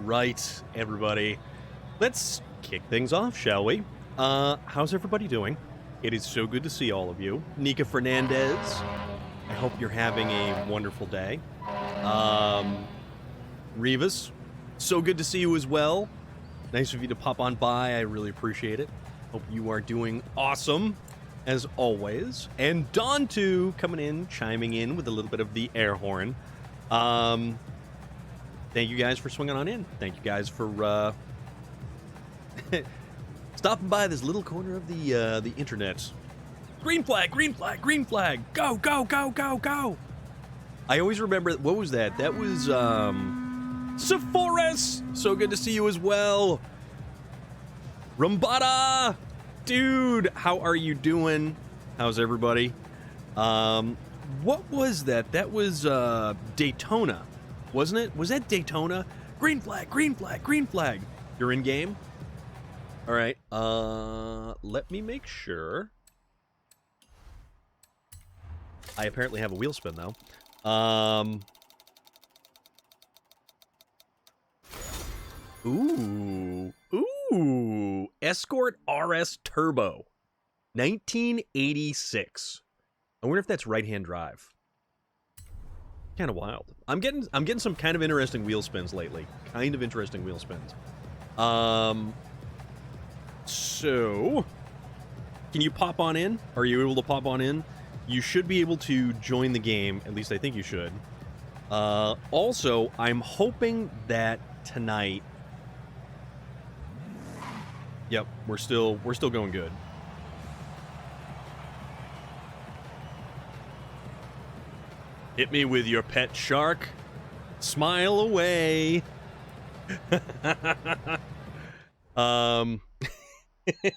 Right, everybody. Let's kick things off, shall we? How's everybody doing? It is so good to see all of you. Nika Fernandez, I hope you're having a wonderful day. Rivas, so good to see you as well. Nice of you to pop on by, I really appreciate it. Hope you are doing awesome, as always. And Don, too, coming in, chiming in with a little bit of the air horn. Thank you guys for swinging on in. Thank you guys for stopping by this little corner of the internet. Green flag, green flag, green flag. Go, go, go, go, go. I always remember, what was that? That was Sephoris. So good to see you as well. Rumbada. Dude, how are you doing? How's everybody? What was that? That was Daytona. Wasn't it? Was that Daytona? Green flag, green flag, green flag. You're in game? All right. Let me make sure. I apparently have a wheel spin, though. Ooh. Escort RS Turbo. 1986. I wonder if that's right-hand drive. Kind of wild. I'm getting some kind of interesting wheel spins lately. So can you pop on in? Are you able to pop on in? You should be able to join the game. At least I think you should. Also, I'm hoping that tonight. Yep, we're still going good. Hit me with your pet shark. Smile away.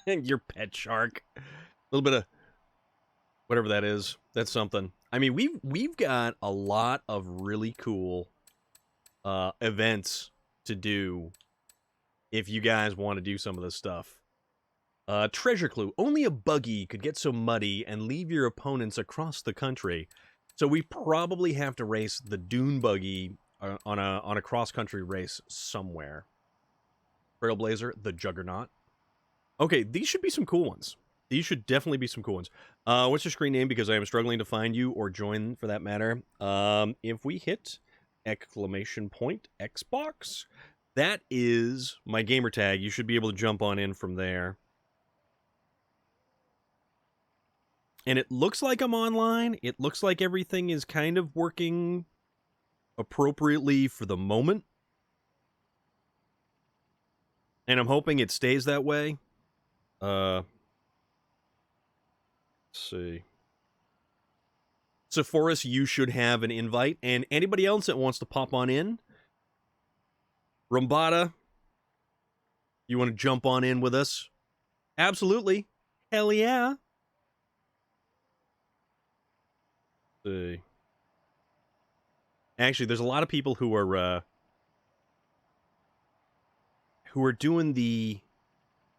Your pet shark. A little bit of whatever that is. That's something. I mean, we've got a lot of really cool events to do if you guys want to do some of this stuff. Treasure clue. Only a buggy could get so muddy and leave your opponents across the country. So we probably have to race the dune buggy on a cross-country race somewhere. Trailblazer, the Juggernaut. Okay, these should be some cool ones. These should definitely be some cool ones. What's your screen name? Because I am struggling to find you, or join for that matter. If we hit exclamation point Xbox, that is my gamer tag. You should be able to jump on in from there. And it looks like I'm online. It looks like everything is kind of working appropriately for the moment. And I'm hoping it stays that way. Let's see. Sephoris, you should have an invite. And anybody else that wants to pop on in, Rombada, you want to jump on in with us? Absolutely. Hell yeah. Let's see. Actually, there's a lot of people who are doing the,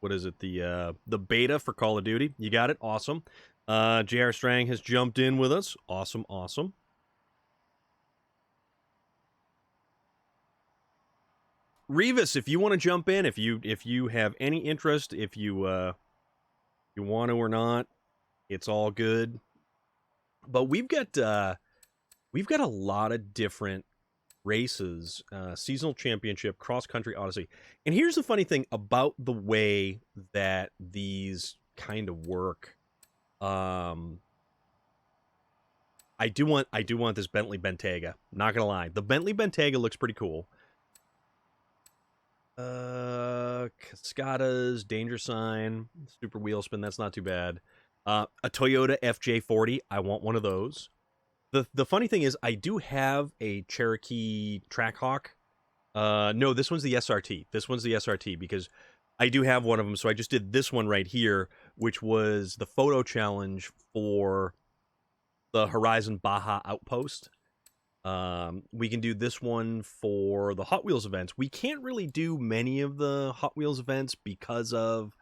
what is it, the beta for Call of Duty. You got it? Awesome. J.R. Strang has jumped in with us. Awesome, awesome. Revis, if you want to jump in, if you have any interest, if you want to or not, it's all good. But we've got a lot of different races, seasonal championship, cross country odyssey. And here's the funny thing about the way that these kind of work. I do want this Bentley Bentayga. Not gonna lie, the Bentley Bentayga looks pretty cool. Cascadas, danger sign, super wheel spin. That's not too bad. A Toyota FJ40. I want one of those. The funny thing is, I do have a Cherokee Trackhawk. No, this one's the SRT. This one's the SRT because I do have one of them. So I just did this one right here, which was the photo challenge for the Horizon Baja Outpost. We can do this one for the Hot Wheels events. We can't really do many of the Hot Wheels events because of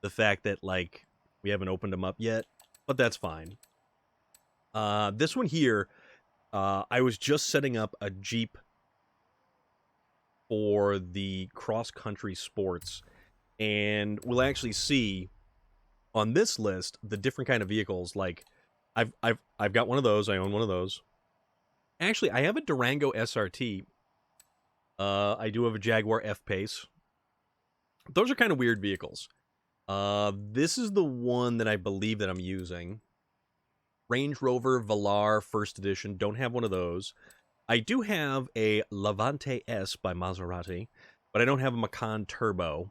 the fact that, like, we haven't opened them up yet, but that's fine. This one here, I was just setting up a Jeep for the cross-country sports, and we'll actually see on this list the different kind of vehicles. Like, I've got one of those. I own one of those. Actually, I have a Durango SRT. I do have a Jaguar F-Pace. Those are kind of weird vehicles. This is the one that I believe that I'm using. Range Rover Velar First Edition. Don't have one of those. I do have a Levante S by Maserati, but I don't have a Macan Turbo.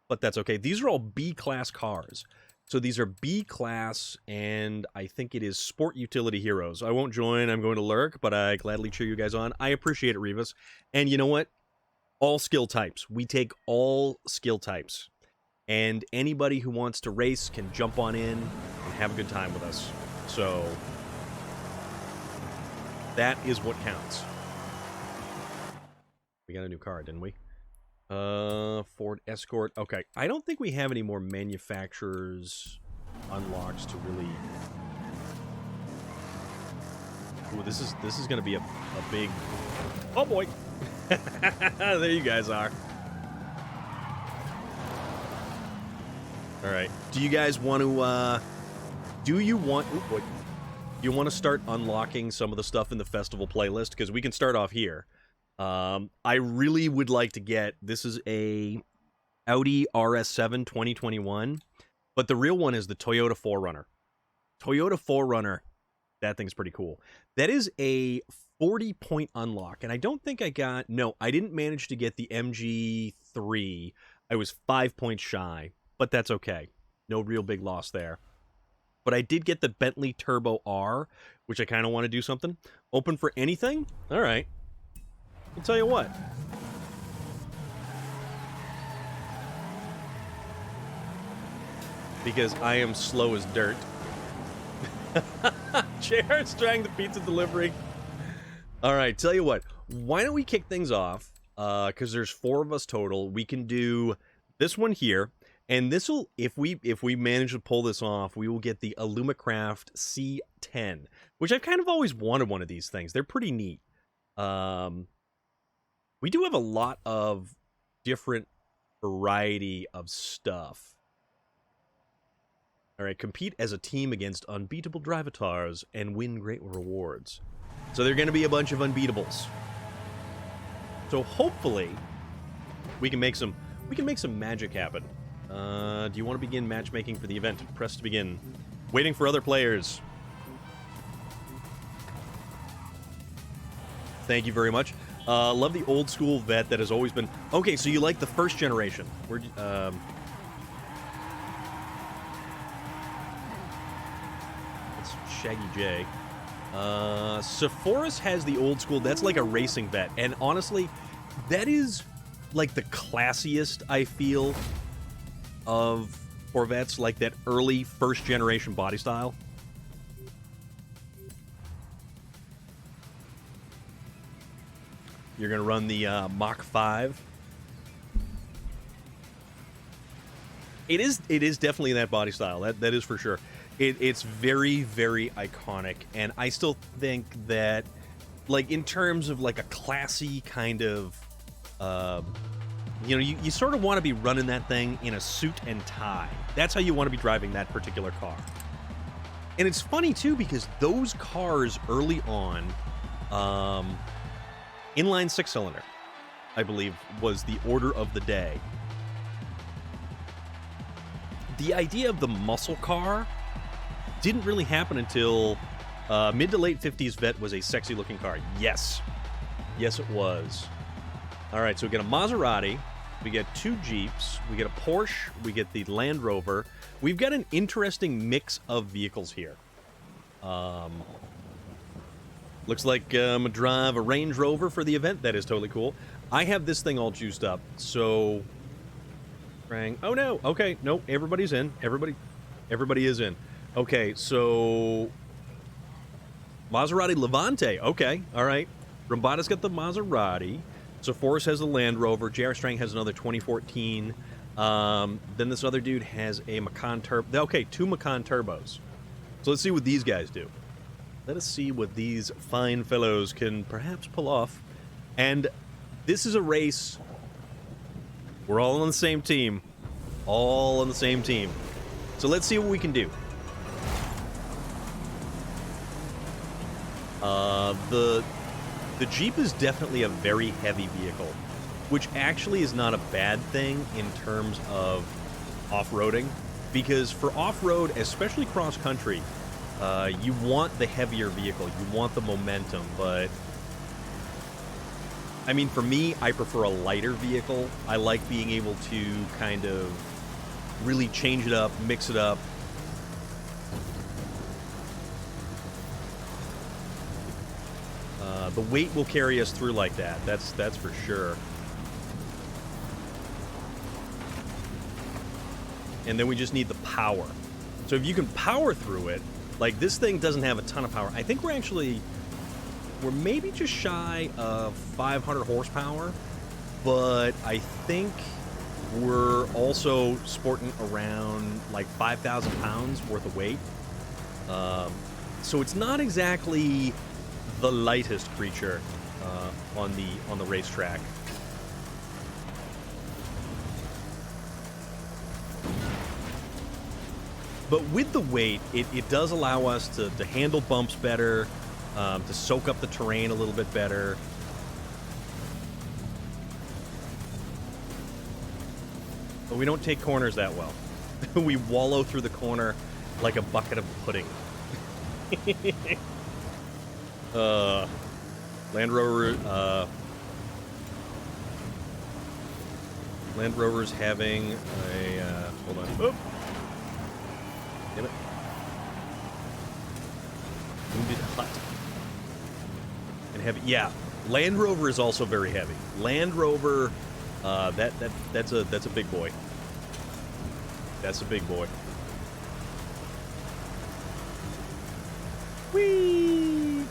But that's okay. These are all B-class cars. So these are B-class, and I think it is Sport Utility Heroes. I won't join. I'm going to lurk, but I gladly cheer you guys on. I appreciate it, Revis. And you know what? All skill types. We take all skill types. And anybody who wants to race can jump on in and have a good time with us. So that is what counts. We got a new car, didn't we? Ford Escort. Okay, I don't think we have any more manufacturers unlocks to really. Ooh, this is going to be a big. Oh boy, there you guys are. All right, do you guys want to? Do you want? Oh boy, you want to start unlocking some of the stuff in the festival playlist? Because we can start off here. I really would like to get, this is a Audi RS7 2021, but the real one is the Toyota 4Runner. Toyota 4Runner, that thing's pretty cool. That is a 40-point unlock, and I don't think I got, no, I didn't manage to get the MG3. I was 5 points shy, but that's okay. No real big loss there. But I did get the Bentley Turbo R, which I kind of want to do something. Open for anything? All right. I'll tell you what. Because I am slow as dirt. JR Strang, the pizza delivery. All right, tell you what. Why don't we kick things off? Because there's 4 of us total. We can do this one here. And this will, if we manage to pull this off, we will get the Illumicraft C10. Which I've kind of always wanted one of these things. They're pretty neat. We do have a lot of different variety of stuff. All right, compete as a team against unbeatable drivatars and win great rewards. So there are going to be a bunch of unbeatables. So hopefully we can make some magic happen. Do you want to begin matchmaking for the event? Press to begin. Waiting for other players. Thank you very much. Love the old school vet that has always been... Okay, so you like the first generation. Where'd you... It's Shaggy J. Sephora's has the old school. That's like a racing vet. And honestly, that is like the classiest, I feel, of Corvettes. Like that early first generation body style. You're going to run the Mach 5. It is definitely that body style. That is for sure. It's very, very iconic. And I still think that, like, in terms of, like, a classy kind of, you know, you sort of want to be running that thing in a suit and tie. That's how you want to be driving that particular car. And it's funny, too, because those cars early on... Inline six-cylinder, I believe, was the order of the day. The idea of the muscle car didn't really happen until mid to late 50s Vet was a sexy-looking car. Yes. Yes, it was. All right, so we get a Maserati. We get 2 Jeeps. We get a Porsche. We get the Land Rover. We've got an interesting mix of vehicles here. Looks like I'm gonna drive a Range Rover for the event. That is totally cool. I have this thing all juiced up, so... Oh, no. Okay, no, everybody's in. Everybody is in. Okay, so... Maserati Levante. Okay, all right. Rambada's got the Maserati. So Forrest has the Land Rover. J.R. Strang has another 2014. Then this other dude has a Macan Turbo. Okay, 2 Macan Turbos. So let's see what these guys do. Let us see what these fine fellows can perhaps pull off. And this is a race. We're all on the same team. All on the same team. So let's see what we can do. The Jeep is definitely a very heavy vehicle, which actually is not a bad thing in terms of off-roading. Because for off-road, especially cross-country, you want the heavier vehicle. You want the momentum, but... I mean, for me, I prefer a lighter vehicle. I like being able to kind of really change it up, mix it up. The weight will carry us through like that. That's for sure. And then we just need the power. So if you can power through it, like, this thing doesn't have a ton of power. I think we're maybe just shy of 500 horsepower, but I think we're also sporting around, like, 5,000 pounds worth of weight. So it's not exactly the lightest creature on the racetrack. But with the weight, it does allow us to handle bumps better, to soak up the terrain a little bit better. But we don't take corners that well. We wallow through the corner like a bucket of pudding. Land Rover's having a... hold on. Oh! Damn it. Wounded Hut. And heavy. Yeah, Land Rover is also very heavy. Land Rover, that's a big boy. That's a big boy. Whee!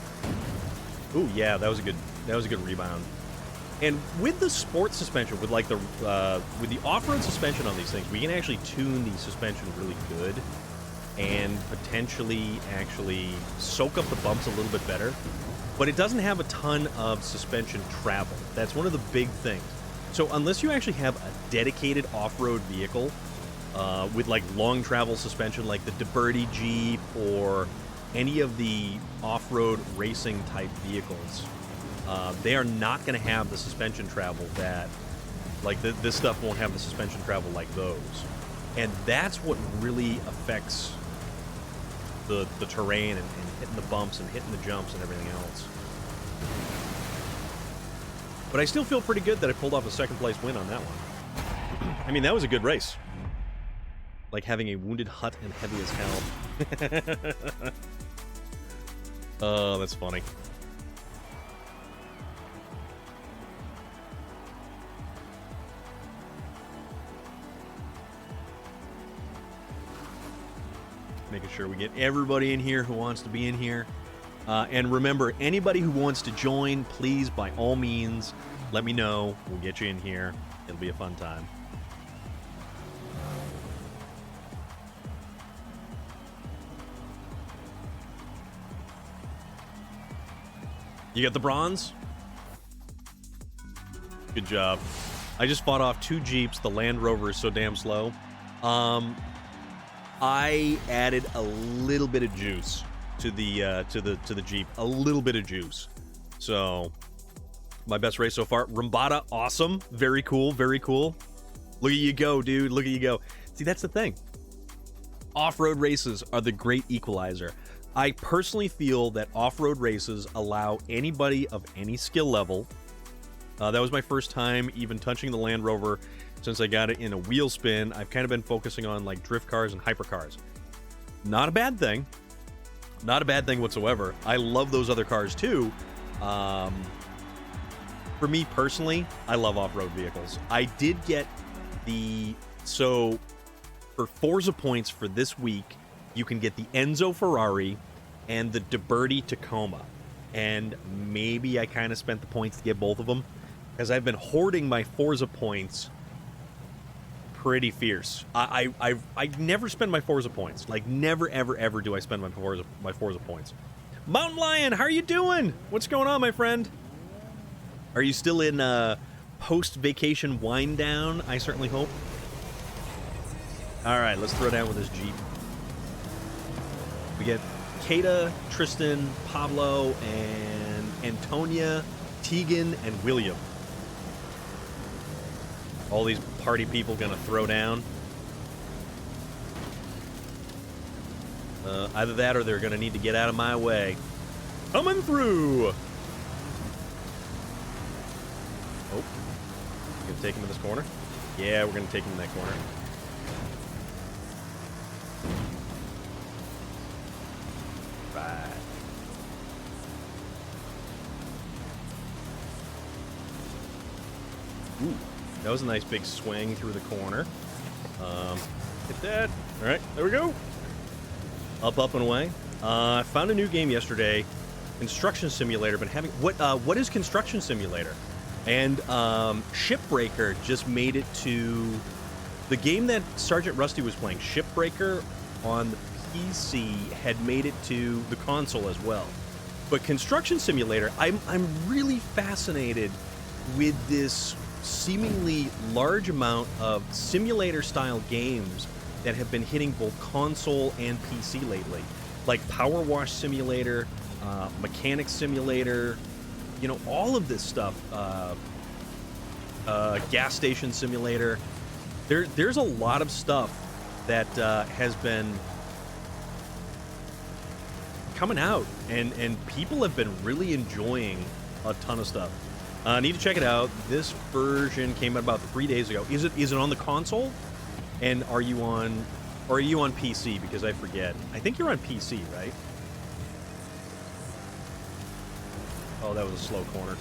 Ooh, yeah, that was a good rebound. And with the sport suspension, with like with the off-road suspension on these things, we can actually tune the suspension really good and potentially actually soak up the bumps a little bit better. But it doesn't have a ton of suspension travel. That's one of the big things. So unless you actually have a dedicated off-road vehicle with like long travel suspension, like the DeBerti Jeep or any of the off-road racing type vehicles, they are not going to have the suspension travel that, like, this stuff won't have the suspension travel like those. And that's what really affects the terrain and hitting the bumps and hitting the jumps and everything else. But I still feel pretty good that I pulled off a second place win on that one. I mean, that was a good race. Like having a wounded hut and heavy as hell. Oh, that's funny. Making sure we get everybody in here who wants to be in here. And remember, anybody who wants to join, please, by all means, let me know. We'll get you in here. It'll be a fun time. You got the bronze? Good job. I just fought off 2 Jeeps. The Land Rover is so damn slow. I added a little bit of juice to the Jeep. A little bit of juice. So, my best race so far. Rambada, awesome. Very cool, very cool. Look at you go, dude. Look at you go. See, that's the thing. Off-road races are the great equalizer. I personally feel that off-road races allow anybody of any skill level. That was my first time even touching the Land Rover since I got it in a wheel spin. I've kind of been focusing on like drift cars and hypercars. Not a bad thing. Not a bad thing whatsoever. I love those other cars too. For me personally, I love off-road vehicles. I did get so for Forza points for this week, you can get the Enzo Ferrari and the DeBerti Tacoma. And maybe I kind of spent the points to get both of them, because I've been hoarding my Forza points pretty fierce. I never spend my Forza points. Like, never, ever, ever do I spend my Forza points. Mountain Lion, how are you doing? What's going on, my friend? Are you still in post-vacation wind down? I certainly hope. All right, let's throw down with this Jeep. We get Kata, Tristan, Pablo, and Antonia, Tegan, and William. All these party people gonna throw down. Either that or they're gonna need to get out of my way. Coming through! Oh. Gonna take him in this corner? Yeah, we're gonna take him in that corner. Right. Ooh, that was a nice big swing through the corner. Hit that. All right, there we go. Up, up, and away. I found a new game yesterday, Construction Simulator. Been having what is Construction Simulator? And Shipbreaker just made it to the game that Sergeant Rusty was playing. Shipbreaker on the PC had made it to the console as well. But Construction Simulator, I'm really fascinated with this seemingly large amount of simulator-style games that have been hitting both console and PC lately. Like Power Wash Simulator, Mechanic Simulator, you know, all of this stuff. Gas Station Simulator. There's a lot of stuff that has been coming out, and people have been really enjoying a ton of stuff. I need to check it out. This version came out about 3 days ago. Is it on the console? And are you on PC? Because I forget. I think you're on PC, right? Oh, that was a slow corner.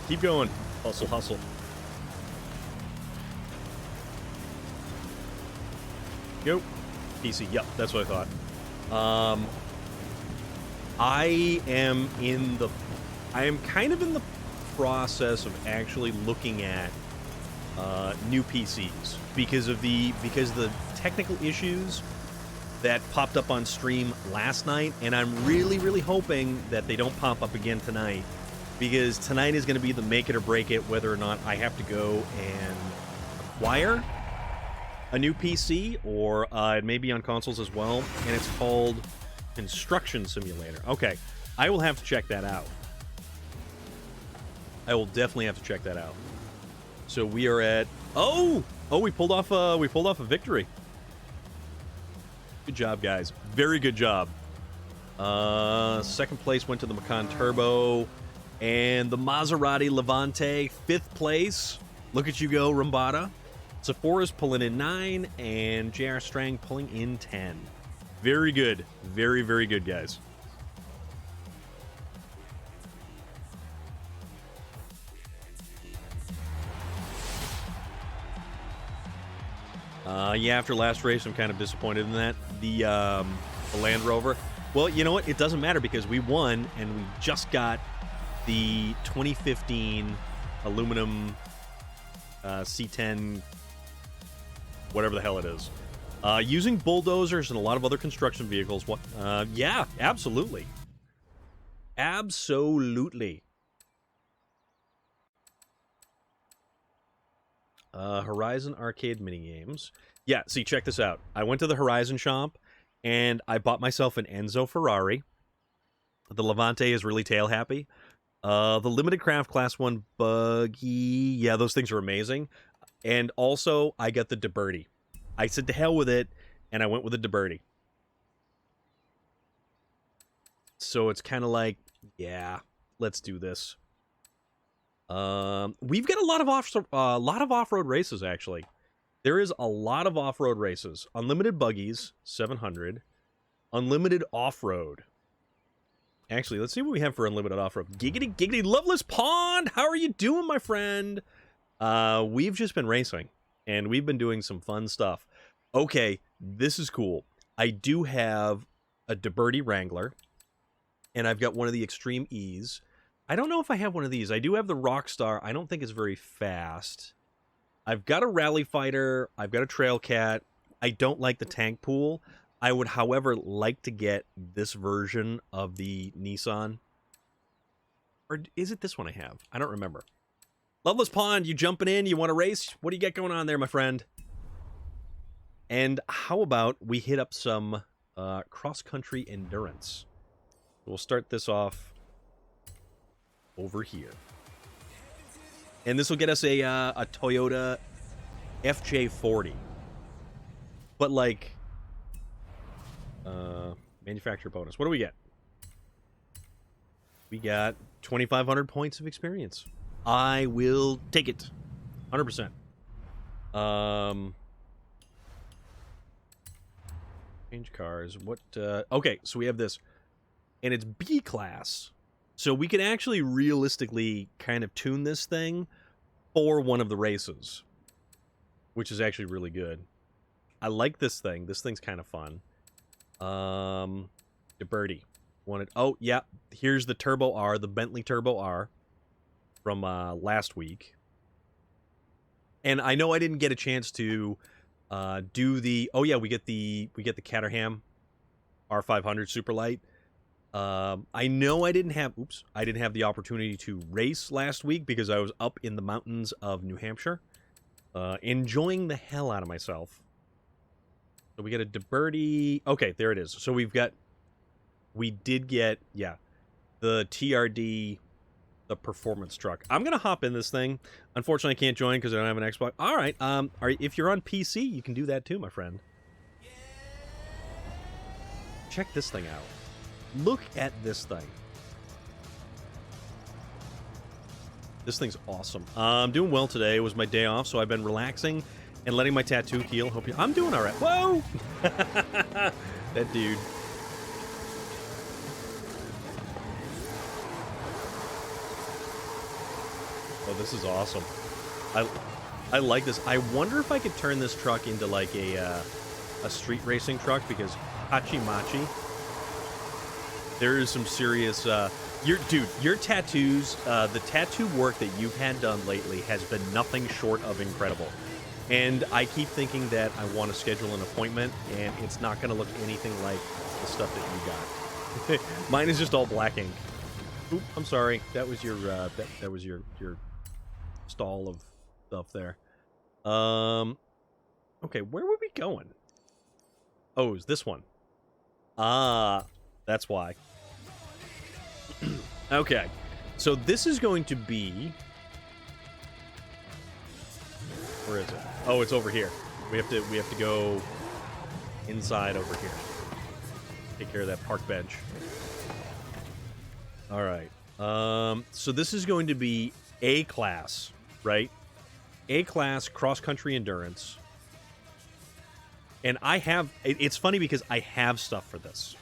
Keep going. Hustle, hustle. Go. PC. Yep, that's what I thought. I am kind of in the process of actually looking at new PCs because of the technical issues that popped up on stream last night, and I'm really, really hoping that they don't pop up again tonight, because tonight is going to be the make it or break it whether or not I have to go and acquire a new PC, or it may be on consoles as well, and it's called Construction Simulator. Okay, I will have to check that out. I will definitely have to check that out. So we are at we pulled off a victory. Good job, guys. Very good job. Second place went to the Macan Turbo. And the Maserati Levante, 5th place. Look at you go, Rambada. Sephora's pulling in 9, and J.R. Strang pulling in 10. Very good. Very, very good, guys. Yeah, after last race, I'm kind of disappointed in that. The Land Rover. Well, you know what? It doesn't matter because we won, and we just got the 2015 aluminum C10, whatever the hell it is. Using bulldozers and a lot of other construction vehicles. What? Yeah, absolutely. Absolutely. Horizon Arcade minigames. Yeah, see, check this out. I went to the Horizon shop, and I bought myself an Enzo Ferrari. The Levante is really tail happy. The Limited Craft Class 1 buggy. Yeah, those things are amazing. And also, I got the DeBerti. I said to hell with it, and I went with the DeBerti. So it's kind of like, yeah, let's do this. We've got a lot of off-road races, actually. There is a lot of off-road races. Unlimited buggies, 700. Unlimited off-road. Actually, let's see what we have for unlimited off-road. Giggity, giggity, Loveless Pond! How are you doing, my friend? We've just been racing, and we've been doing some fun stuff. Okay, this is cool. I do have a DeBerti Wrangler, and I've got one of the Extreme E's. I don't know if I have one of these. I do have the Rockstar. I don't think it's very fast. I've got a Rally Fighter. I've got a Trail Cat. I don't like the tank pool. I would, however, like to get this version of the Nissan. Or is it this one I have? I don't remember. Loveless Pond, you jumping in? You want to race? What do you got going on there, my friend? And how about we hit up some cross-country endurance? We'll start this off over here. And this will get us a Toyota FJ40. But, like, manufacturer bonus. What do we get? We got 2,500 points of experience. I will take it. 100%. Change cars. What? Okay, so we have this. And it's B class. So we can actually realistically kind of tune this thing for one of the races. Which is actually really good. I like this thing. This thing's kind of fun. DeBerti. Wanted. Oh, yeah. Here's the Turbo R, the Bentley Turbo R from last week. And I know I didn't get a chance to do the. Oh yeah, we get the Caterham R500 Superlight. I know I didn't have. Oops, I didn't have the opportunity to race last week because I was up in the mountains of New Hampshire, enjoying the hell out of myself. So we get a DeBerti. Okay, there it is. So we did get, yeah, the TRD, the performance truck. I'm gonna hop in this thing. Unfortunately, I can't join because I don't have an Xbox. All right. If you're on PC, you can do that too, my friend. Check this thing out. Look at this thing. This thing's awesome. I'm doing well today. It was my day off, so I've been relaxing and letting my tattoo heal. I'm doing all right. Whoa! That dude. Oh, this is awesome. I like this. I wonder if I could turn this truck into like a street racing truck because Hachi Machi. There is some serious. Your tattoos, the tattoo work that you've had done lately has been nothing short of incredible. And I keep thinking that I want to schedule an appointment, and it's not going to look anything like the stuff that you got. Mine is just all black ink. Oop, I'm sorry. That was your that was your stall of stuff there. Okay, where were we going? Oh, it's this one. Ah, that's why. Okay, so this is going to be. Where is it? Oh, it's over here. We have to go inside over here. Take care of that park bench. All right. So this is going to be A class, right? A class cross-country endurance. And I have... It's funny because I have stuff for this.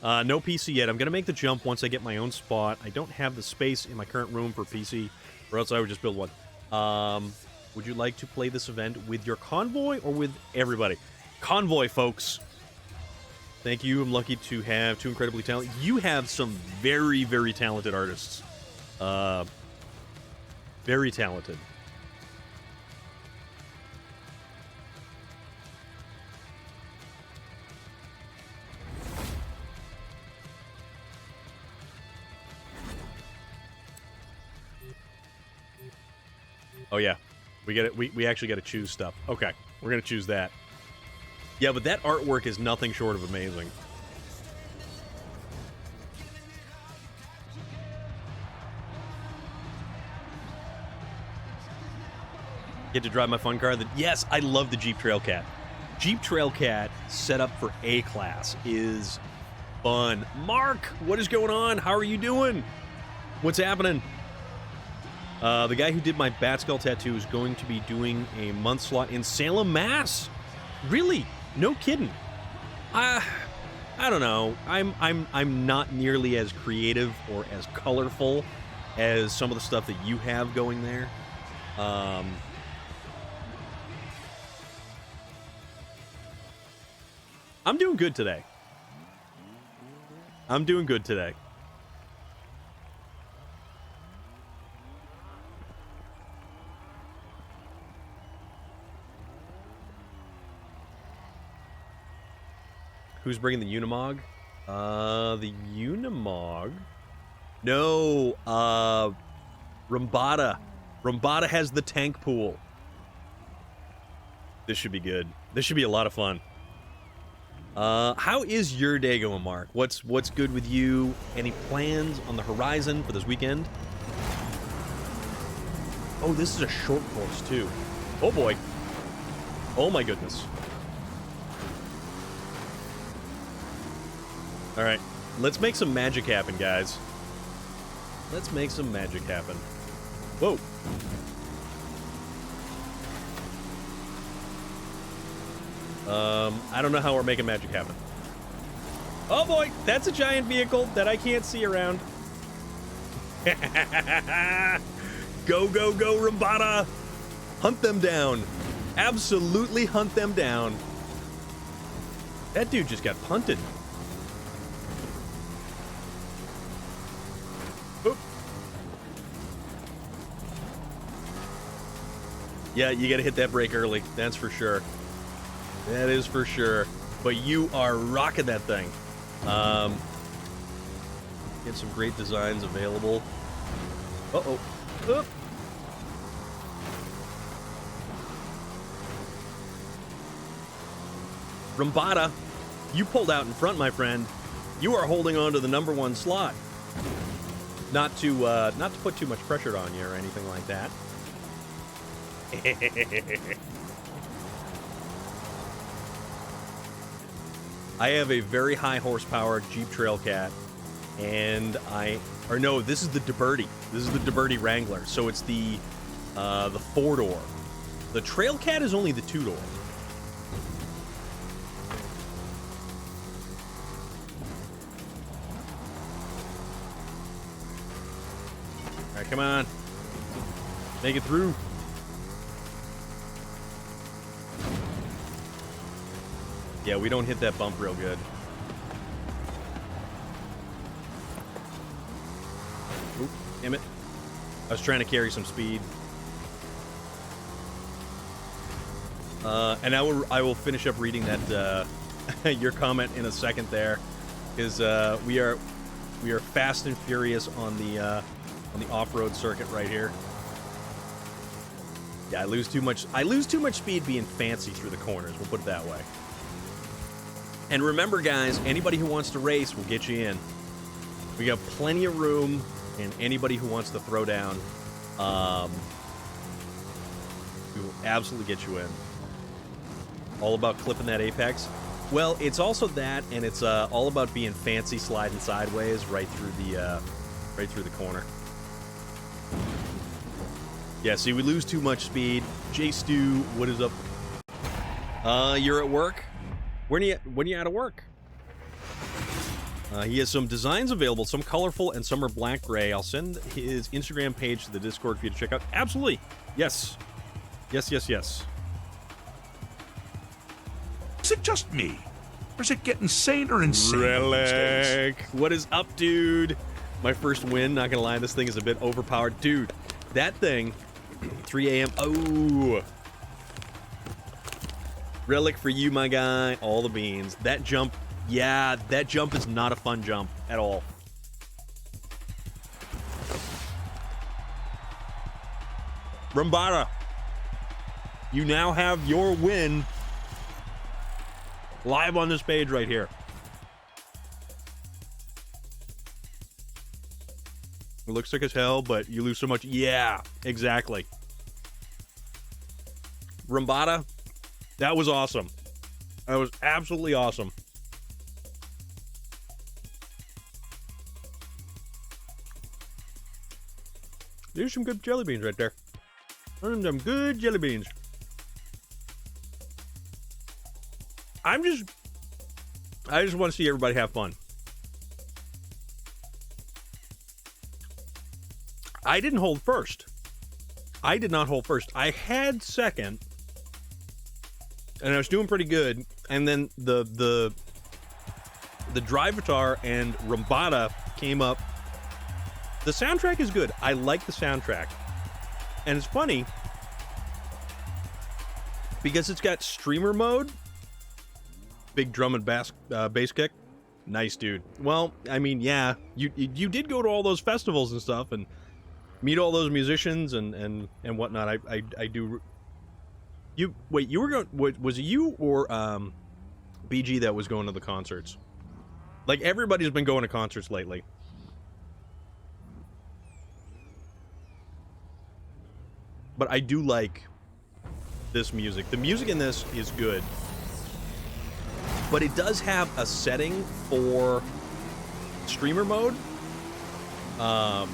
No PC yet. I'm going to make the jump once I get my own spot. I don't have the space in my current room for PC, or else I would just build one. Would you like to play this event with your convoy or with everybody? Convoy, folks. Thank you. I'm lucky to have two incredibly talented... You have some very, very talented artists. Very talented. Oh, yeah. We get it. We actually got to choose stuff. Okay. We're going to choose that. Yeah, but that artwork is nothing short of amazing. Get to drive my fun car? Yes, I love the Jeep Trailcat. Jeep Trailcat set up for A class is fun. Mark, what is going on? How are you doing? What's happening? The guy who did my bat skull tattoo is going to be doing a month slot in Salem, Mass. Really? No kidding. I don't know. I'm not nearly as creative or as colorful as some of the stuff that you have going there. I'm doing good today. I'm doing good today. Who's bringing the Unimog? The Unimog? No, Rambada. Rambada has the tank pool. This should be good. This should be a lot of fun. How is your day going, Mark? What's good with you? Any plans on the horizon for this weekend? Oh, this is a short course, too. Oh, boy. Oh, my goodness. All right, let's make some magic happen, guys. Let's make some magic happen. Whoa. I don't know how we're making magic happen. Oh boy, that's a giant vehicle that I can't see around. Go, go, go, Rambada! Hunt them down. Absolutely hunt them down. That dude just got punted. Yeah, you gotta hit that brake early. That's for sure. That is for sure. But you are rocking that thing. Get some great designs available. Uh-oh. Oh. Rambada, you pulled out in front, my friend. You are holding on to the #1 slot. Not to put too much pressure on you or anything like that. I have a very high horsepower Jeep Trailcat, and this is the DeBerti. This is the DeBerti Wrangler, so it's the 4-door. The Trailcat is only the 2-door. All right, come on, make it through. Yeah, we don't hit that bump real good. Oop, damn it. I was trying to carry some speed. And I will finish up reading that your comment in a second there, because we are fast and furious on the off-road circuit right here. Yeah, I lose too much speed being fancy through the corners. We'll put it that way. And remember, guys, anybody who wants to race, will get you in. We got plenty of room, and anybody who wants to throw down, we will absolutely get you in. All about clipping that apex. Well, it's also that, and it's all about being fancy, sliding sideways right through Right through the corner. Yeah, see, we lose too much speed. J Stu, what is up? You're at work? When you out of work? He has some designs available, some colorful and some are black gray. I'll send his Instagram page to the Discord for you to check out. Absolutely. Yes. Yes. Is it just me? Or is it getting saner and saner these days? Relic. What is up, dude? My first win, not gonna lie, this thing is a bit overpowered. Dude, that thing, 3 a.m. Oh. Relic for you, my guy. All the beans. That jump. Yeah, that jump is not a fun jump at all. Rumbada, you now have your win live on this page right here. It looks sick as hell, but you lose so much. Yeah, exactly. Rumbada, that was awesome. That was absolutely awesome. There's some good jelly beans right there. Some good jelly beans. I just want to see everybody have fun. I didn't hold first. I did not hold first. I had second, and I was doing pretty good. And then the Drivatar and Rumbada came up. The soundtrack is good. I like the soundtrack. And it's funny because it's got streamer mode. Big drum and bass kick. Nice, dude. Well, I mean, yeah, you did go to all those festivals and stuff and meet all those musicians and whatnot. I do. You were going? Was it you or BG that was going to the concerts? Like, everybody's been going to concerts lately. But I do like this music. The music in this is good. But it does have a setting for streamer mode. The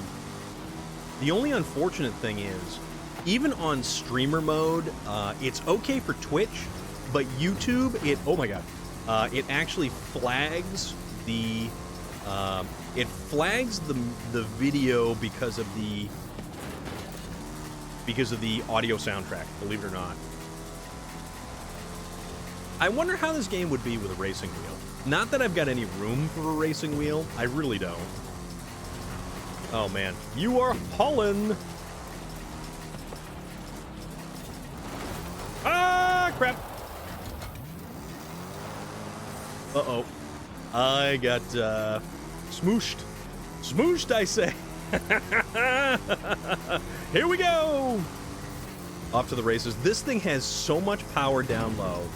only unfortunate thing is, even on streamer mode, it's okay for Twitch, but YouTube, oh my god, it actually flags the video because of the audio soundtrack, believe it or not. I wonder how this game would be with a racing wheel. Not that I've got any room for a racing wheel. I really don't. Oh, man. You are hauling. Ah, crap. Uh-oh. I got, smooshed. Smooshed, I say. Here we go. Off to the races. This thing has so much power down low.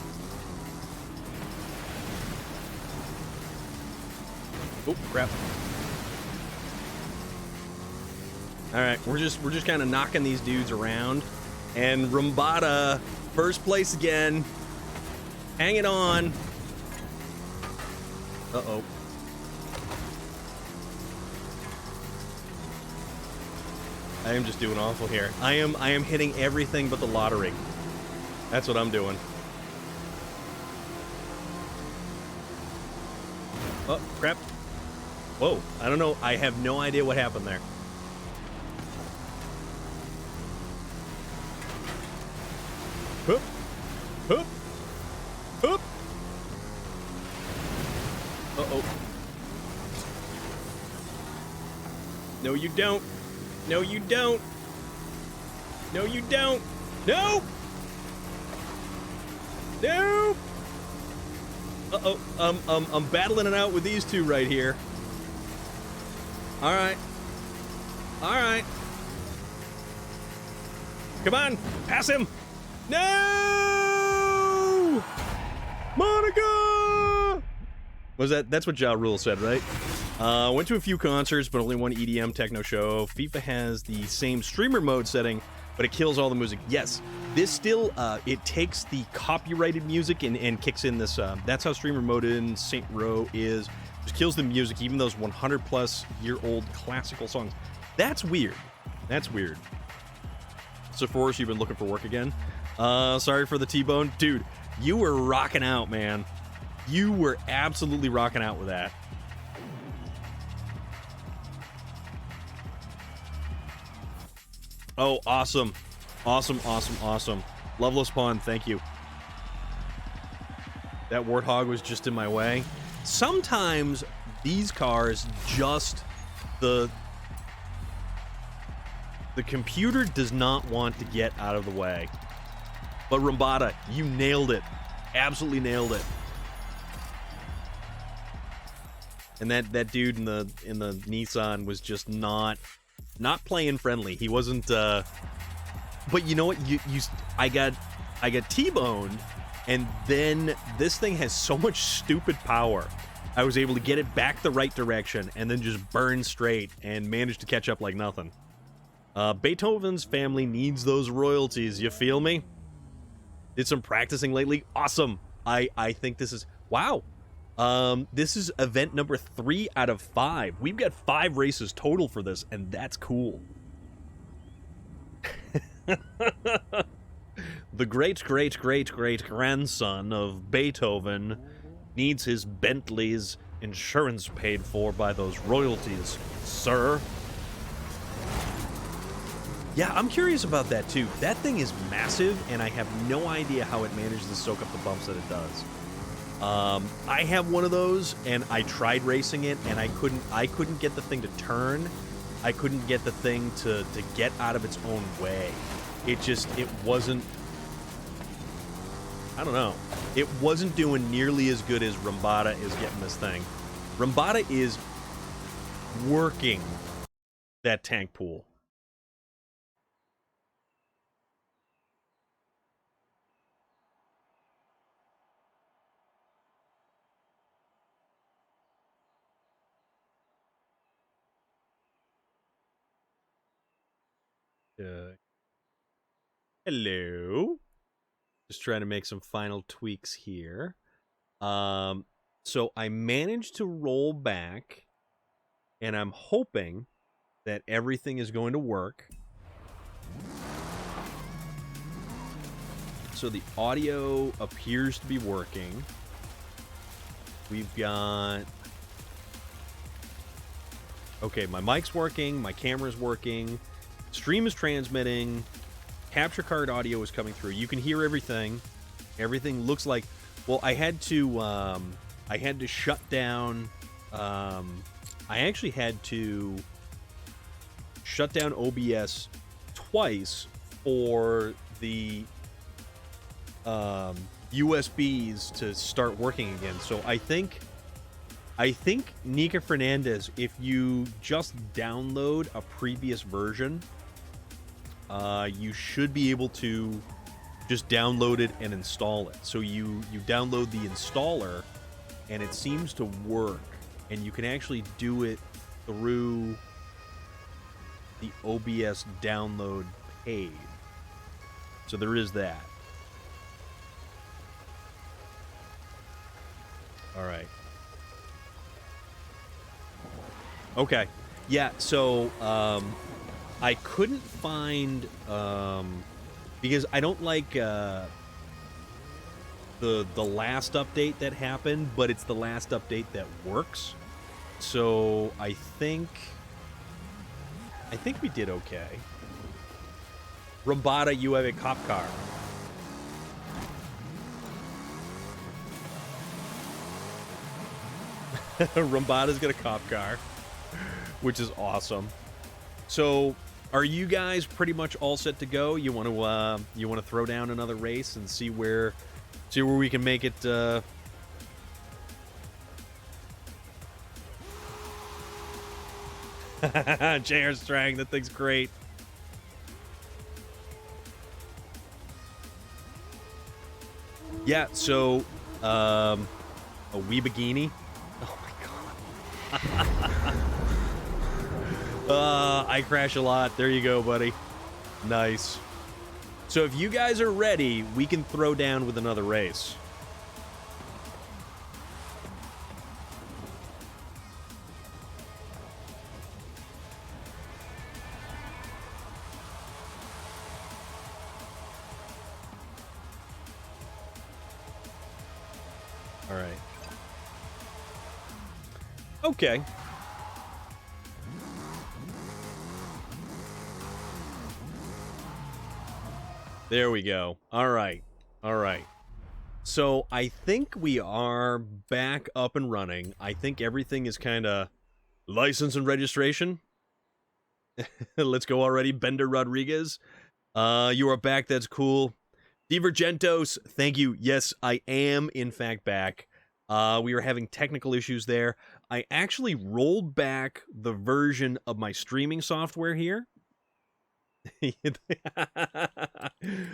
Oh, crap. All right, we're just kind of knocking these dudes around. And Rumbada, first place again. Hang it on. Uh-oh. I am just doing awful here. I am hitting everything but the lottery. That's what I'm doing. Oh, crap. Whoa, I don't know. I have no idea what happened there. Hoop. Hoop. Hoop. Uh-oh. No, you don't. No, you don't. No, you don't. No! No! Uh-oh. I'm battling it out with these two right here. All right. All right. Come on. Pass him. No! Monica! That's what Ja Rule said, right? Went to a few concerts, but only one EDM techno show. FIFA has the same streamer mode setting, but it kills all the music. Yes, this still, it takes the copyrighted music and kicks in this, that's how streamer mode in Saint Row is. Just kills the music, even those 100-plus-year-old classical songs. That's weird. That's weird. So, Forrest, you've been looking for work again? Sorry for the T-bone. Dude, you were rocking out, man. You were absolutely rocking out with that. Oh, awesome. Awesome, awesome, awesome. Loveless Pawn, thank you. That Warthog was just in my way. Sometimes these cars just... The computer does not want to get out of the way. But Rambada, you nailed it. Absolutely nailed it. And that dude in the Nissan was just not playing friendly. He wasn't but you know what? I got T-boned, and then this thing has so much stupid power. I was able to get it back the right direction and then just burn straight and managed to catch up like nothing. Beethoven's family needs those royalties, you feel me? Did some practicing lately. Awesome. I think this is... Wow. This is event number 3 out of 5. We've got 5 races total for this, and that's cool. The great-great-great-great-grandson of Beethoven needs his Bentley's insurance paid for by those royalties, sir. Yeah, I'm curious about that, too. That thing is massive, and I have no idea how it manages to soak up the bumps that it does. I have one of those, and I tried racing it, and I couldn't get the thing to turn. I couldn't get the thing to get out of its own way. It wasn't... I don't know. It wasn't doing nearly as good as Rambada is getting this thing. Rambada is working that tank pool. Hello. Just trying to make some final tweaks here. So I managed to roll back, and I'm hoping that everything is going to work. So the audio appears to be working. We've got... Okay, my mic's working, my camera's working, stream is transmitting, capture card audio is coming through. You can hear everything. Everything looks like... Well, I had to shut down... I actually had to shut down OBS twice for the USBs to start working again. So I think Nika Fernandez, if you just download a previous version, you should be able to just download it and install it. So you download the installer, and it seems to work, and you can actually do it through the OBS download page. So there is that. All right. Okay. Yeah, so I couldn't find because I don't like the last update that happened, but it's the last update that works. So I think we did okay. Rambada, you have a cop car. Rambada's got a cop car, which is awesome. So, are you guys pretty much all set to go? You want to throw down another race and see where we can make it? JR Strang, that thing's great. Yeah. So, a wee bikini. Oh my god. I crash a lot. There you go, buddy. Nice. So if you guys are ready, we can throw down with another race. Okay. There we go. All right. All right. So I think we are back up and running. I think everything is kind of license and registration. Let's go already. Bender Rodriguez. You are back. That's cool. Divergentos, thank you. Yes, I am in fact back. We were having technical issues there. I actually rolled back the version of my streaming software here.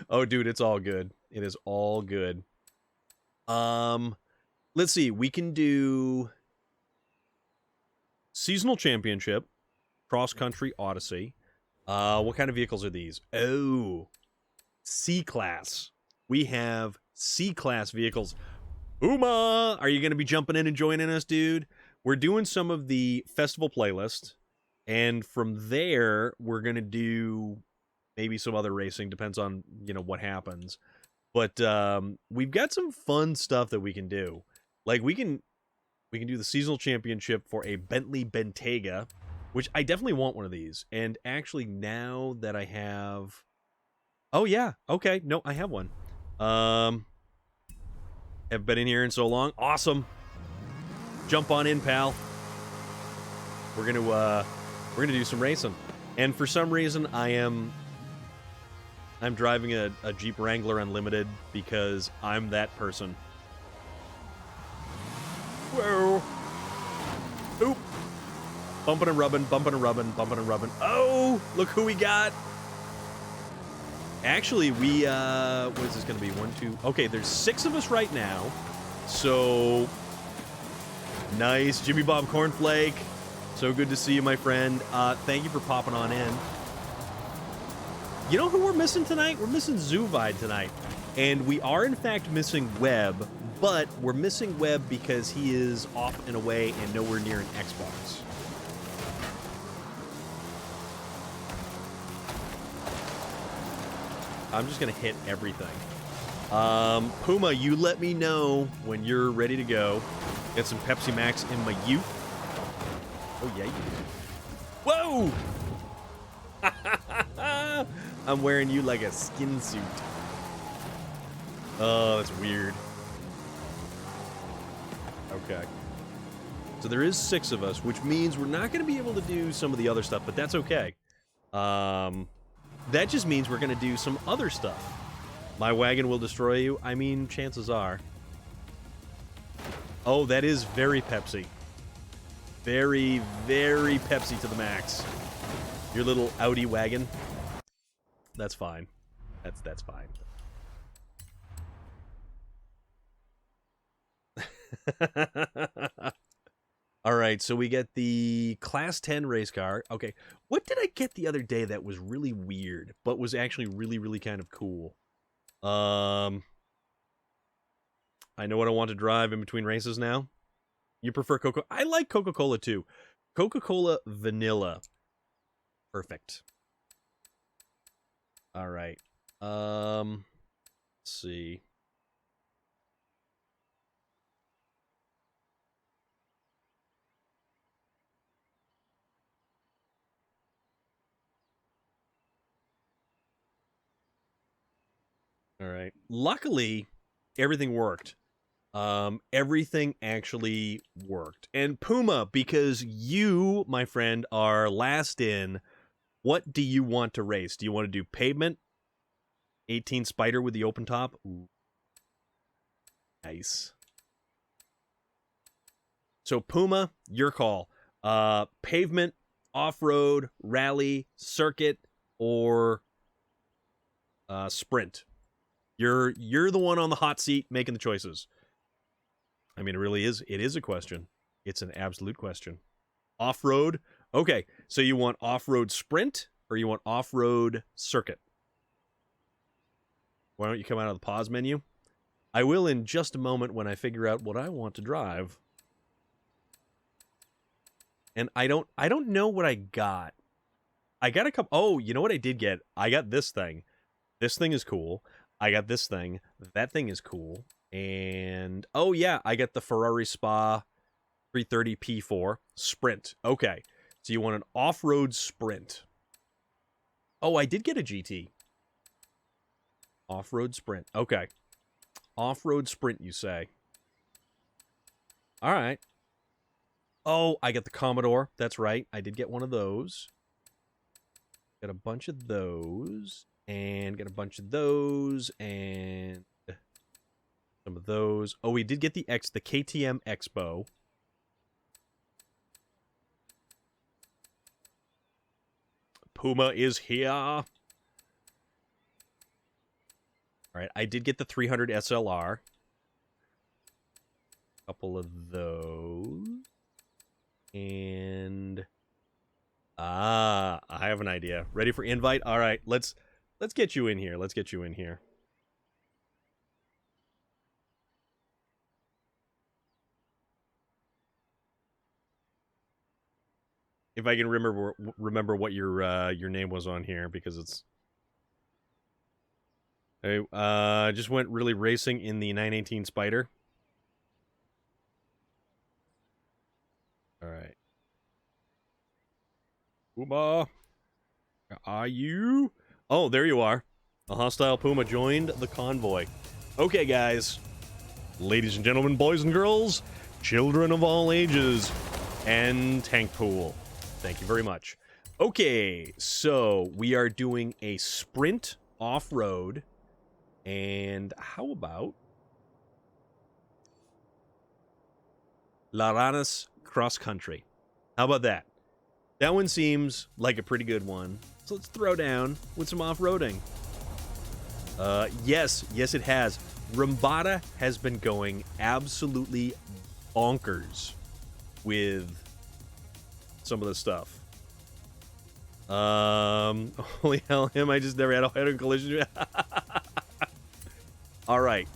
Oh, dude, it's all good. It is all good. Let's see. We can do seasonal championship, cross country Odyssey. What kind of vehicles are these? Oh, C-Class. We have C-Class vehicles. Uma! Are you going to be jumping in and joining us, dude? We're doing some of the festival playlist, and from there, we're going to do maybe some other racing. Depends on, what happens. But we've got some fun stuff that we can do. Like, we can do the seasonal championship for a Bentley Bentayga, which I definitely want one of these. And actually, now that I have... Oh, yeah. Okay. No, I have one. Have been in here in so long. Awesome. Jump on in, pal. We're gonna do some racing. And for some reason, I'm driving a Jeep Wrangler Unlimited because I'm that person. Whoa. Oop. Bumping and rubbing, bumping and rubbing, bumping and rubbing. Oh, look who we got. Actually, what is this going to be? 1, 2... Okay, there's 6 of us right now. So, nice. Jimmy Bob Cornflake. So good to see you, my friend. Thank you for popping on in. You know who we're missing tonight? We're missing Zuvide tonight. And we are, in fact, missing Webb. But we're missing Webb because he is off and away and nowhere near an Xbox. I'm just going to hit everything. Puma, you let me know when you're ready to go. Get some Pepsi Max in my ute. Oh, yeah, you do. Whoa! I'm wearing you like a skin suit. Oh, that's weird. Okay. So there is 6 of us, which means we're not going to be able to do some of the other stuff, but that's okay. That just means we're going to do some other stuff. My wagon will destroy you. I mean, chances are. Oh, that is very Pepsi. Very, very Pepsi to the max. Your little Audi wagon. That's fine. That's fine. All right, so we get the Class 10 race car. Okay, what did I get the other day that was really weird, but was actually really, really kind of cool? I know what I want to drive in between races now. You prefer Coca? I like Coca-Cola too. Coca-Cola Vanilla. Perfect. All right. Let's see. All right. Luckily, everything worked. Everything actually worked. And Puma, because you, my friend, are last in, what do you want to race? Do you want to do pavement? 18 Spider with the open top? Ooh. Nice. So Puma, your call. Pavement, off-road, rally, circuit, or sprint. You're the one on the hot seat making the choices. I mean, it is a question. It's an absolute question. Off-road? Okay, so you want off-road sprint or you want off-road circuit? Why don't you come out of the pause menu? I will in just a moment when I figure out what I want to drive. And I don't know what I got. I got a couple... Oh, you know what I did get? I got this thing. This thing is cool. I got this thing. That thing is cool. And, oh yeah, I got the Ferrari Spa 330 P4 sprint. Okay. So you want an off-road sprint. Oh, I did get a GT. Off-road sprint. Okay. Off-road sprint, you say. All right. Oh, I got the Commodore. That's right. I did get one of those. Got a bunch of those. And got a bunch of those. And some of those. Oh, we did get the KTM Expo. Puma is here. All right, I did get the 300 SLR. Couple of those. And I have an idea. Ready for invite? All right, let's get you in here. Let's get you in here. If I can remember what your name was on here, because it's I just went really racing in the 918 Spider. All right. Puma, where are you? Oh, there you are. A hostile Puma joined the convoy. Okay, guys. Ladies and gentlemen, boys and girls, children of all ages, and Tank Pool. Thank you very much. Okay, so we are doing a sprint off-road. And how about Laranas cross country? How about that? That one seems like a pretty good one. So let's throw down with some off-roading. Yes, it has. Rumbada has been going absolutely bonkers with some of the stuff. Holy hell, him! I just never had a head-on collision. All right.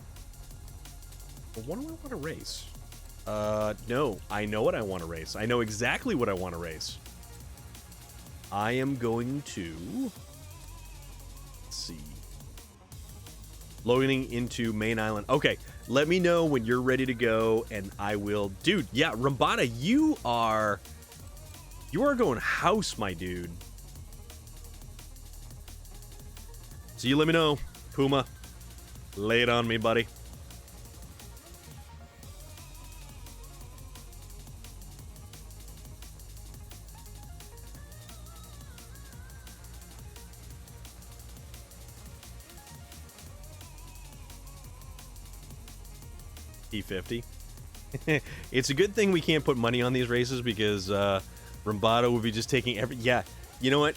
But what do I want to race? No, I know what I want to race. I know exactly what I want to race. I am going to... Let's see. Loading into Main Island. Okay, let me know when you're ready to go, and I will... Dude, yeah, Rumbada, you are going house, my dude. So you let me know, Puma. Lay it on me, buddy. P50. It's a good thing we can't put money on these races because Rumbada would be just taking every... Yeah, you know what?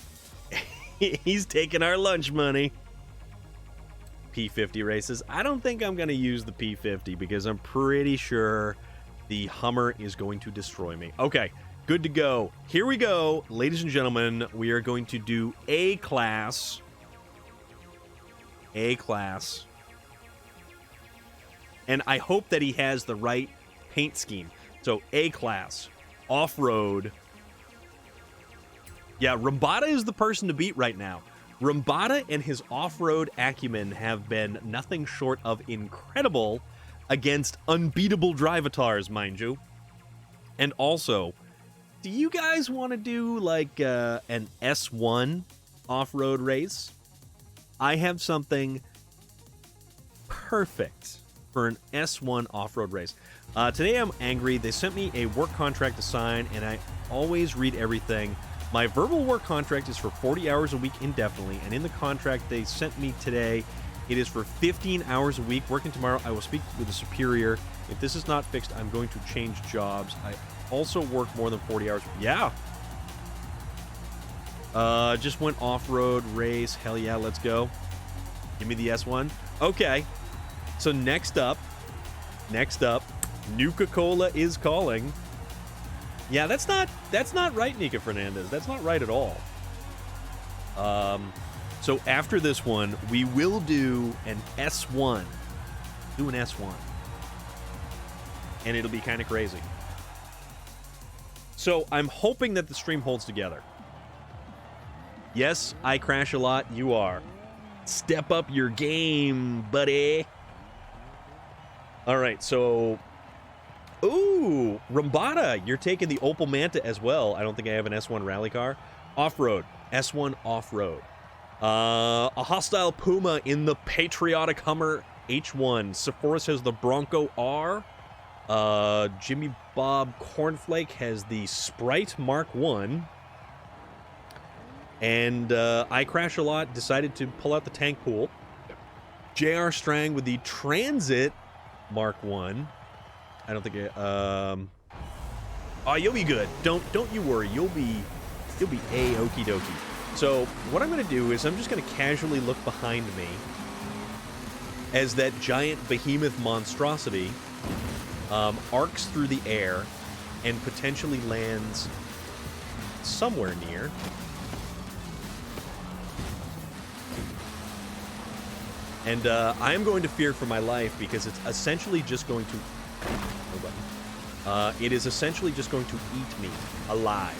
He's taking our lunch money. P50 races. I don't think I'm going to use the P50 because I'm pretty sure the Hummer is going to destroy me. Okay, good to go. Here we go. Ladies and gentlemen, we are going to do A-Class. A-Class. And I hope that he has the right paint scheme. So A-Class, off-road. Yeah, Rumbada is the person to beat right now. Rumbada and his off-road acumen have been nothing short of incredible against unbeatable drivatars, mind you. And also, do you guys want to do like an S1 off-road race? I have something perfect for an S1 off-road race. Today I'm angry. They sent me a work contract to sign, and I always read everything. My verbal work contract is for 40 hours a week indefinitely, and in the contract they sent me today, it is for 15 hours a week. Working tomorrow, I will speak with a superior. If this is not fixed, I'm going to change jobs. I also work more than 40 hours. Yeah. Just went off-road race. Hell yeah, let's go. Give me the S1. Okay. So next up, Nuka-Cola is calling. Yeah, that's not right, Nika Fernandez. That's not right at all. So after this one, we will do an S1. Do an S1. And it'll be kind of crazy. So I'm hoping that the stream holds together. Yes, I crash a lot. You are. Step up your game, buddy. All right, so Ooh, Rambada, you're taking the Opel Manta as well. I don't think I have an S1 rally car. Off-road, S1 off-road. A hostile Puma in the patriotic Hummer H1. Sephoris has the Bronco R. Jimmy Bob Cornflake has the Sprite Mark 1. And I Crash a Lot decided to pull out the tank pool. J.R. Strang with the Transit Mark 1. I don't think it, oh, you'll be good. Don't you worry. You'll be a-okie dokie. So what I'm going to do is I'm just going to casually look behind me as that giant behemoth monstrosity arcs through the air and potentially lands somewhere near. And I'm going to fear for my life because it's essentially just going to... it is essentially just going to eat me alive.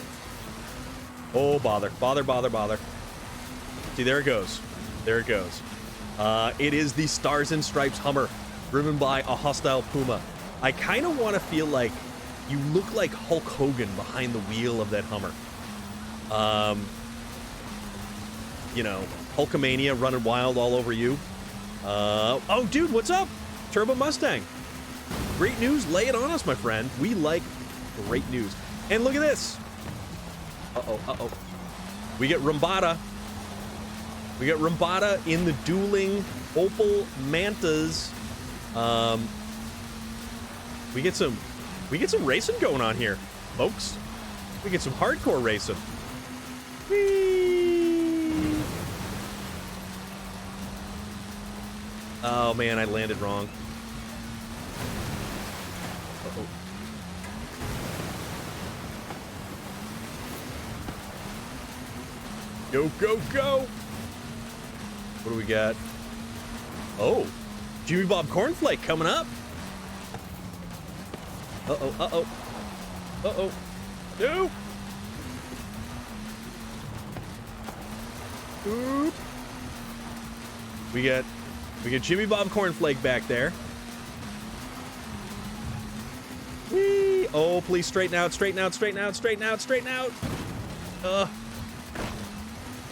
Oh, bother. See, there it goes. There it goes. It is the Stars and Stripes Hummer, driven by a hostile Puma. I kind of want to feel like you look like Hulk Hogan behind the wheel of that Hummer. You know, Hulkamania running wild all over you. Oh, dude, what's up? Turbo Mustang. Great news. Lay it on us, my friend. We like great news. And look at this. Uh-oh. We get Rambada. We get Rambada in the dueling Opel Mantas. We get some racing going on here, folks. We get some hardcore racing. Whee! Oh man, I landed wrong. Uh-oh. Go! What do we got? Oh, Jimmy Bob Cornflake coming up. Uh-oh. No! Oop. We got Jimmy Bob Cornflake back there. Whee! Oh, please straighten out.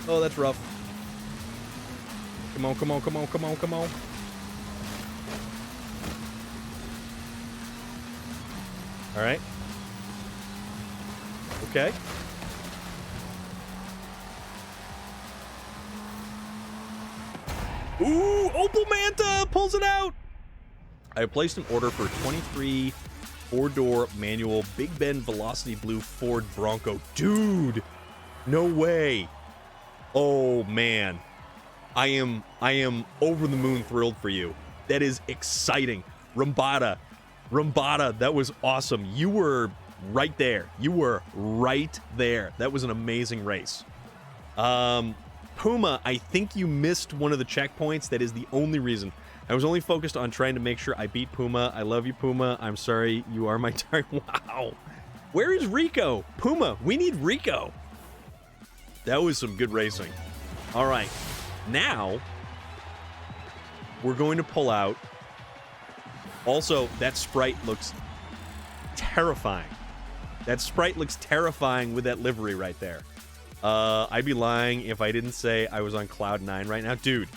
Oh, that's rough. Come on. All right. Okay. Ooh, Opel Manta pulls it out. I placed an order for 23 four-door manual Big Bend Velocity Blue Ford Bronco. Dude, no way. Oh man, I am over the moon thrilled for you. That is exciting. Rambada, that was awesome. You were right there. That was an amazing race. Puma, I think you missed one of the checkpoints. That is the only reason. I was only focused on trying to make sure I beat Puma. I love you, Puma. I'm sorry. You are my target. Wow. Where is Rico? Puma, we need Rico. That was some good racing. All right. Now, we're going to pull out. Also, that Sprite looks terrifying. That Sprite looks terrifying with that livery right there. I'd be lying if I didn't say I was on cloud 9 right now. Dude,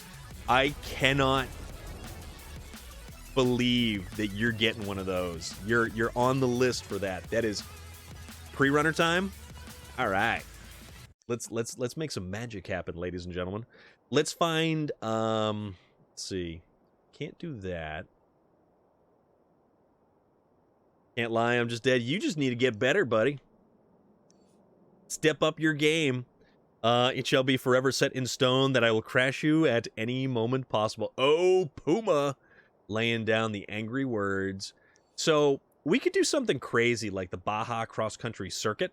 I cannot believe that you're getting one of those. You're on the list for that. That is pre-runner time. All right. Let's make some magic happen, ladies and gentlemen. Let's find let's see. Can't do that. Can't lie, I'm just dead. You just need to get better, buddy. Step up your game. It shall be forever set in stone that I will crash you at any moment possible. Oh, Puma, laying down the angry words. So we could do something crazy like the Baja Cross Country Circuit,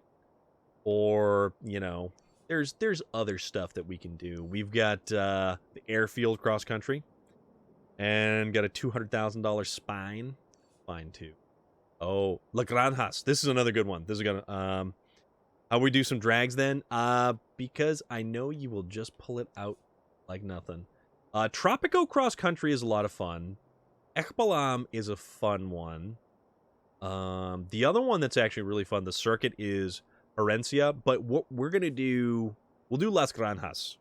or you know, there's other stuff that we can do. We've got the Airfield Cross Country, and got a $200,000 spine too. Oh, La Granjas. This is another good one. This is gonna how we do some drags then? Because I know you will just pull it out like nothing. Tropico Cross Country is a lot of fun. Ekbalam is a fun one. The other one that's actually really fun, the circuit, is Herencia, but what we're going to do, we'll do Las Granjas.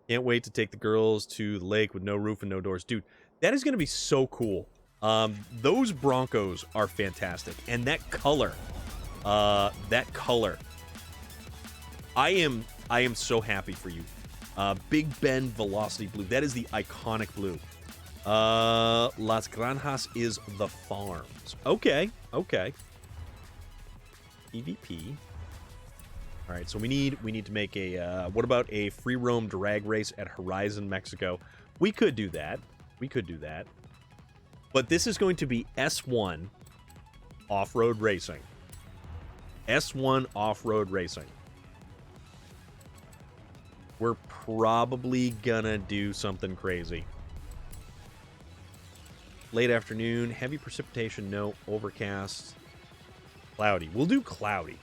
Can't wait to take the girls to the lake with no roof and no doors. Dude, that is going to be so cool. Those Broncos are fantastic. And that color, I am so happy for you. Big Ben Velocity Blue. That is the iconic blue. Las Granjas is the farms. Okay. PvP. All right, so we need to make a, what about a free roam drag race at Horizon, Mexico? We could do that. But this is going to be S1 off-road racing. S1 off-road racing. We're probably gonna do something crazy. Late afternoon, heavy precipitation, no, overcast, cloudy. We'll do cloudy.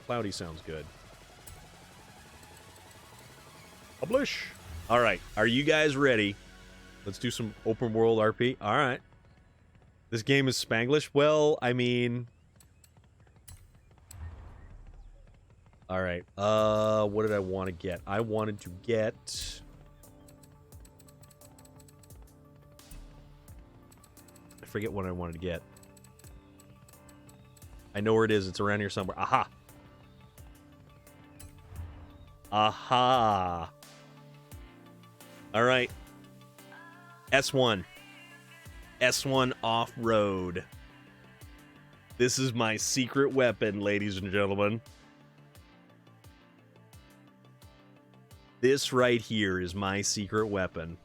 Cloudy sounds good. Publish. All right, are you guys ready? Let's do some open world RP. All right. This game is Spanglish. Well, I mean, all right. What did I want to get? I wanted to get. I forget what I wanted to get. I know where it is. It's around here somewhere. Aha. Aha. All right. S1. S1 off-road. This is my secret weapon, ladies and gentlemen. This right here is my secret weapon.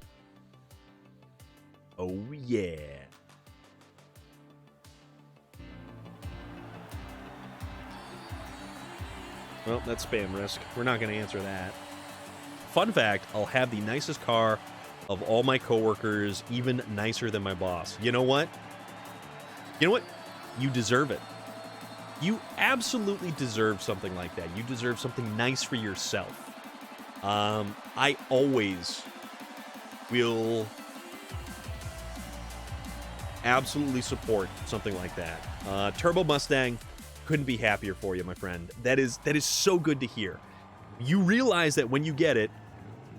Oh, yeah. Well, that's spam risk. We're not going to answer that. Fun fact, I'll have the nicest car of all my coworkers, even nicer than my boss. You know what? You deserve it. You absolutely deserve something like that. You deserve something nice for yourself. I always will absolutely support something like that. Turbo Mustang, couldn't be happier for you, my friend. That is so good to hear. You realize that when you get it,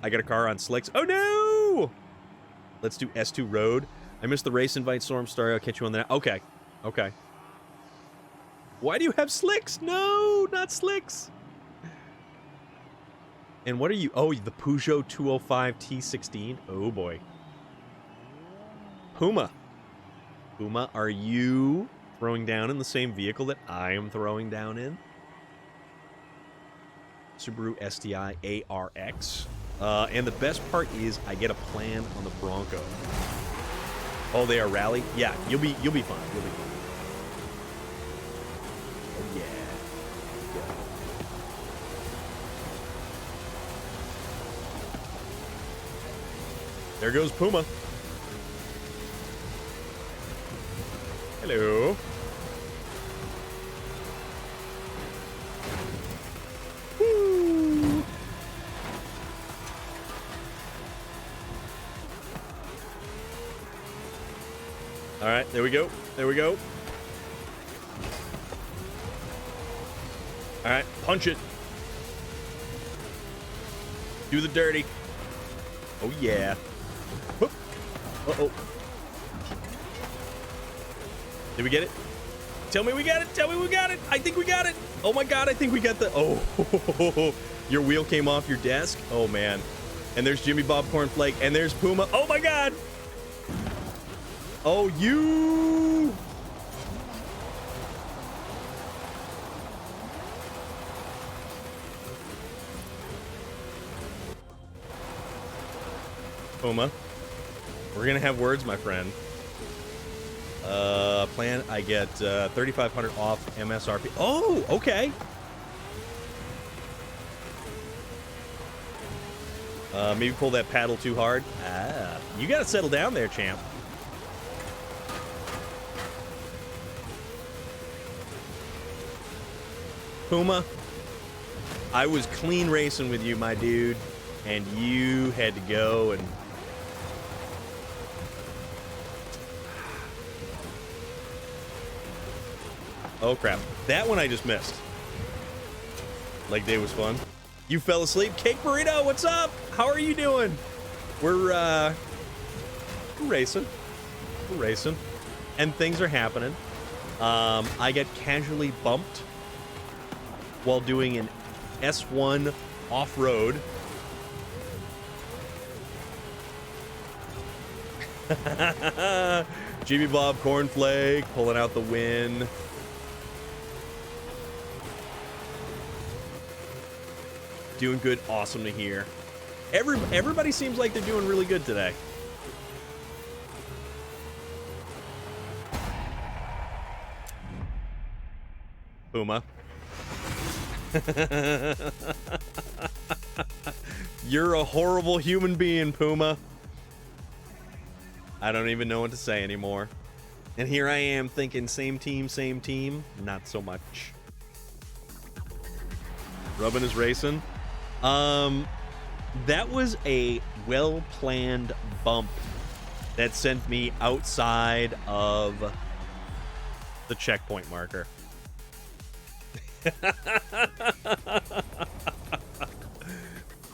I got a car on slicks. Oh no! Let's do S2 Road. I missed the race invite, Stormstar. I'll catch you on that. Okay. Why do you have slicks? No, not slicks. And what are you? Oh, the Peugeot 205 T16. Oh boy. Puma, are you throwing down in the same vehicle that I am throwing down in? Subaru STI ARX. And the best part is I get a plan on the Bronco. Oh, they are rally? Yeah, you'll be fine. You'll be fine. Oh yeah. There goes Puma. Hello. Woo. All right, there we go. All right, punch it. Do the dirty. Oh, yeah. Whoop. Uh-oh. Did we get it? Tell me we got it. I think we got it. Oh, my God, I think we got the... Oh, your wheel came off your desk? Oh, man. And there's Jimmy Bob Cornflake, and there's Puma. Oh, my God. Oh, you... Puma. We're gonna have words, my friend. Plan, I get 3,500 off MSRP. Oh, okay. Maybe pull that paddle too hard. Ah, you gotta settle down there, champ. Puma, I was clean racing with you, my dude, and you had to go and... Oh, crap. That one I just missed. Leg day was fun. You fell asleep. Cake Burrito, what's up? How are you doing? We're racing. We're racing. And things are happening. I get casually bumped while doing an S1 off-road. Jimmy Bob Cornflake pulling out the win. Doing good. Awesome to hear. Everybody seems like they're doing really good today. Puma. You're a horrible human being, Puma. I don't even know what to say anymore. And here I am thinking same team, same team. Not so much. Rubbin is racing. That was a well-planned bump that sent me outside of the checkpoint marker.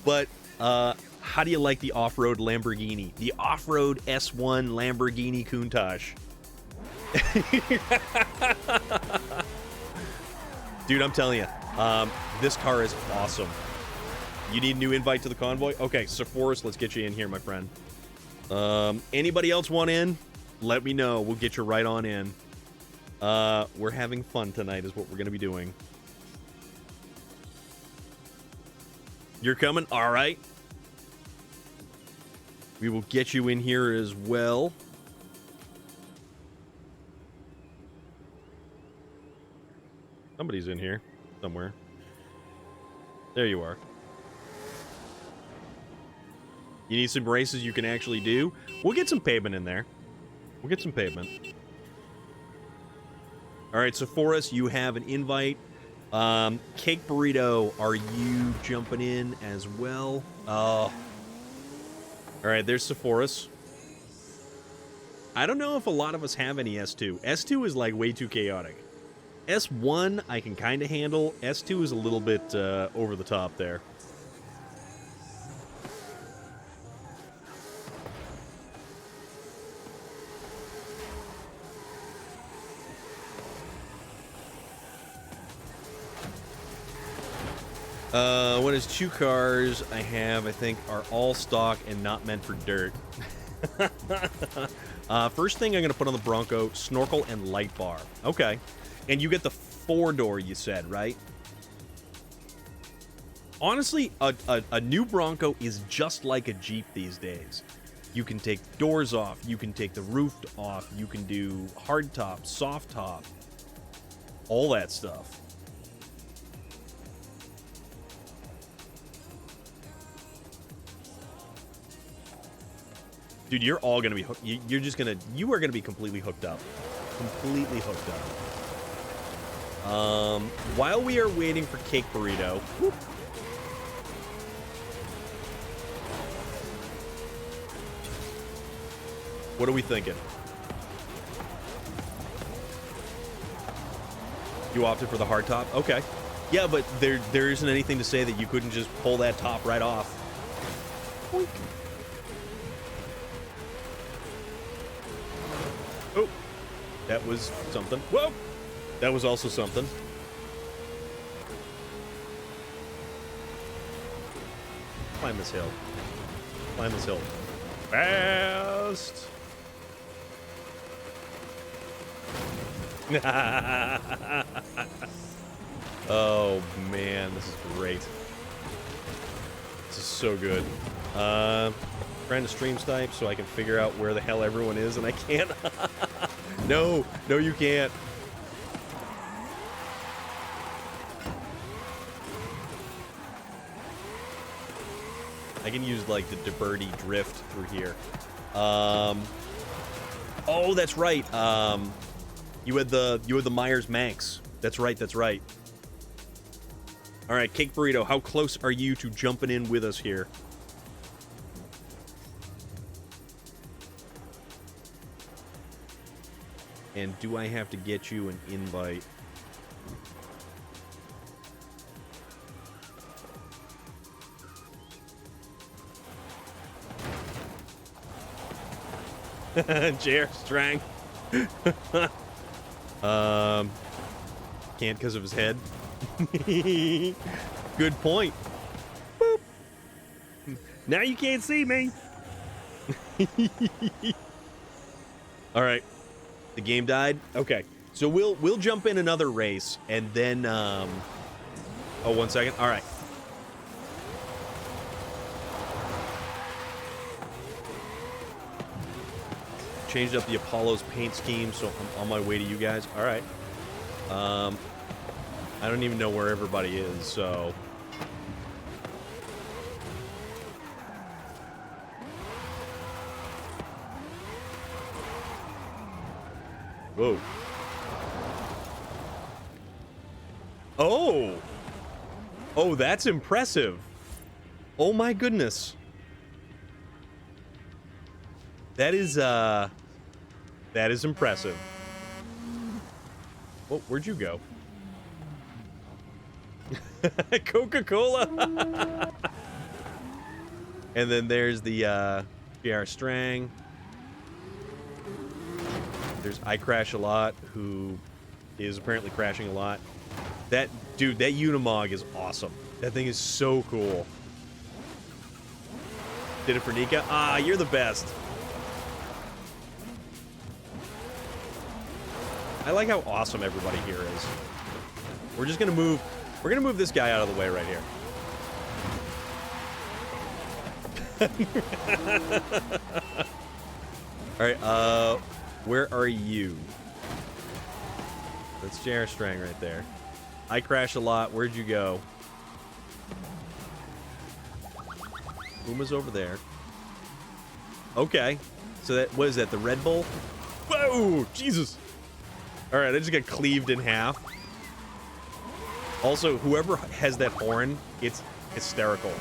But, how do you like the off-road Lamborghini? The off-road S1 Lamborghini Countach. Dude, I'm telling you, this car is awesome. You need a new invite to the convoy? Okay, Sephoris, let's get you in here, my friend. Anybody else want in? Let me know. We'll get you right on in. We're having fun tonight is what we're going to be doing. You're coming? All right. We will get you in here as well. Somebody's in here somewhere. There you are. You need some races you can actually do? We'll get some pavement in there. We'll get some pavement. All right, so for us, you have an invite. Cake Burrito, are you jumping in as well? All right, there's Sephoris. I don't know if a lot of us have any S2. S2 is like way too chaotic. S1 I can kind of handle. S2 is a little bit over the top there. What is 2 cars I have, I think, are all stock and not meant for dirt. First thing I'm going to put on the Bronco, snorkel and light bar. Okay. And you get the 4-door, you said, right? Honestly, a new Bronco is just like a Jeep these days. You can take doors off. You can take the roof off. You can do hard top, soft top. All that stuff. Dude, you're all gonna be hooked. You are gonna be completely hooked up. Completely hooked up. While we are waiting for Cake Burrito. Whoop, what are we thinking? You opted for the hard top? Okay. Yeah, but there isn't anything to say that you couldn't just pull that top right off. Boink. Oh, that was something. Whoa! That was also something. Climb this hill. Climb this hill. Fast! Oh, man, this is great. This is so good. Trying to stream snipe so I can figure out where the hell everyone is, and I can't. No, you can't. I can use like the DeBerty drift through here. Oh, that's right. You had the Myers Manx. That's right. All right, Cake Burrito, how close are you to jumping in with us here? And do I have to get you an invite? JR Strang. Can't because of his head. Good point. Boop. Now you can't see me. All right. The game died. Okay. So we'll jump in another race and then oh, 1 second. All right. Changed up the Apollo's paint scheme, so I'm on my way to you guys. All right. I don't even know where everybody is, so whoa. Oh. Oh, that's impressive. Oh my goodness. That is impressive. Oh, where'd you go? Coca-Cola. And then there's the JR Strang. There's I Crash a Lot, who is apparently crashing a lot. That dude, that Unimog is awesome. That thing is so cool. Did it for Nika? Ah, you're the best. I like how awesome everybody here is. We're just gonna move. We're gonna move this guy out of the way right here. All right. Where are you? That's JR Strang right there. I Crash a Lot. Where'd you go? Uma's over there. Okay. So that, what is that, the Red Bull? Whoa! Jesus! Alright, I just got cleaved in half. Also, whoever has that horn, it's hysterical.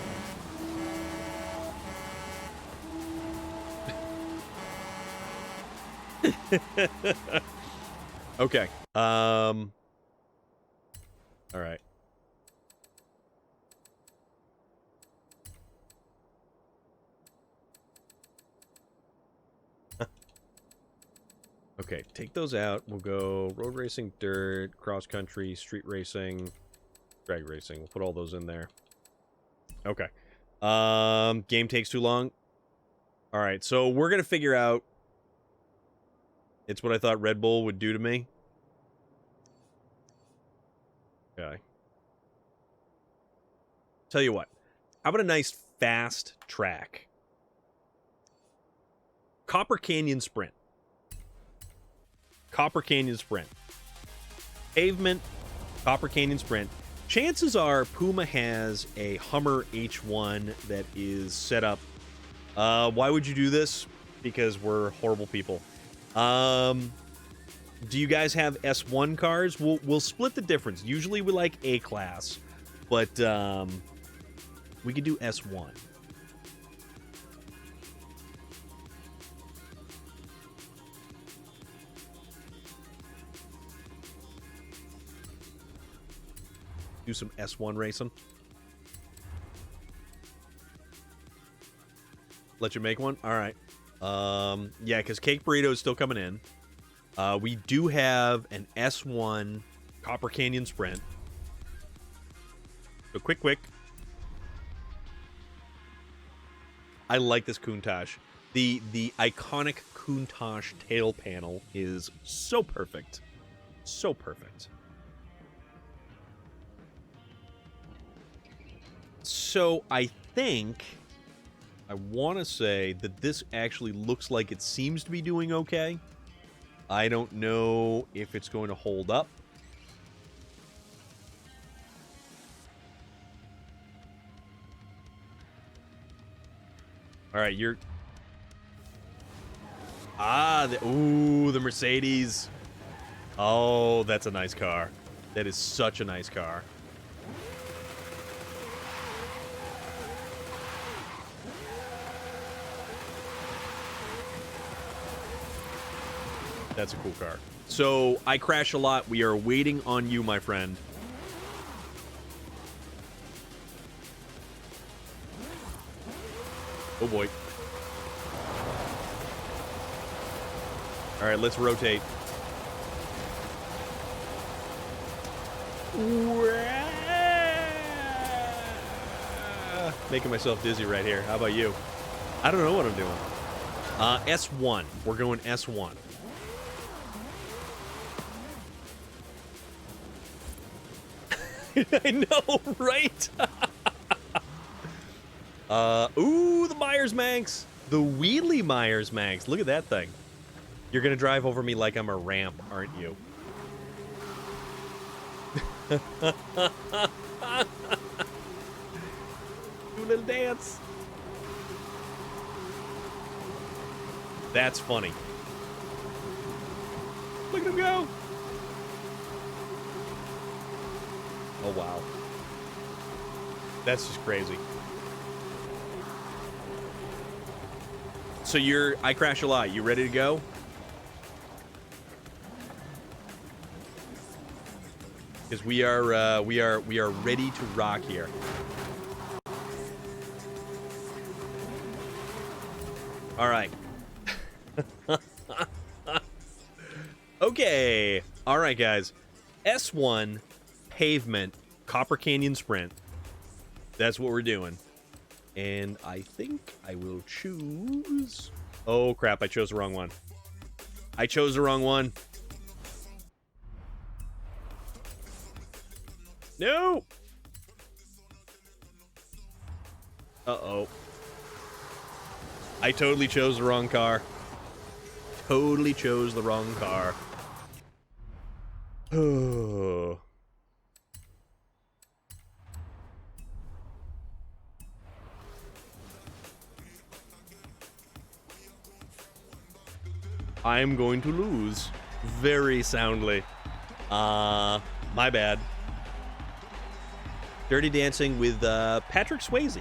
Okay. Alright. Okay, take those out. We'll go road racing, dirt, cross country, street racing, drag racing. We'll put all those in there. Okay. Game takes too long. All right, so we're gonna figure out. It's what I thought Red Bull would do to me. Okay. Tell you what. How about a nice fast track? Copper Canyon Sprint. Copper Canyon Sprint. Pavement, Copper Canyon Sprint. Chances are Puma has a Hummer H1 that is set up. Why would you do this? Because we're horrible people. Do you guys have S1 cars? We'll split the difference. Usually we like A-Class, but we could do S1. Do some S1 racing. Let you make one? All right. Yeah, because Cake Burrito is still coming in. We do have an S1 Copper Canyon Sprint. So quick. I like this Countach. The iconic Countach tail panel is so perfect. So perfect. So I think, I want to say that this actually looks like it seems to be doing okay. I don't know if it's going to hold up. All right, you're... Ah, ooh, the Mercedes. Oh, that's a nice car. That is such a nice car. That's a cool car. So, I Crash a Lot. We are waiting on you, my friend. Oh, boy. All right, let's rotate. Making myself dizzy right here. How about you? I don't know what I'm doing. S1. We're going S1. I know, right? Ooh, the Myers-Manx. The wheelie Myers-Manx. Look at that thing. You're gonna drive over me like I'm a ramp, aren't you? Do a little dance. That's funny. Look at him go. Oh, wow. That's just crazy. So I crash a lot. You ready to go? Because we are ready to rock here. All right. Okay. All right, guys. S1 pavement Copper Canyon sprint. That's what we're doing. And I think I will choose... Oh, crap. I chose the wrong one. I chose the wrong one. No! Uh-oh. I totally chose the wrong car. Totally chose the wrong car. Oh. I'm going to lose very soundly. My bad. Dirty Dancing with Patrick Swayze.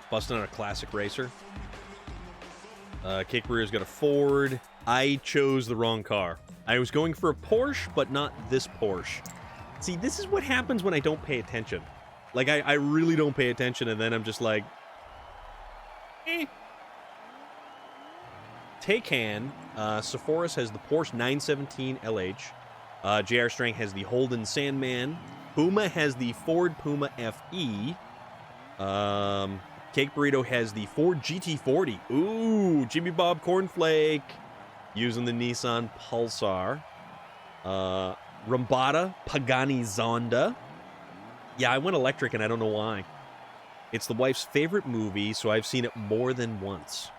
Busting on a classic racer. Cake Burrito's got a Ford. I chose the wrong car. I was going for a Porsche, but not this Porsche. See, this is what happens when I don't pay attention. Like, I really don't pay attention, and then I'm just like... Eh. Taycan. Sephoris has the Porsche 917 LH. J.R. Strang has the Holden Sandman. Puma has the Ford Puma FE. Cake Burrito has the Ford GT40. Ooh, Jimmy Bob Cornflake using the Nissan Pulsar. Rambada, Pagani Zonda. Yeah, I went electric and I don't know why. It's the wife's favorite movie, so I've seen it more than once.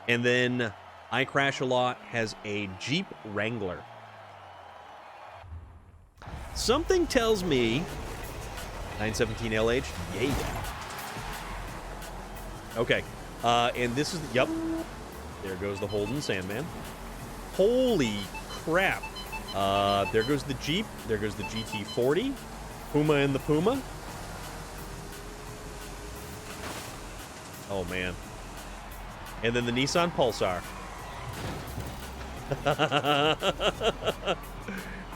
And then I Crash a Lot has a Jeep Wrangler. Something tells me 917 LH, yeah. Okay, and this is, yep, there goes the Holden Sandman. Holy crap. There goes the Jeep, there goes the GT40, Puma and the Puma. Oh, man. And then the Nissan Pulsar.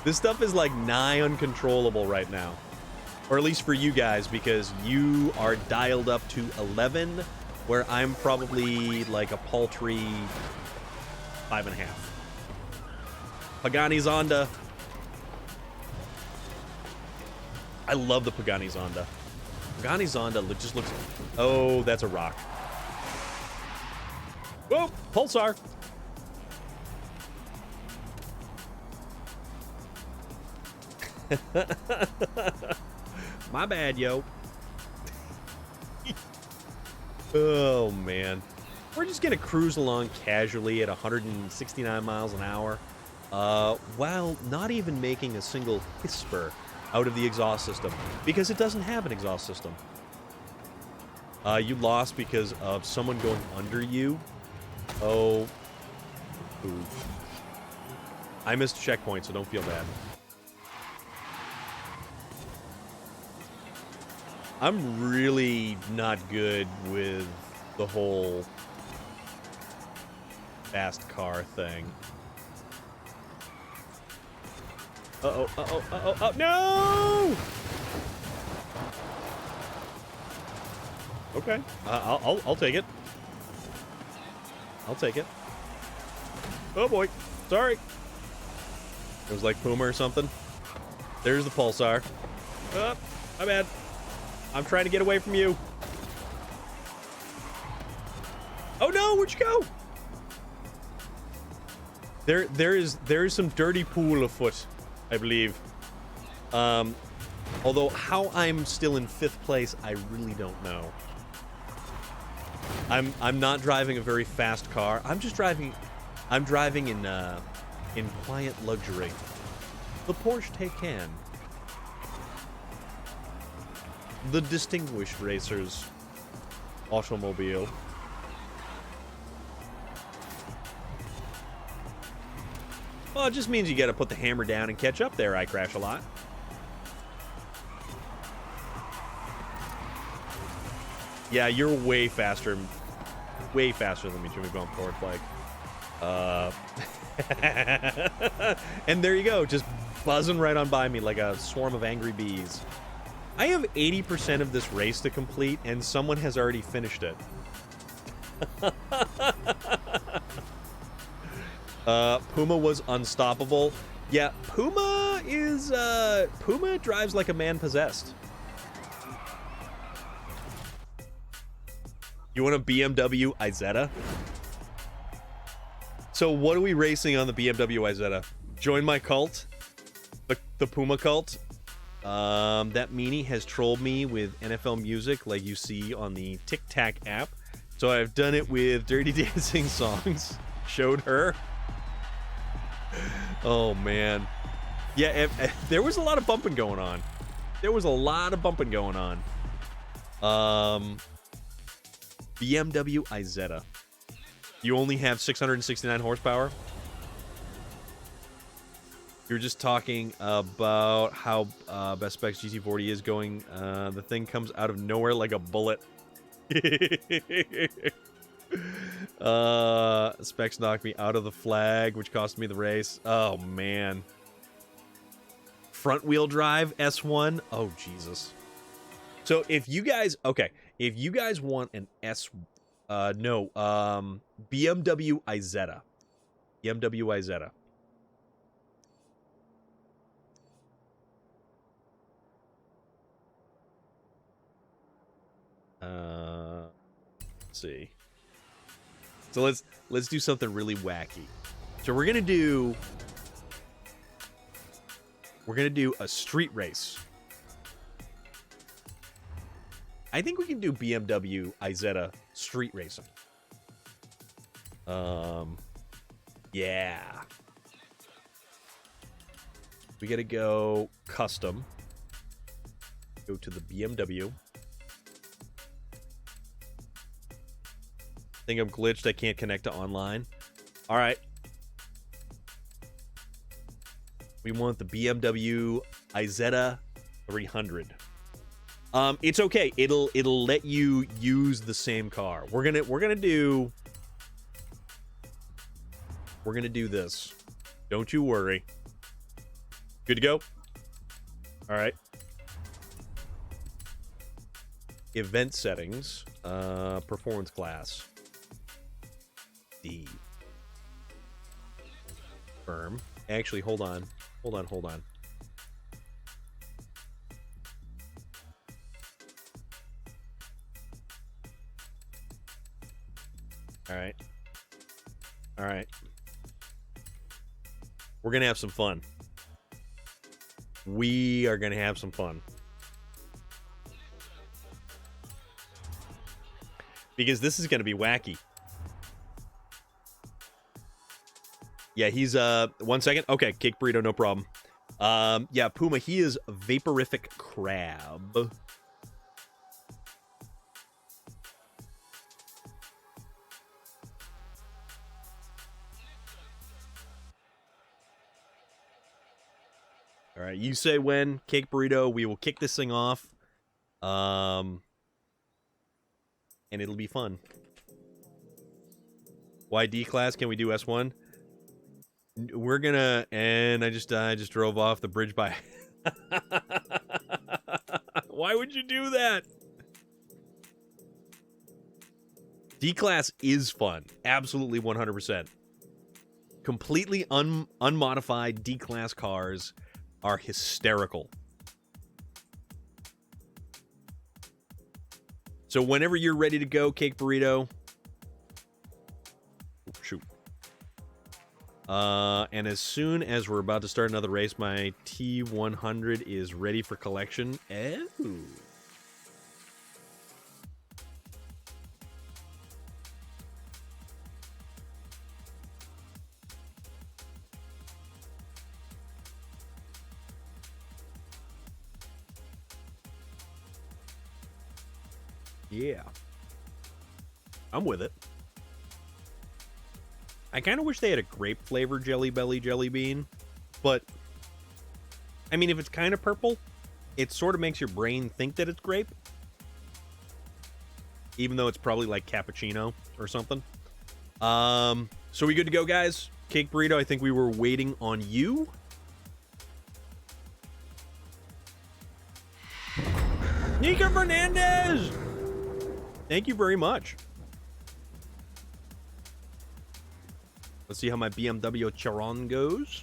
This stuff is, like, nigh uncontrollable right now. Or at least for you guys, because you are dialed up to 11, where I'm probably like a paltry 5.5. Pagani Zonda. I love the Pagani Zonda. Pagani Zonda just looks... Oh, that's a rock. Whoa, Pulsar. My bad, yo. Oh, man. We're just going to cruise along casually at 169 miles an hour while not even making a single whisper out of the exhaust system because it doesn't have an exhaust system. You lost because of someone going under you. Oh. Ooh. I missed a checkpoint, so don't feel bad. I'm really not good with the whole fast car thing. Uh-oh, uh-oh, uh-oh, oh, no! Okay, I'll take it. I'll take it. Oh boy, sorry. It was like Puma or something. There's the pulsar. Oh, my bad. I'm trying to get away from you. Oh no, where'd you go? There is some dirty pool afoot, I believe. Although how I'm still in 5th place, I really don't know. I'm not driving a very fast car. I'm driving in quiet luxury. The Porsche Taycan. The Distinguished Racers automobile. Well, it just means you gotta put the hammer down and catch up there. I crash a lot. Yeah, you're way faster than me, Jimmy Bump Torque. Like, and there you go, just buzzing right on by me like a swarm of angry bees. I have 80% of this race to complete, and someone has already finished it. Puma was unstoppable. Yeah, Puma drives like a man possessed. You want a BMW Isetta? So what are we racing on the BMW Isetta? Join my cult? The Puma cult? That meanie has trolled me with NFL music like you see on the Tic Tac app. So I've done it with Dirty Dancing songs. Showed her. Oh, man. Yeah, there was a lot of bumping going on. BMW Isetta. You only have 669 horsepower? You're just talking about how Best Specs GT40 is going. The thing comes out of nowhere like a bullet. Specs knocked me out of the flag, which cost me the race. Oh, man. Front wheel drive S1? Oh, Jesus. So if you guys... Okay. If you guys want an BMW Isetta. BMW Isetta. Let's see. So let's do something really wacky. So we're gonna do a street race. I think we can do BMW Isetta street racing. Yeah. We gotta go custom. Go to the BMW. I think I'm glitched. I can't connect to online. All right. We want the BMW Isetta 300. It's okay. It'll let you use the same car. We're gonna do this. Don't you worry. Good to go? All right. Event settings. Performance class. D. Firm. Actually, hold on. Hold on. All right. We're going to have some fun. We are going to have some fun. Because this is going to be wacky. Yeah, he's 1 second. Okay, cake burrito, no problem. Yeah, Puma, he is vaporific crab. All right, you say when, Cake Burrito. We will kick this thing off. And it'll be fun. Why D class? Can we do S1? We're gonna, and I just drove off the bridge by. Why would you do that? D class is fun, absolutely 100%. Completely unmodified D class cars are hysterical. So whenever you're ready to go, Cake Burrito. Shoot. And as soon as we're about to start another race, my T100 is ready for collection. Oh. Yeah. I'm with it. I kind of wish they had a grape flavored Jelly Belly jelly bean, but I mean, if it's kind of purple, it sort of makes your brain think that it's grape, even though it's probably like cappuccino or something. So we good to go, guys? Cake Burrito, I think we were waiting on you. Nika Fernandez! Thank you very much. Let's see how my BMW Chiron goes.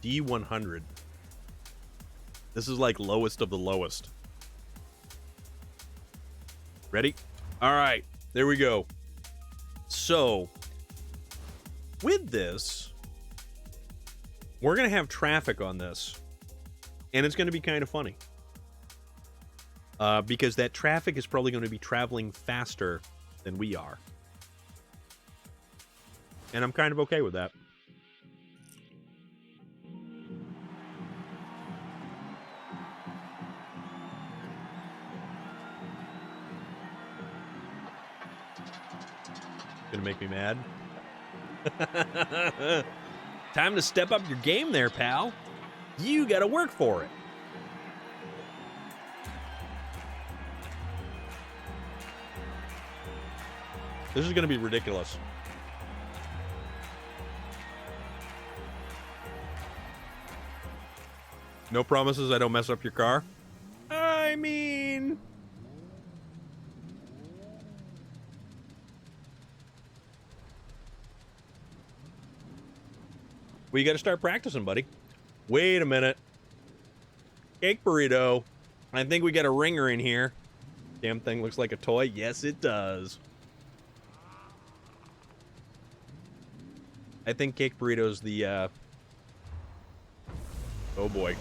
D100. This is like lowest of the lowest. Ready? All right, there we go. So, with this, we're going to have traffic on this, and it's going to be kind of funny. Because that traffic is probably going to be traveling faster than we are. And I'm kind of okay with that. Gonna make me mad. Time to step up your game there, pal. You gotta work for it. This is going to be ridiculous. No promises I don't mess up your car? I mean... well, you got to start practicing, buddy. Wait a minute. Cake Burrito. I think we got a ringer in here. Damn thing looks like a toy. Yes, it does. I think Cake Burrito's the, oh boy.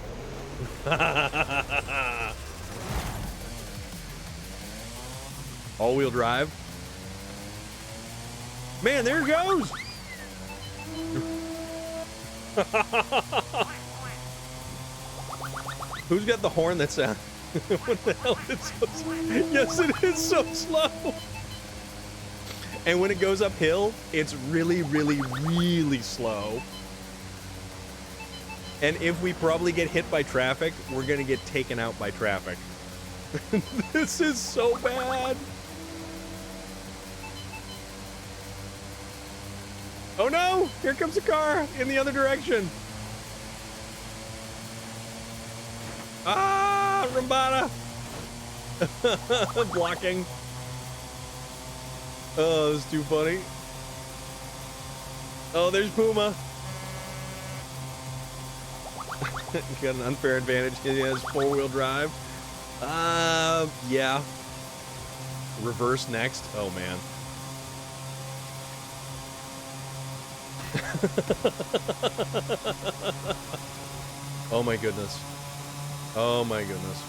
All-wheel drive. Man, there it goes! Who's got the horn that sound? What the hell? It's so yes, it is so slow! And when it goes uphill, it's really, really, really slow. And if we probably get hit by traffic, we're gonna get taken out by traffic. This is so bad. Oh no! Here comes a car in the other direction. Ah, Rambada! Blocking. Oh, that's too funny. Oh, there's Puma. Got an unfair advantage because he has four-wheel drive. Yeah. Reverse next. Oh, man. Oh, my goodness. Oh, my goodness.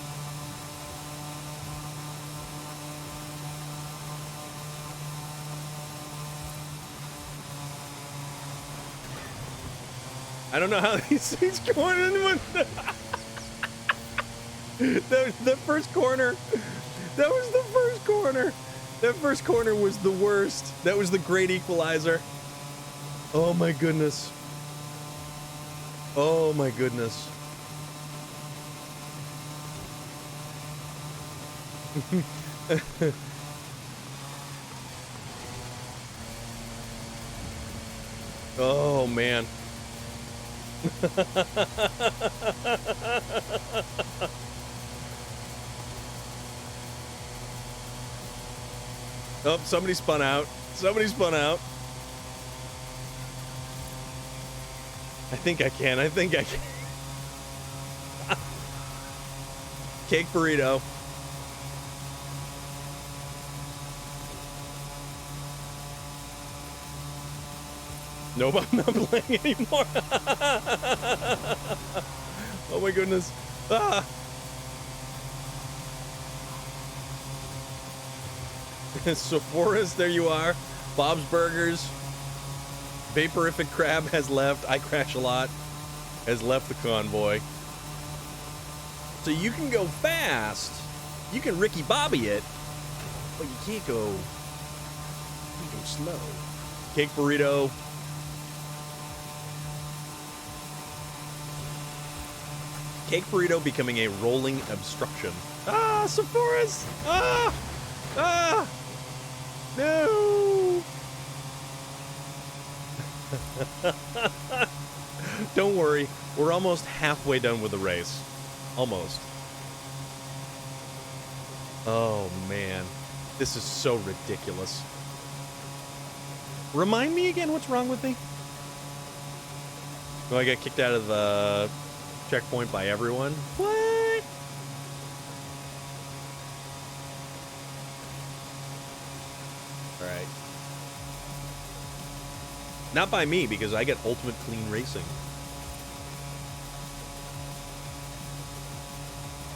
I don't know how these things going in with the first corner. That was the first corner. That first corner was the worst. That was the great equalizer. Oh my goodness. Oh my goodness. Oh man. Oh, somebody spun out. Somebody spun out. I think I can. I think I can. Cake burrito. Nope, I'm not playing anymore. Oh my goodness. Ah. Sephora's, there you are. Bob's Burgers. Vaporific Crab has left. I Crash a Lot has left the convoy. So you can go fast. You can Ricky Bobby it. But you can't go slow. Cake burrito. Cake burrito becoming a rolling obstruction. Ah, Sephora's! Ah! Ah! No! Don't worry, we're almost halfway done with the race. Almost. Oh, man. This is so ridiculous. Remind me again what's wrong with me? Oh, I got kicked out of the checkpoint by everyone? What? Alright. Not by me, because I get ultimate clean racing.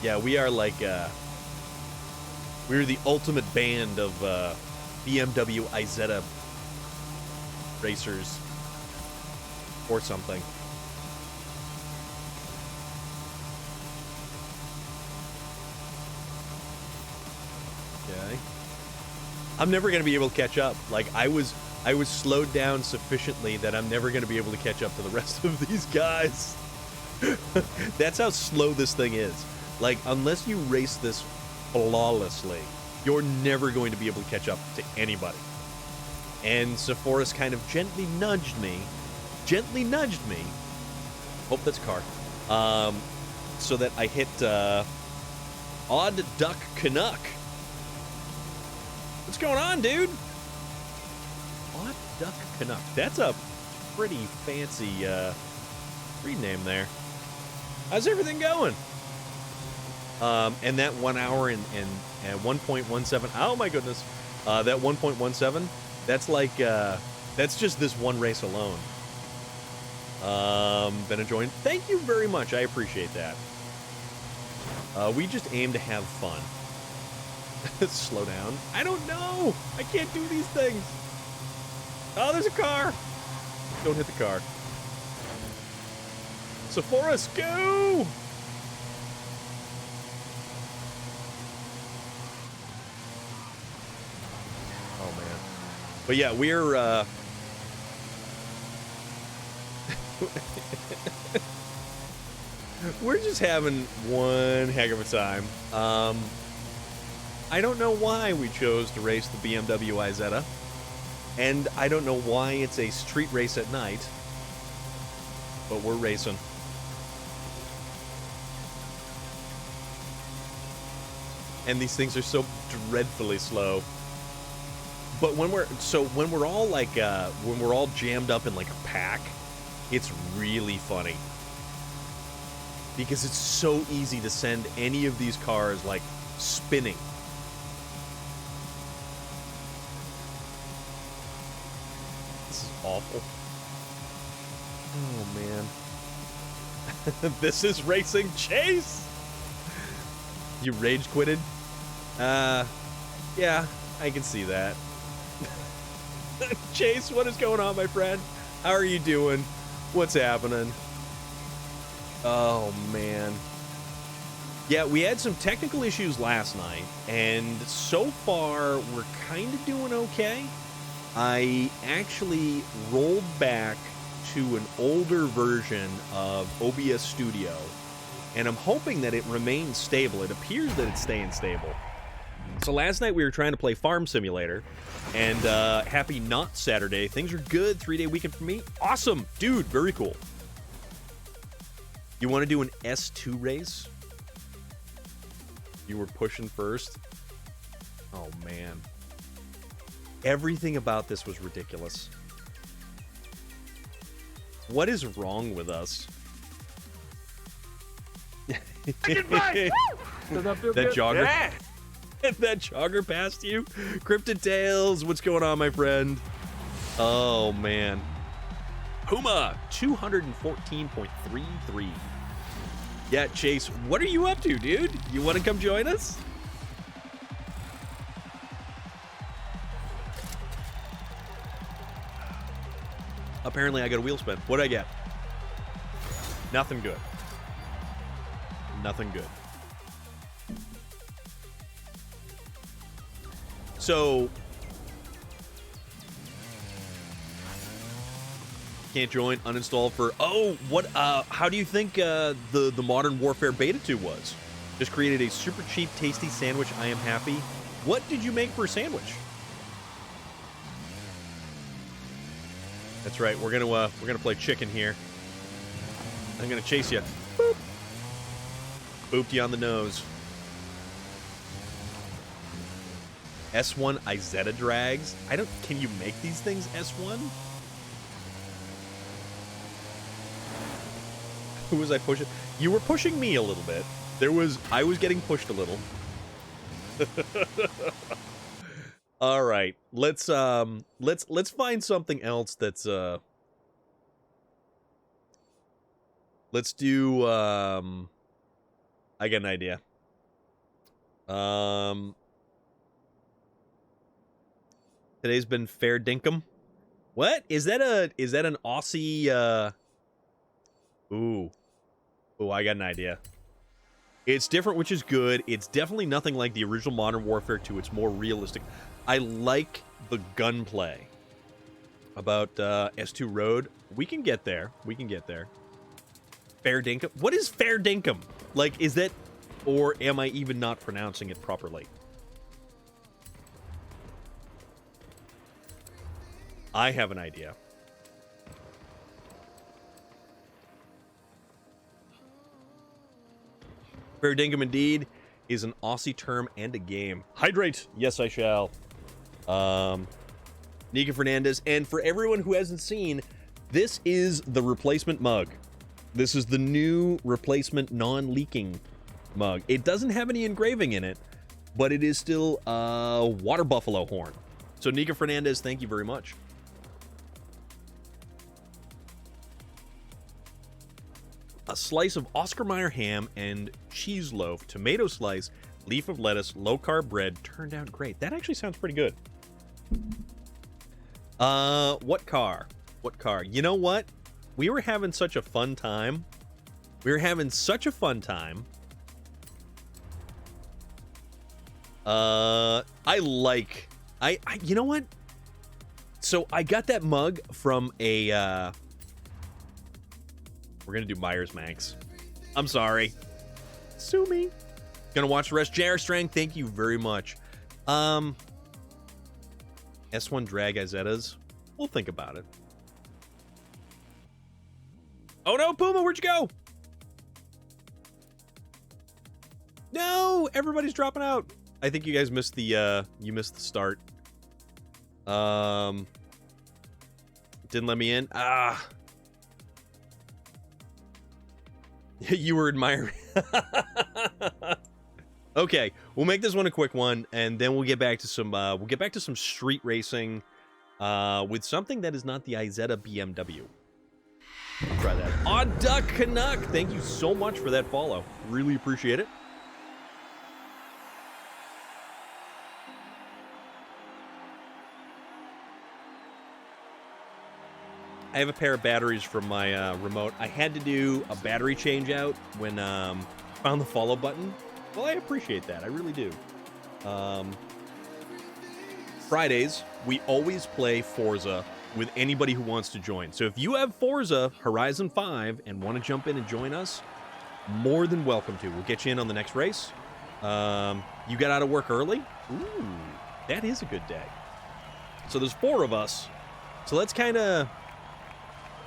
Yeah, we are like, we're the ultimate band of, BMW Izetta racers. Or something. Okay. I'm never going to be able to catch up. Like, I was slowed down sufficiently that I'm never going to be able to catch up to the rest of these guys. That's how slow this thing is. Like, unless you race this flawlessly, you're never going to be able to catch up to anybody. And Sephora's kind of gently nudged me. Hope that's a car. So that I hit, Odd Duck Canuck. What's going on, dude? Odd Duck Canuck. That's a pretty fancy, breed name there. How's everything going? And that 1 hour and 1.17. Oh my goodness. That 1.17. That's like, that's just this one race alone. Been enjoying. Thank you very much. I appreciate that. We just aim to have fun. Slow down. I don't know. I can't do these things. Oh, there's a car. Don't hit the car. Sephora's, go! Oh, man. But yeah, we're, we're just having one heck of a time. I don't know why we chose to race the BMW Izetta, and I don't know why it's a street race at night, but we're racing. And these things are so dreadfully slow. But when we're all like, when we're all jammed up in like a pack, it's really funny. Because it's so easy to send any of these cars like spinning. This is awful. Oh man. This is racing chase. You rage quitted? Yeah, I can see that. Chase, what is going on, my friend? How are you doing? What's happening? Oh, man. Yeah, we had some technical issues last night, and so far we're kind of doing okay. I actually rolled back to an older version of OBS Studio, and I'm hoping that it remains stable. It appears that it's staying stable. So last night we were trying to play Farm Simulator, and happy not Saturday. Things are good. 3-day weekend for me. Awesome. Dude, very cool. You want to do an S2 race? You were pushing first? Oh, man. Everything about this was ridiculous. What is wrong with us? That jogger? Yeah. That jogger passed you? Cryptid Tales, what's going on, my friend? Oh, man. Puma, 214.33. Yeah, Chase, what are you up to, dude? You want to come join us? Apparently, I got a wheel spin. What'd I get? Nothing good. Nothing good. So, can't join, uninstall for, oh, what, how do you think the Modern Warfare Beta 2 was? Just created a super cheap, tasty sandwich, I am happy. What did you make for a sandwich? That's right, we're gonna play chicken here. I'm gonna chase you. Boop. Booped you on the nose. S1 Izetta drags? Can you make these things S1? Who was I pushing? You were pushing me a little bit. I was getting pushed a little. All right, let's find something else that's let's do I got an idea. Today's been fair dinkum. What? Is that an Aussie Ooh, I got an idea. It's different, which is good. It's definitely nothing like the original Modern Warfare 2. It's more realistic. I like the gunplay about S2 Road. We can get there. We can get there. Fair dinkum? What is fair dinkum? Like, is that... Or am I even not pronouncing it properly? I have an idea. Fair dinkum indeed is an Aussie term and a game. Hydrate! Yes, I shall. Nika Fernandez. And for everyone who hasn't seen, this is the replacement mug. This is the new replacement non-leaking mug. It doesn't have any engraving in it, but it is still a water buffalo horn. So Nika Fernandez, thank you very much. A slice of Oscar Mayer ham and cheese loaf, tomato slice, leaf of lettuce, low-carb bread turned out great. That actually sounds pretty good. What car? What car? You know what? We were having such a fun time. We were having such a fun time. You know what? So I got that mug from a, we're gonna do Myers Manx. I'm sorry. Sue me. Gonna watch the rest. JR Strang, thank you very much. S1 Drag Izettas. We'll think about it. Oh no, Puma, where'd you go? No, everybody's dropping out. I think you guys missed the start. Didn't let me in. Ah. You were admiring. Okay, we'll make this one a quick one, and then we'll get back to some street racing with something that is not the Izetta BMW. Try that. Odd Duck Canuck, thank you so much for that follow. Really appreciate it. I have a pair of batteries from my remote. I had to do a battery change out when Found the follow button? Well, I appreciate that. I really do. Fridays, we always play Forza with anybody who wants to join. So if you have Forza Horizon 5 and want to jump in and join us, more than welcome to. We'll get you in on the next race. You got out of work early? Ooh, that is a good day. So there's 4 of us. So let's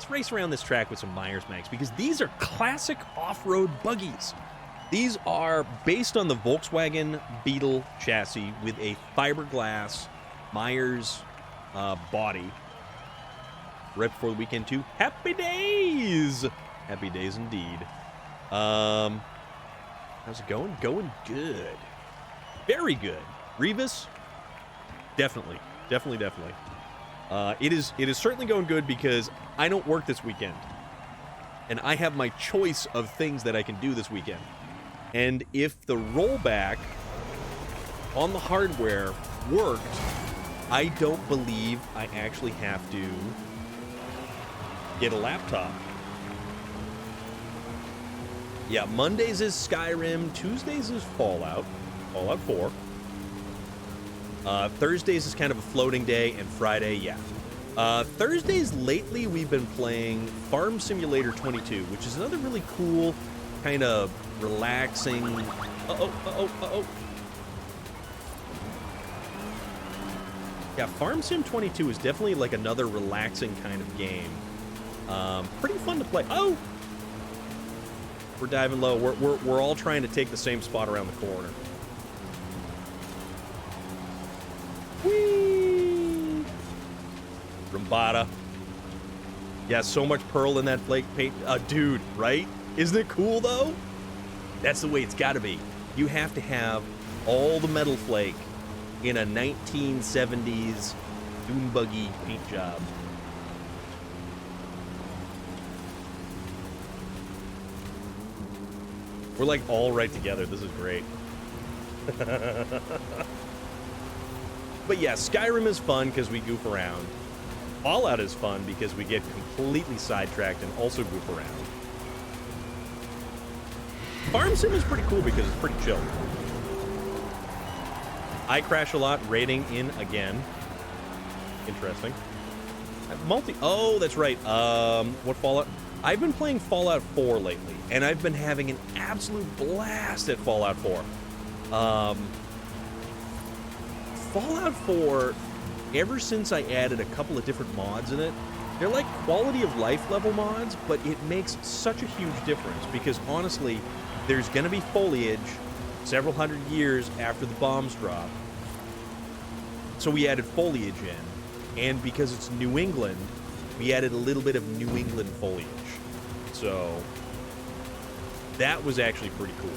race around this track with some Myers Mags, because these are classic off-road buggies. These are based on the Volkswagen Beetle chassis with a fiberglass Myers body. Right before the weekend too. Happy days! Happy days indeed. How's it going? Going good. Very good. Revis? Definitely. It is certainly going good because I don't work this weekend. And I have my choice of things that I can do this weekend. And if the rollback on the hardware worked, I don't believe I actually have to get a laptop. Yeah, Mondays is Skyrim, Tuesdays is Fallout 4. Thursdays is kind of a floating day, and Friday, yeah. Thursdays lately we've been playing Farm Simulator 22, which is another really cool, kind of relaxing... Yeah, Farm Sim 22 is definitely like another relaxing kind of game. Pretty fun to play. Oh! We're diving low. We're all trying to take the same spot around the corner. Whee! Rumbada. Yeah, so much pearl in that flake paint. Dude, right? Isn't it cool, though? That's the way it's got to be. You have to have all the metal flake in a 1970s dune buggy paint job. We're like all right together. This is great. But yeah, Skyrim is fun because we goof around. Fallout is fun because we get completely sidetracked and also goof around. Farm Sim is pretty cool because it's pretty chill. I crash a lot, rating in again. Interesting. Oh, that's right. What Fallout? I've been playing Fallout 4 lately, and I've been having an absolute blast at Fallout 4. Fallout 4, ever since I added a couple of different mods in it, they're like quality of life level mods, but it makes such a huge difference because honestly, there's going to be foliage several hundred years after the bombs drop. So we added foliage in, and because it's New England, we added a little bit of New England foliage. So that was actually pretty cool.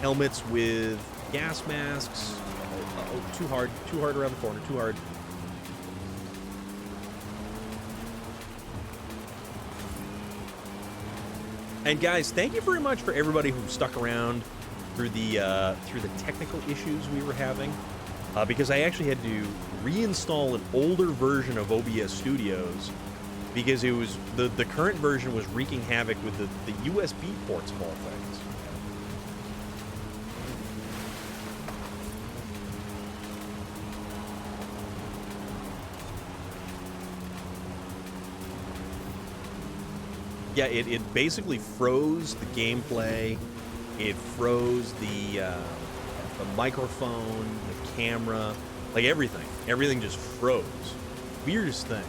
Helmets with gas masks. Oh, too hard around the corner, too hard. And guys, thank you very much for everybody who stuck around through the technical issues we were having, because I actually had to reinstall an older version of OBS Studios because it was the current version was wreaking havoc with the USB ports of all things. Yeah, it basically froze the gameplay. It froze the microphone, the camera, like everything. Everything just froze. Weirdest thing.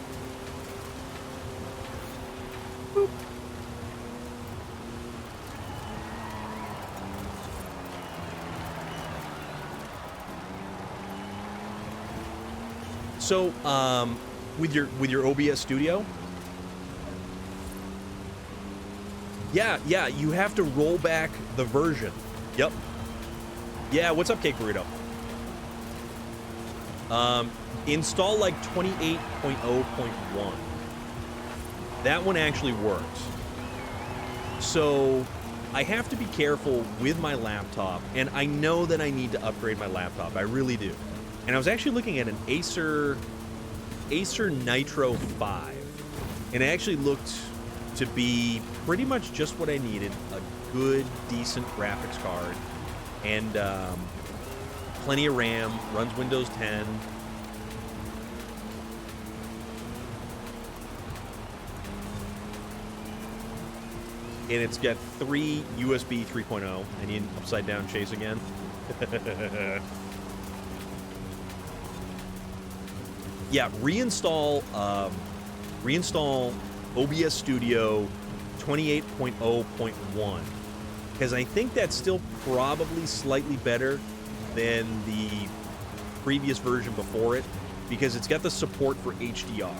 Boop. So, with your OBS Studio. Yeah, you have to roll back the version. Yep. Yeah, what's up, Cake Burrito? Install like 28.0.1. That one actually works. So I have to be careful with my laptop, and I know that I need to upgrade my laptop. I really do. And I was actually looking at an Acer Nitro 5, and it actually looked to be pretty much just what I needed. A good, decent graphics card. And plenty of RAM. Runs Windows 10. And it's got 3 USB 3.0. I need an upside down chase again. Yeah, reinstall OBS Studio 28.0.1 because I think that's still probably slightly better than the previous version before it because it's got the support for HDR.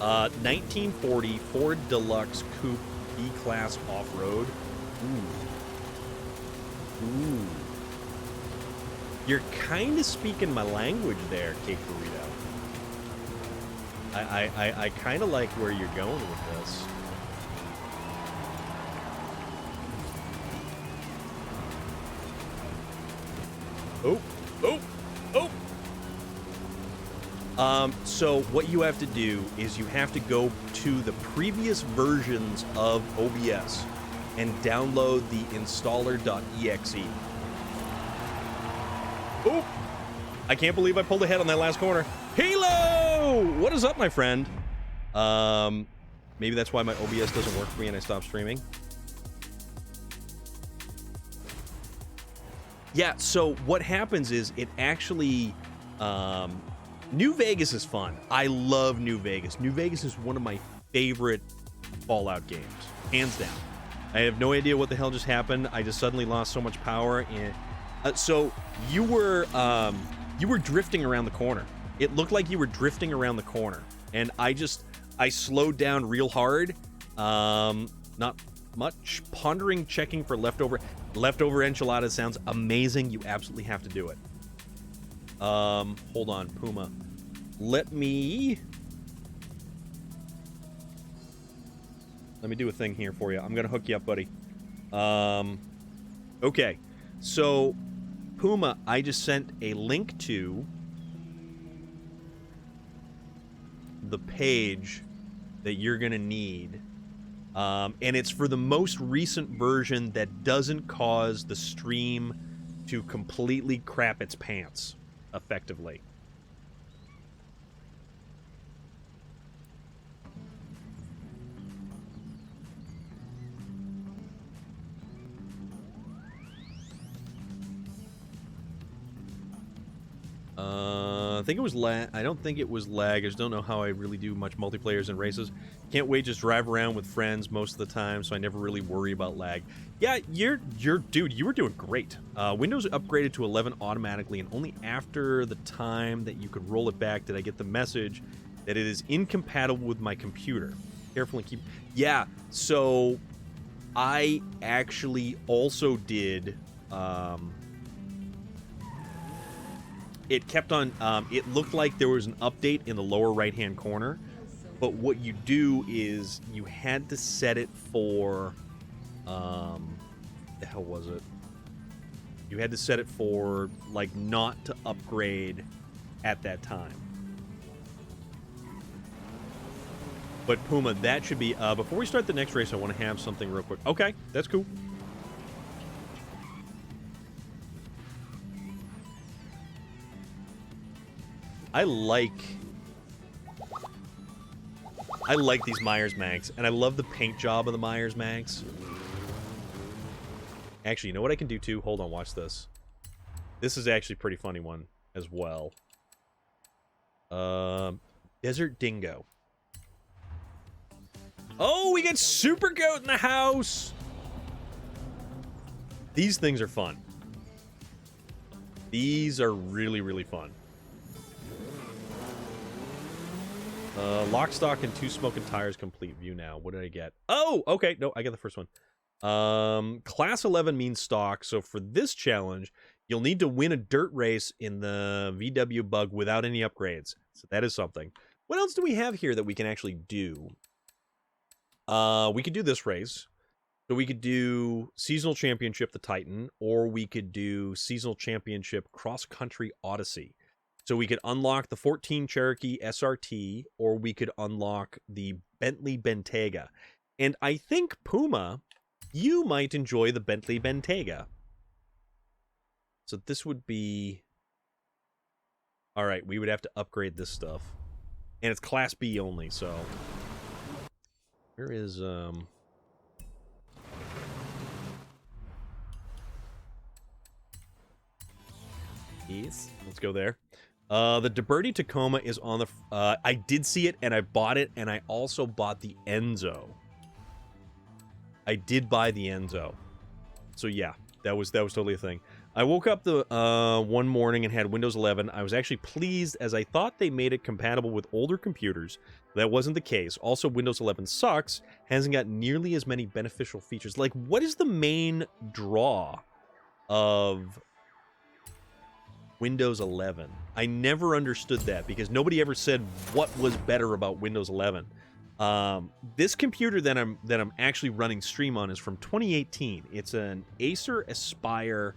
1940 Ford Deluxe Coupe B-Class Off-Road. Ooh. You're kind of speaking my language there, Cake Burrito. I kind of like where you're going with this. So what you have to do is you have to go to the previous versions of OBS and download the installer.exe. Oh, I can't believe I pulled ahead on that last corner. Halo! What is up, my friend? Maybe that's why my OBS doesn't work for me and I stopped streaming. Yeah, so what happens is it actually... New Vegas is fun. I love New Vegas. New Vegas is one of my favorite Fallout games. Hands down. I have no idea what the hell just happened. I just suddenly lost so much power. And so you were drifting around the corner. It looked like you were drifting around the corner. And I slowed down real hard. Not much. Pondering, checking for leftover enchilada sounds amazing. You absolutely have to do it. Hold on, Puma. Let me do a thing here for you. I'm gonna hook you up, buddy. Okay. So, Puma, I just sent a link to the page that you're gonna need. And it's for the most recent version that doesn't cause the stream to completely crap its pants. Effectively. I think it was lag. I don't think it was lag. I just don't know how I really do much multiplayers and races. Can't wait, just drive around with friends most of the time, so I never really worry about lag. Yeah, dude, you were doing great. Windows upgraded to 11 automatically, and only after the time that you could roll it back did I get the message that it is incompatible with my computer. Carefully keep... Yeah, so I actually also did... It kept on, it looked like there was an update in the lower right-hand corner, but what you do is you had to set it for, the hell was it? You had to set it for, like, not to upgrade at that time. But Puma, that should be, before we start the next race, I want to have something real quick. Okay, that's cool. I like these Myers mags, and I love the paint job of the Myers mags. Actually, you know what I can do too? Hold on, watch this. This is actually a pretty funny one as well. Desert Dingo. Oh, we got Super Goat in the house! These things are fun. These are really, really fun. Lock, stock, and 2 smoking tires complete view now. What did I get? Oh, okay. No, I got the first one. Class 11 means stock. So for this challenge, you'll need to win a dirt race in the VW bug without any upgrades. So that is something. What else do we have here that we can actually do? We could do this race. So we could do Seasonal Championship, the Titan, or we could do Seasonal Championship Cross Country Odyssey. So we could unlock the 14 Cherokee SRT, or we could unlock the Bentley Bentayga. And I think, Puma, you might enjoy the Bentley Bentayga. So this would be... All right, we would have to upgrade this stuff. And it's Class B only, so... Where is, Yes, let's go there. The DeBerti Tacoma is on the... I did see it, and I bought it, and I also bought the Enzo. I did buy the Enzo. So yeah, that was totally a thing. I woke up the one morning and had Windows 11. I was actually pleased, as I thought they made it compatible with older computers. That wasn't the case. Also, Windows 11 sucks, hasn't got nearly as many beneficial features. Like, what is the main draw of Windows 11? I never understood that, because nobody ever said what was better about Windows 11. This computer that I'm actually running stream on is from 2018. It's an Acer Aspire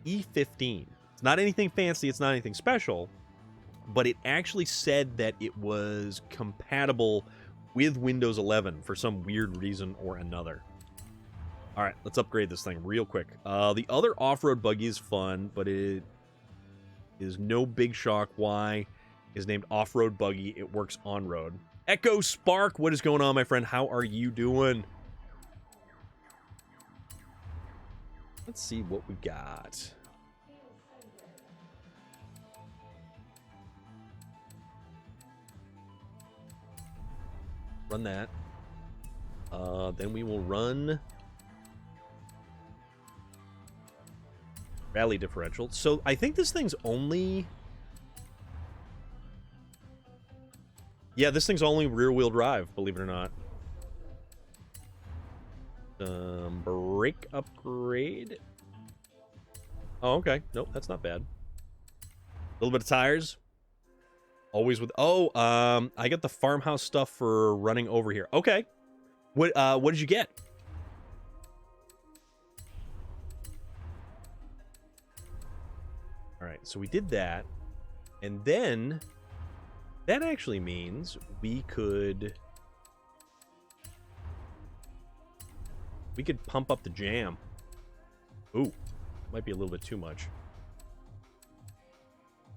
E15. It's not anything fancy, it's not anything special, but it actually said that it was compatible with Windows 11 for some weird reason or another. All right, let's upgrade this thing real quick. The other off-road buggy is fun, but it is no big shock why is named off-road buggy. It works on-road. Echo Spark, what is going on, my friend? How are you doing? Let's see what we got. Run that. Then we will run rally differential. So I think this thing's only... Yeah, this thing's only rear-wheel drive, believe it or not. Brake upgrade. Oh, okay. Nope, that's not bad. A little bit of tires. Always with... Oh, I got the farmhouse stuff for running over here. Okay. What did you get? All right, so we did that. And then... That actually means we could pump up the jam. Ooh, might be a little bit too much.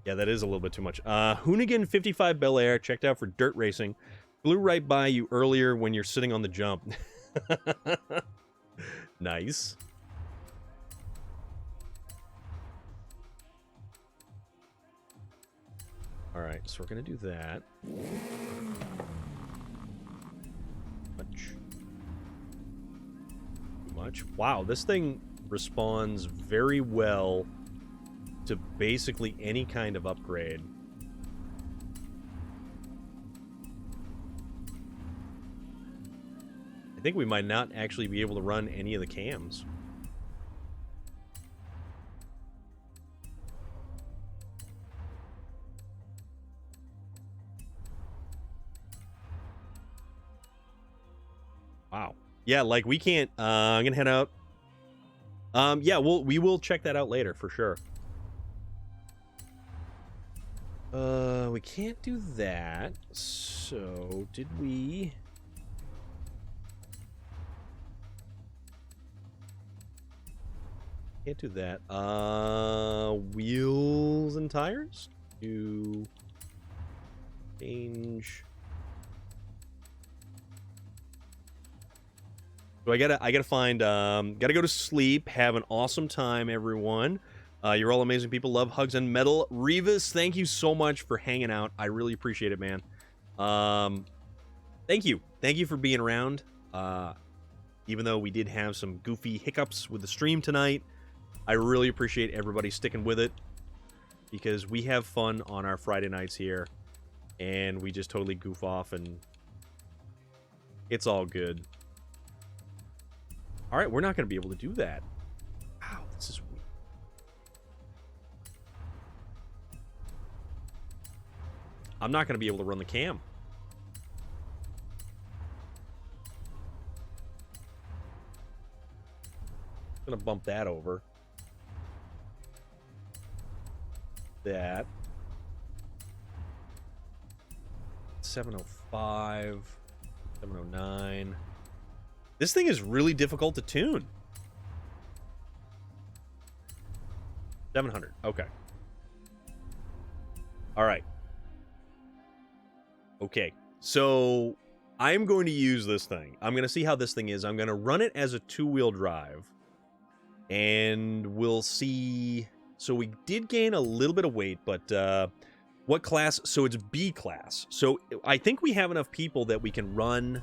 Yeah, that is a little bit too much. Hoonigan 55 Bel Air, checked out for dirt racing. Flew right by you earlier when you're sitting on the jump. Nice. All right, so we're going to do that. Too much. Wow, this thing responds very well to basically any kind of upgrade. I think we might not actually be able to run any of the cams. Wow. Yeah, like we can't... I'm gonna head out. Yeah, we will check that out later for sure. We can't do that. So, did we... Can't do that. Wheels and tires? To change... So I gotta find, gotta go to sleep. Have an awesome time, everyone. You're all amazing people. Love, hugs, and metal. Revis, thank you so much for hanging out. I really appreciate it, man. Thank you. Thank you for being around. Even though we did have some goofy hiccups with the stream tonight, I really appreciate everybody sticking with it, because we have fun on our Friday nights here, and we just totally goof off, and it's all good. All right, we're not going to be able to do that. Wow, this is weird. I'm not going to be able to run the cam. I'm going to bump that over. That. 705, 709. This thing is really difficult to tune. 700. Okay. All right. Okay. So I'm going to use this thing. I'm going to see how this thing is. I'm going to run it as a two-wheel drive. And we'll see. So we did gain a little bit of weight, but what class? So it's B class. So I think we have enough people that we can run.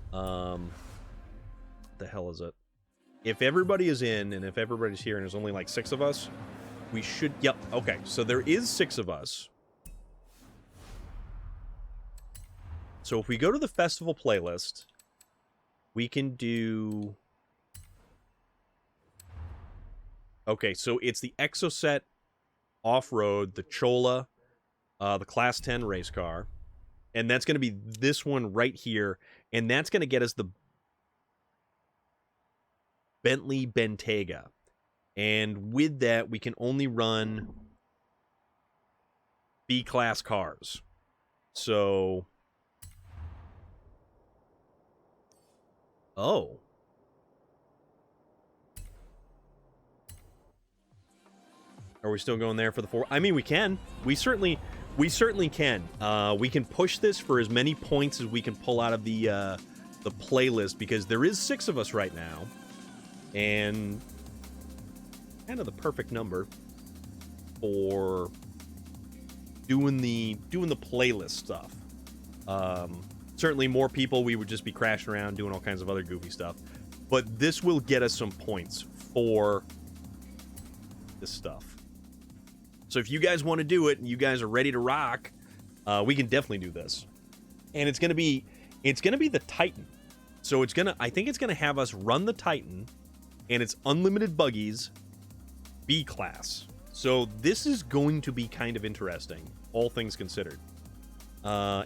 What the hell is it? If everybody is in, and if everybody's here, and there's only like 6 of us, we should. Yep. Okay. So there is 6 of us. So if we go to the festival playlist, we can do. Okay, so it's the Exocet Off-Road, the Chola, the Class 10 race car. And that's going to be this one right here. And that's going to get us the Bentley Bentayga. And with that, we can only run B-class cars. So... Oh. Are we still going there for the 4? I mean, we can. We certainly can. We can push this for as many points as we can pull out of the playlist, because there is 6 of us right now, and kind of the perfect number for doing the playlist stuff. Certainly, more people, we would just be crashing around doing all kinds of other goofy stuff, but this will get us some points for this stuff. So if you guys want to do it and you guys are ready to rock, we can definitely do this. And it's gonna be the Titan. So I think it's gonna have us run the Titan, and it's unlimited buggies, B class. So this is going to be kind of interesting, all things considered.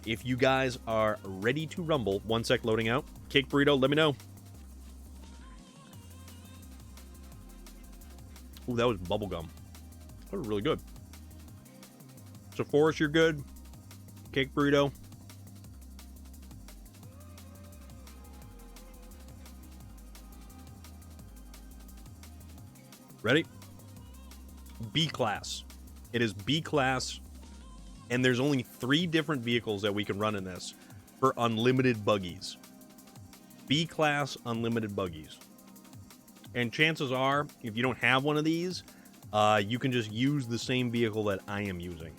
If you guys are ready to rumble, 1 sec, loading out. Cake Burrito, let me know. Ooh, that was bubblegum. That was really good. So Forrest, you're good. Cake Burrito. Ready? B class. It is B class, and there's only 3 different vehicles that we can run in this for unlimited buggies. B class unlimited buggies. And chances are, if you don't have one of these, you can just use the same vehicle that I am using.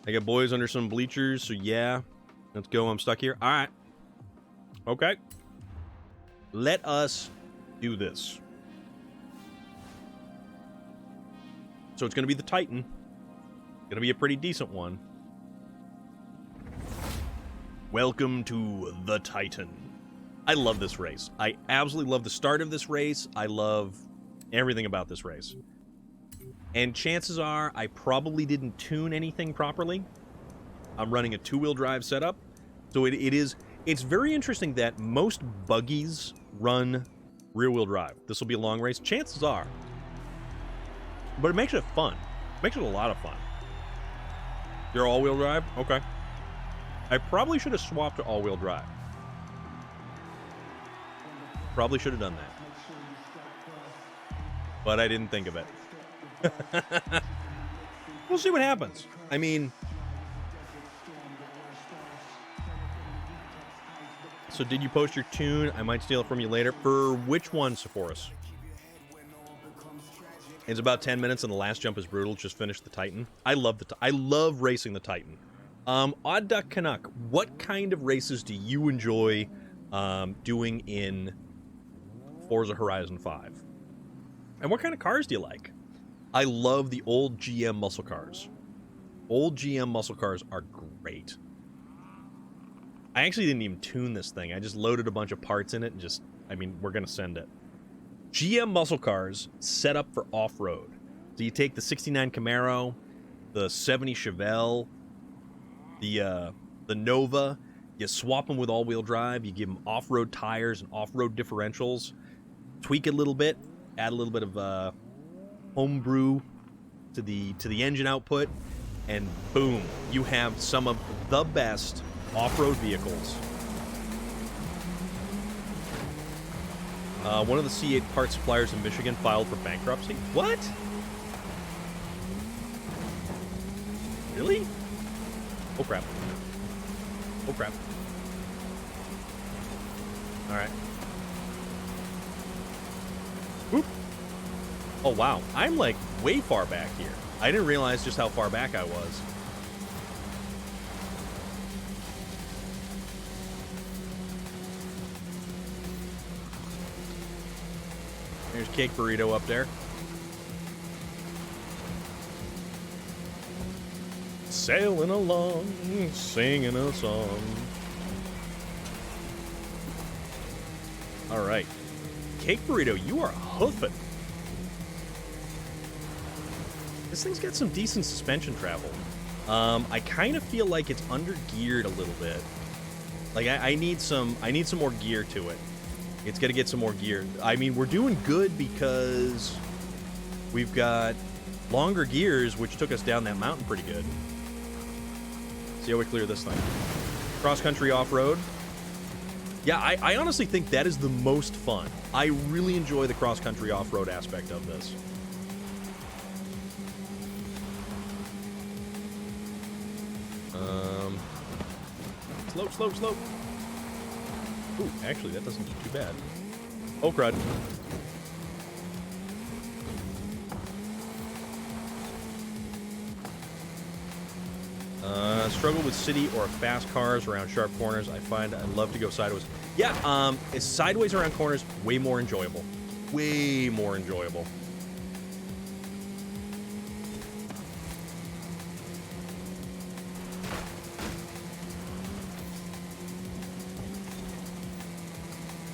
I got boys under some bleachers, so yeah. Let's go. I'm stuck here. All right. Okay. Let us do this. So it's going to be the Titan. Going to be a pretty decent one. Welcome to the Titan. I love this race. I absolutely love the start of this race. I love everything about this race. And chances are I probably didn't tune anything properly. I'm running a 2-wheel drive setup. So it's very interesting that most buggies run rear-wheel drive. This will be a long race. Chances are. But it makes it fun. It makes it a lot of fun. You're all-wheel drive? Okay. I probably should have swapped to all-wheel drive. Probably should have done that. But I didn't think of it. We'll see what happens. I mean... So did you post your tune? I might steal it from you later. For which one, Sephoris? It's about 10 minutes and the last jump is brutal. Just finished the Titan. I love racing the Titan. Odd Duck Canuck, what kind of races do you enjoy doing in Forza Horizon 5? And what kind of cars do you like? I love the old GM muscle cars. Old GM muscle cars are great. I actually didn't even tune this thing. I just loaded a bunch of parts in it and we're going to send it. GM muscle cars set up for off-road. So you take the 69 Camaro, the 70 Chevelle, the Nova, you swap them with all-wheel drive, you give them off-road tires and off-road differentials, tweak it a little bit, add a little bit of homebrew to the engine output, and boom, you have some of the best off-road vehicles. One of the C8 parts suppliers in Michigan filed for bankruptcy. What? Really? Oh, crap. Oh, crap. All right. Oop. Oh, wow. I'm, like, way far back here. I didn't realize just how far back I was. There's Cake Burrito up there. Sailing along, singing a song. All right. Cake Burrito, you are hoofing. This thing's got some decent suspension travel. I kind of feel like it's under-geared a little bit. Like, I need some more gear to it. It's got to get some more gear. I mean, we're doing good because we've got longer gears, which took us down that mountain pretty good. See how we clear this thing. Cross-country off-road. Yeah, I honestly think that is the most fun. I really enjoy the cross-country off-road aspect of this. Slope, slope, slope. Ooh, actually, that doesn't do too bad. Oh, crud. Struggle with city or fast cars around sharp corners. I find I love to go sideways. Yeah, it's sideways around corners, way more enjoyable. Way more enjoyable.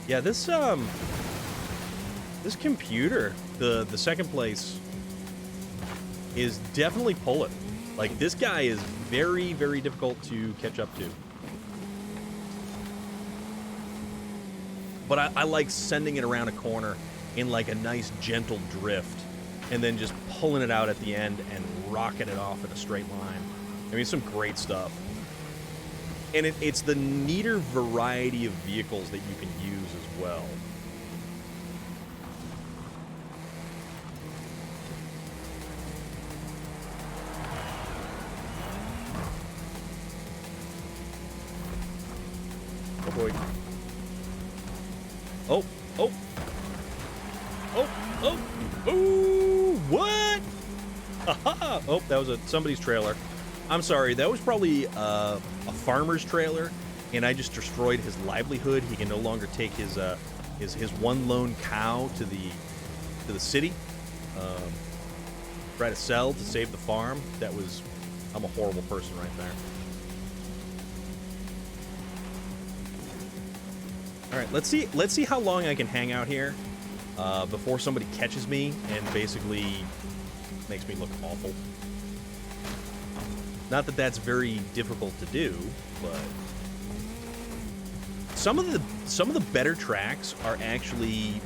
Yeah, this computer, the second place, is definitely pulling. Like, this guy is very, very difficult to catch up to. But I like sending it around a corner in, like, a nice, gentle drift, and then just pulling it out at the end and rocking it off in a straight line. I mean, some great stuff. And it's the neater variety of vehicles that you can use as well. Oh boy. Oh, oh. Oh, oh. Ooh, what? Haha. Oh, that was somebody's trailer. I'm sorry, that was probably a farmer's trailer, and I just destroyed his livelihood. He can no longer take his one lone cow to the city, try to sell to save the farm. I'm a horrible person right there. All right, let's see how long I can hang out here before somebody catches me and basically makes me look awful. Not that that's very difficult to do, but some of the better tracks are actually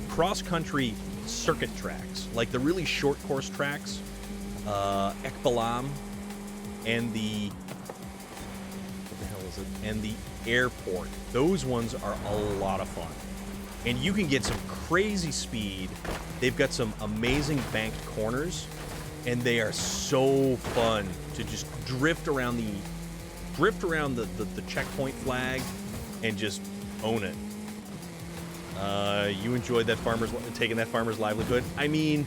cross-country circuit tracks, like the really short course tracks, Ekbalam, and what the hell is it? And the airport. Those ones are a lot of fun, and you can get some crazy speed. They've got some amazing banked corners. And they are so fun to just drift around the checkpoint flag and just own it. You enjoyed taking that farmer's livelihood? I mean,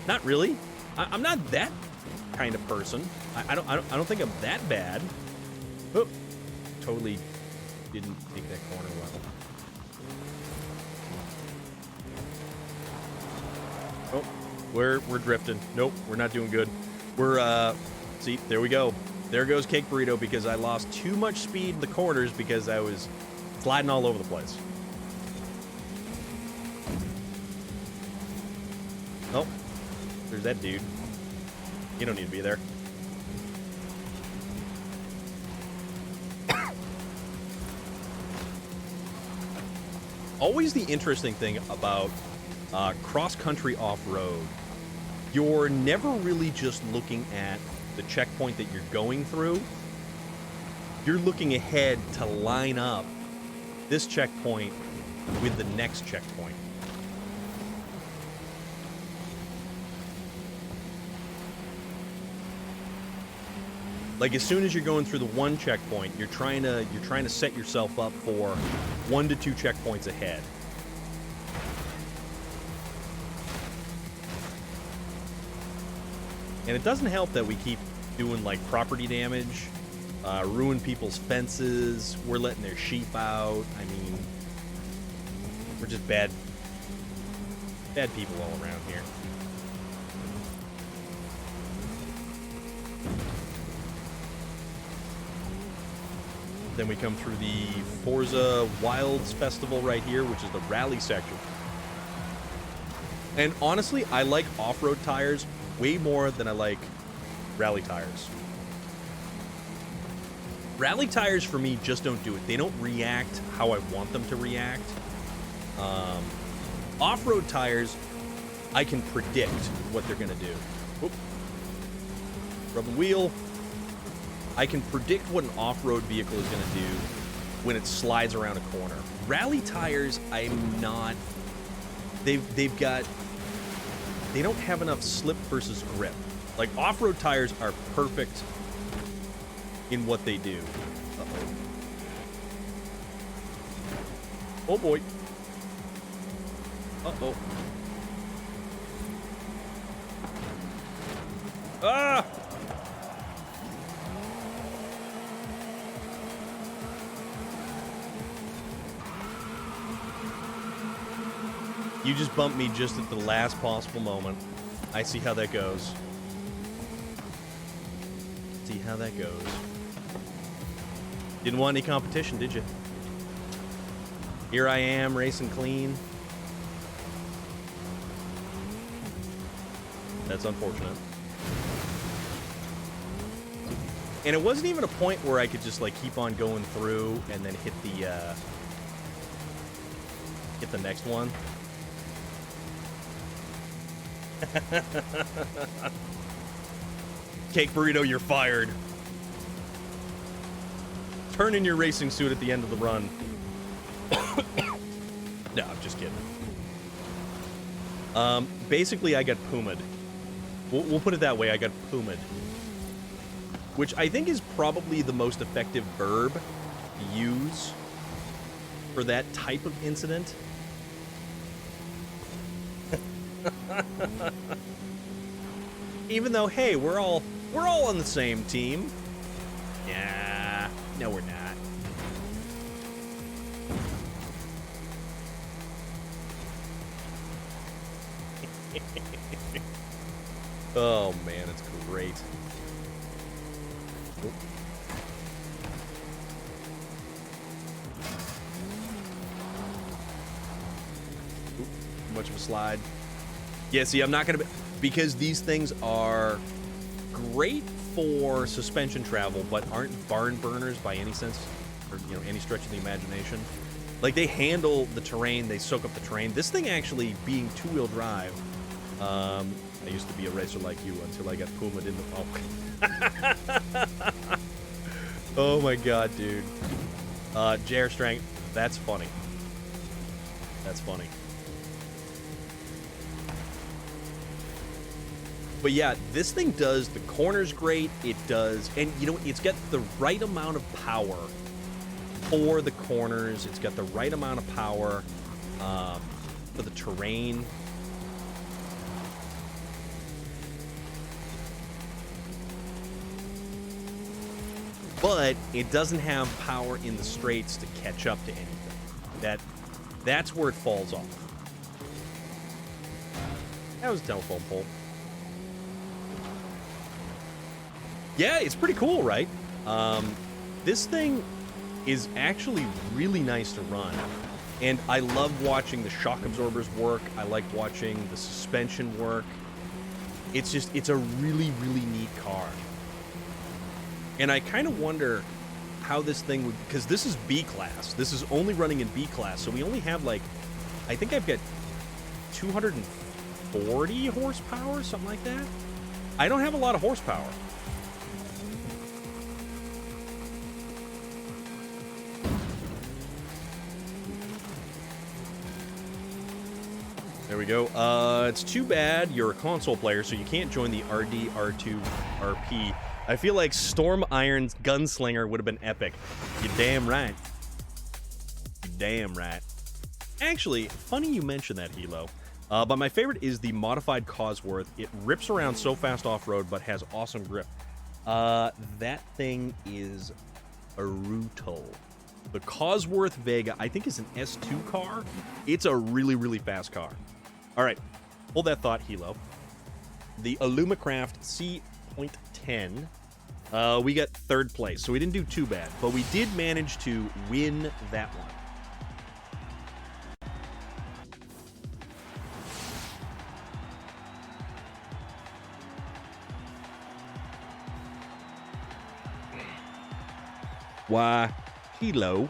not really. I'm not that kind of person. I don't think I'm that bad. Oh, totally didn't take that corner well. Oh. We're drifting. Nope, we're not doing good. See, there we go. There goes Cake Burrito because I lost too much speed in the corners because I was sliding all over the place. Oh, there's that dude. You don't need to be there. Always the interesting thing about cross-country off-road, you're never really just looking at the checkpoint that you're going through, you're looking ahead to line up this checkpoint with the next checkpoint. Like, as soon as you're going through the one checkpoint, you're trying to set yourself up for 1 to 2 checkpoints ahead. And it doesn't help that we keep doing, like, property damage, ruin people's fences, we're letting their sheep out. I mean, we're just bad people all around here. Then we come through the Forza Wilds Festival right here, which is the rally section. And honestly, I like off-road tires way more than I like rally tires. Rally tires, for me, just don't do it. They don't react how I want them to react. Off-road tires, I can predict what they're going to do. Oop. Rub the wheel. I can predict what an off-road vehicle is going to do when it slides around a corner. Rally tires, I'm not... They don't have enough slip versus grip. Like, off-road tires are perfect in what they do. Uh-oh. Oh, boy. Uh-oh. Ah! You just bumped me just at the last possible moment. I see how that goes. See how that goes. Didn't want any competition, did you? Here I am, racing clean. That's unfortunate. And it wasn't even a point where I could just, like, keep on going through and then hit the next one. Cake Burrito, you're fired. Turn in your racing suit at the end of the run. No, I'm just kidding. Basically, I got poomed. We'll put it that way, I got poomed. Which I think is probably the most effective verb to use for that type of incident. Even though, hey, we're all on the same team. Yeah, no, we're not. Oh man, it's great. Oh. Oop, much of a slide. Yeah, see, I'm not going to be... Because these things are great for suspension travel, but aren't barn burners by any sense, or, you know, any stretch of the imagination. Like, they handle the terrain, they soak up the terrain. This thing actually, being two-wheel drive... I used to be a racer like you until I got poomed in the... Oh. Oh my god, dude. JR Strength, that's funny. That's funny. But yeah, this thing does the corners great. It does, and you know, it's got the right amount of power for the corners. It's got the right amount of power for the terrain. But it doesn't have power in the straights to catch up to anything. That's where it falls off. That was a telephone pole. Yeah, it's pretty cool, right? This thing is actually really nice to run. And I love watching the shock absorbers work. I like watching the suspension work. It's a really, really neat car. And I kind of wonder how this thing would... Because this is B-Class. This is only running in B-Class. So we only have, like... I think I've got 240 horsepower, something like that. I don't have a lot of horsepower. There we go. It's too bad you're a console player, so you can't join the RD, R2, RP. I feel like Storm Iron's Gunslinger would have been epic. You damn right. You damn right. Actually, funny you mentioned that, Hilo. But my favorite is the modified Cosworth. It rips around so fast off-road, but has awesome grip. That thing is brutal. The Cosworth Vega, I think, is an S2 car. It's a really, really fast car. All right, hold that thought, Hilo. The Illumicraft C.10. We got 3rd place, so we didn't do too bad, but we did manage to win that one. Why, Hilo,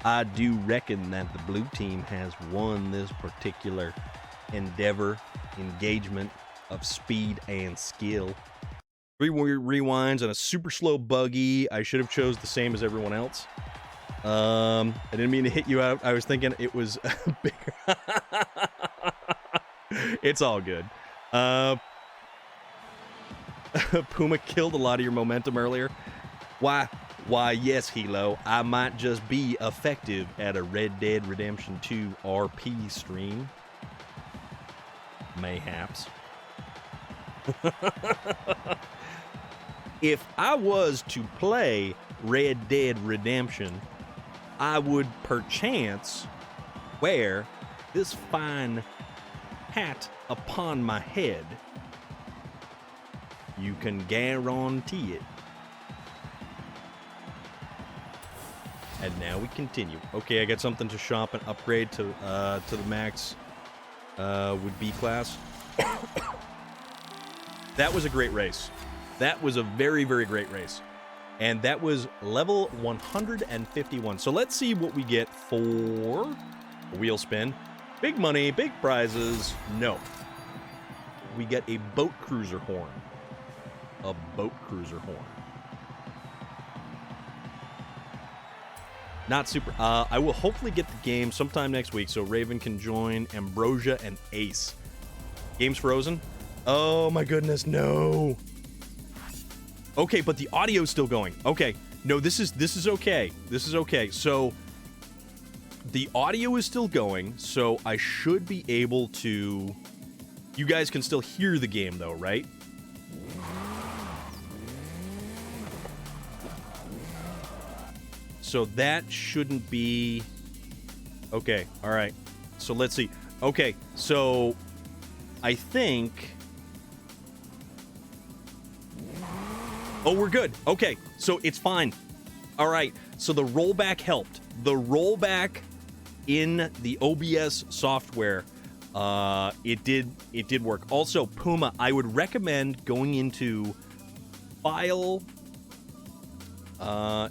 I do reckon that the blue team has won this particular engagement of speed and skill. 3 rewinds and a super slow buggy. I should have chose the same as everyone else. I didn't mean to hit you out. I was thinking it was bigger. It's all good. Puma killed a lot of your momentum earlier. Why, yes, Hilo, I might just be effective at a Red Dead Redemption 2 RP stream. Mayhaps. If I was to play Red Dead Redemption, I would perchance wear this fine hat upon my head. You can guarantee it. And now we continue. Okay, I got something to shop and upgrade to the max with B class. That was a great race. That was a very, very great race. And that was level 151. So let's see what we get for a wheel spin. Big money, big prizes. No. We get a boat cruiser horn. A boat cruiser horn. Not super. I will hopefully get the game sometime next week so Raven can join Ambrosia and Ace. Game's frozen? Oh my goodness, no. Okay, but the audio's still going. Okay. No, this is okay. This is okay. So the audio is still going, so I should be able to. You guys can still hear the game though, right? So that shouldn't be... Okay, all right. So let's see. Okay, so I think... Oh, we're good. Okay, so it's fine. All right, so the rollback helped. The rollback in the OBS software, it did work. Also, Puma, I would recommend going into File...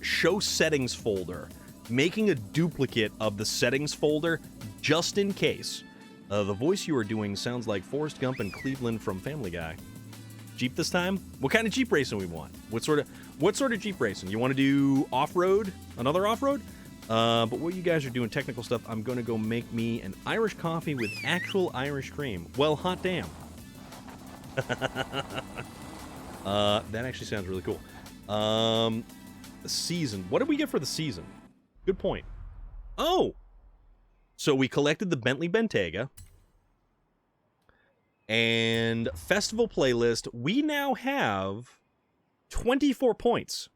show settings folder, making a duplicate of the settings folder just in case. The voice you are doing sounds like Forrest Gump and Cleveland from Family Guy. Jeep this time? What kind of Jeep racing we want? What sort of Jeep racing? You want to do off-road? Another off-road? But what you guys are doing technical stuff, I'm going to go make me an Irish coffee with actual Irish cream. Well, hot damn. That actually sounds really cool. The season. What did we get for the season? Good point. Oh! So we collected the Bentley Bentayga. And Festival Playlist. We now have 24 points.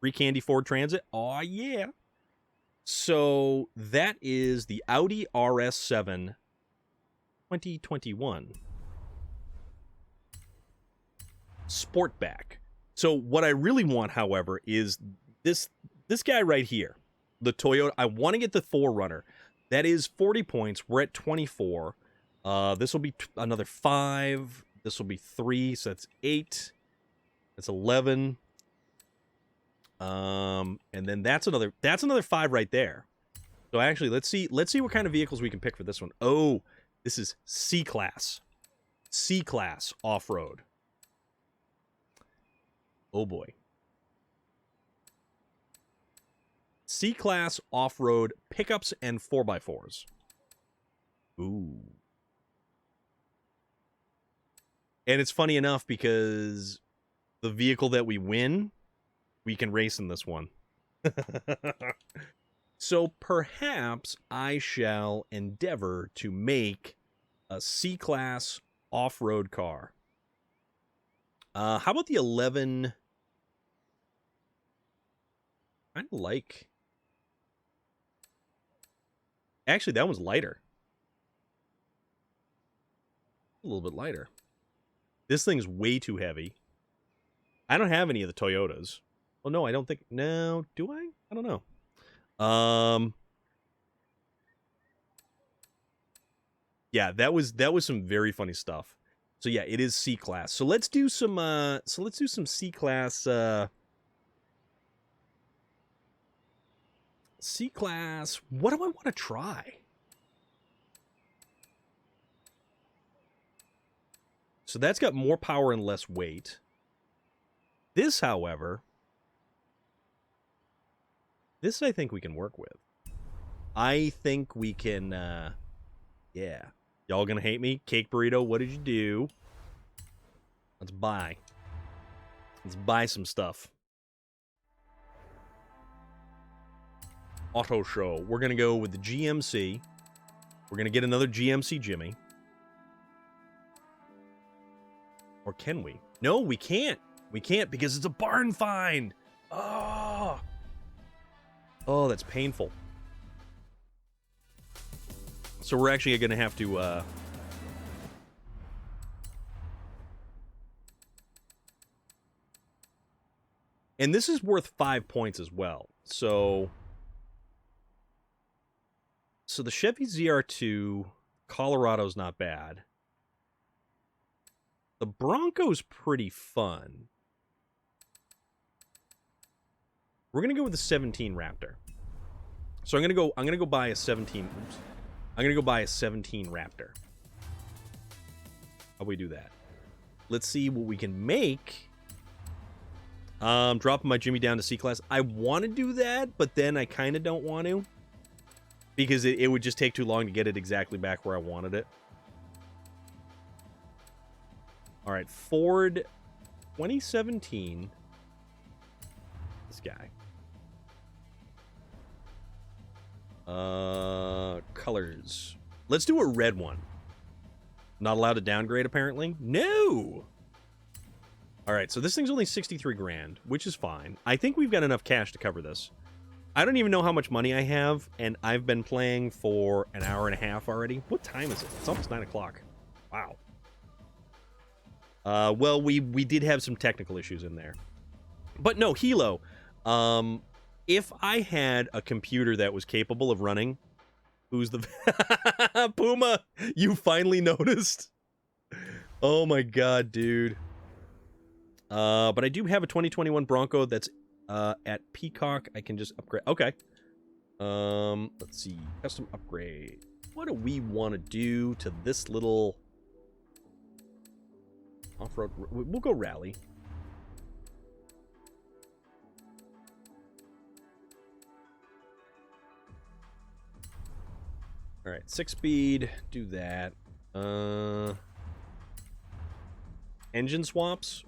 Free Candy Ford Transit. Aw, yeah. So that is the Audi RS7 2021. Sportback. So what I really want, however, is this guy right here, the Toyota. I want to get the 4Runner. That is 40 points. We're at 24. This will be another 5. This will be 3, so that's 8. That's 11. And then that's another 5 right there. So actually, let's see what kind of vehicles we can pick for this one. Oh, this is C-Class. C-Class off-road. Oh boy. C-Class off-road pickups and 4x4s. Ooh. And it's funny enough because the vehicle that we win, we can race in this one. So perhaps I shall endeavor to make a C-Class off-road car. How about the 11? I like... Actually, that one's lighter. A little bit lighter. This thing's way too heavy. I don't have any of the Toyotas. Well, no, I don't think... No, do I? I don't know. Yeah, that was some very funny stuff. So yeah, it is C-Class. So let's do some C-Class C-Class. What do I want to try? So that's got more power and less weight. This, however, this I think we can work with. I think we can, yeah. Y'all gonna hate me? Cake Burrito, what did you do? Let's buy. Let's buy some stuff. Auto show. We're gonna go with the GMC. We're gonna get another GMC Jimmy. Or can we? No, we can't. We can't because it's a barn find. Oh. Oh, that's painful. So we're actually going to have to... And this is worth 5 points as well. So the Chevy ZR2, Colorado's not bad. The Bronco's pretty fun. We're gonna go with the 17 Raptor. So I'm gonna go buy a 17. Oops. I'm gonna go buy a 17 Raptor. How do we do that? Let's see what we can make. Dropping my Jimmy down to C-Class. I want to do that, but then I kind of don't want to. Because it would just take too long to get it exactly back where I wanted it. Alright, Ford 2017. This guy. Colors. Let's do a red one. Not allowed to downgrade, apparently? No! Alright, so this thing's only 63 grand, which is fine. I think we've got enough cash to cover this. I don't even know how much money I have, and I've been playing for an hour and a half already. What time is it? It's almost 9 o'clock. Wow. Well, we did have some technical issues in there. But no, Hilo. If I had a computer that was capable of running... Who's the... Puma! You finally noticed? Oh my god, dude. But I do have a 2021 Bronco that's at Peacock. I can just upgrade. Okay. Let's see. Custom upgrade. What do we want to do to this little... Off-road... We'll go rally. Alright, 6-speed. Do that. Engine swaps?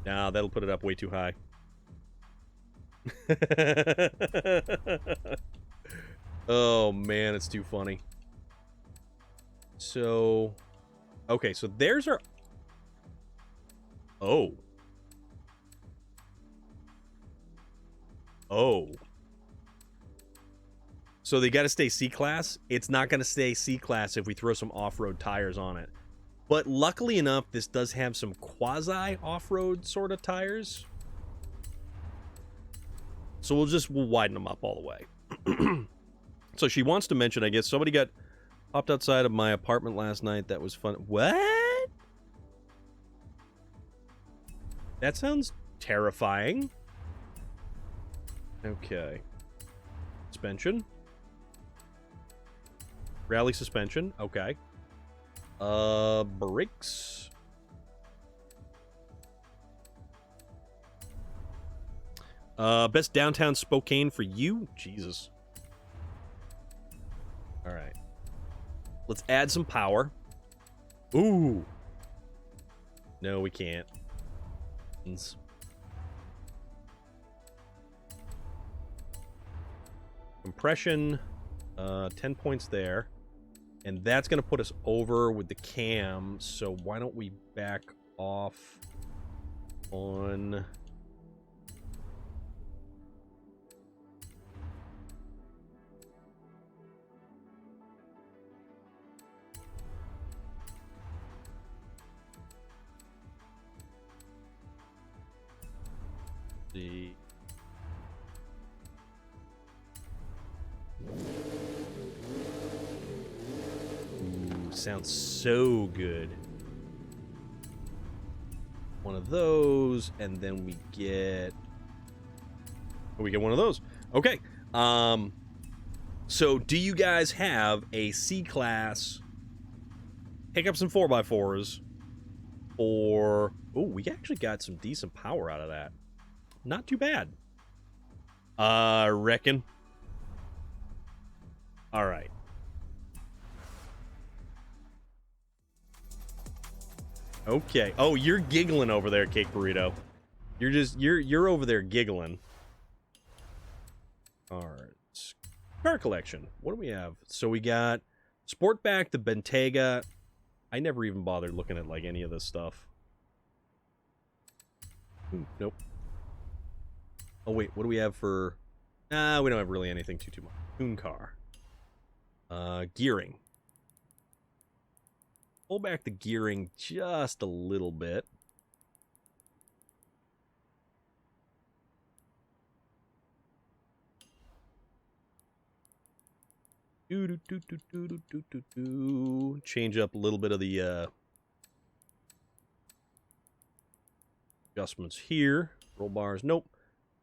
Nah, that'll put it up way too high. Oh, man, it's too funny. So... Okay, so there's our... Oh. Oh. So they got to stay C-Class. It's not going to stay C-Class if we throw some off-road tires on it. But luckily enough, this does have some quasi-off-road sort of tires. So we'll widen them up all the way. So she wants to mention, I guess, somebody got popped outside of my apartment last night. That was fun. What? That sounds terrifying. Okay. Suspension. Rally suspension. Okay. Brakes. Best downtown Spokane for you? Jesus. Alright. Let's add some power. Ooh. No, we can't. Compression, 10 points there. And that's going to put us over with the cam, so why don't we back off on... the... Sounds so good. One of those, and then we get one of those. Okay. So do you guys have a C-class pickups and 4x4s? Or we actually got some decent power out of that. Not too bad. I reckon. All right. Okay. Oh, you're giggling over there, Cake Burrito. You're over there giggling. All right. Car collection. What do we have? So we got Sportback, the Bentayga. I never even bothered looking at like any of this stuff. Ooh, nope. Oh wait, what do we have for? Nah, we don't have really anything too much. Toon car. Gearing. Pull back the gearing just a little bit. Change up a little bit of the adjustments here. Roll bars, nope.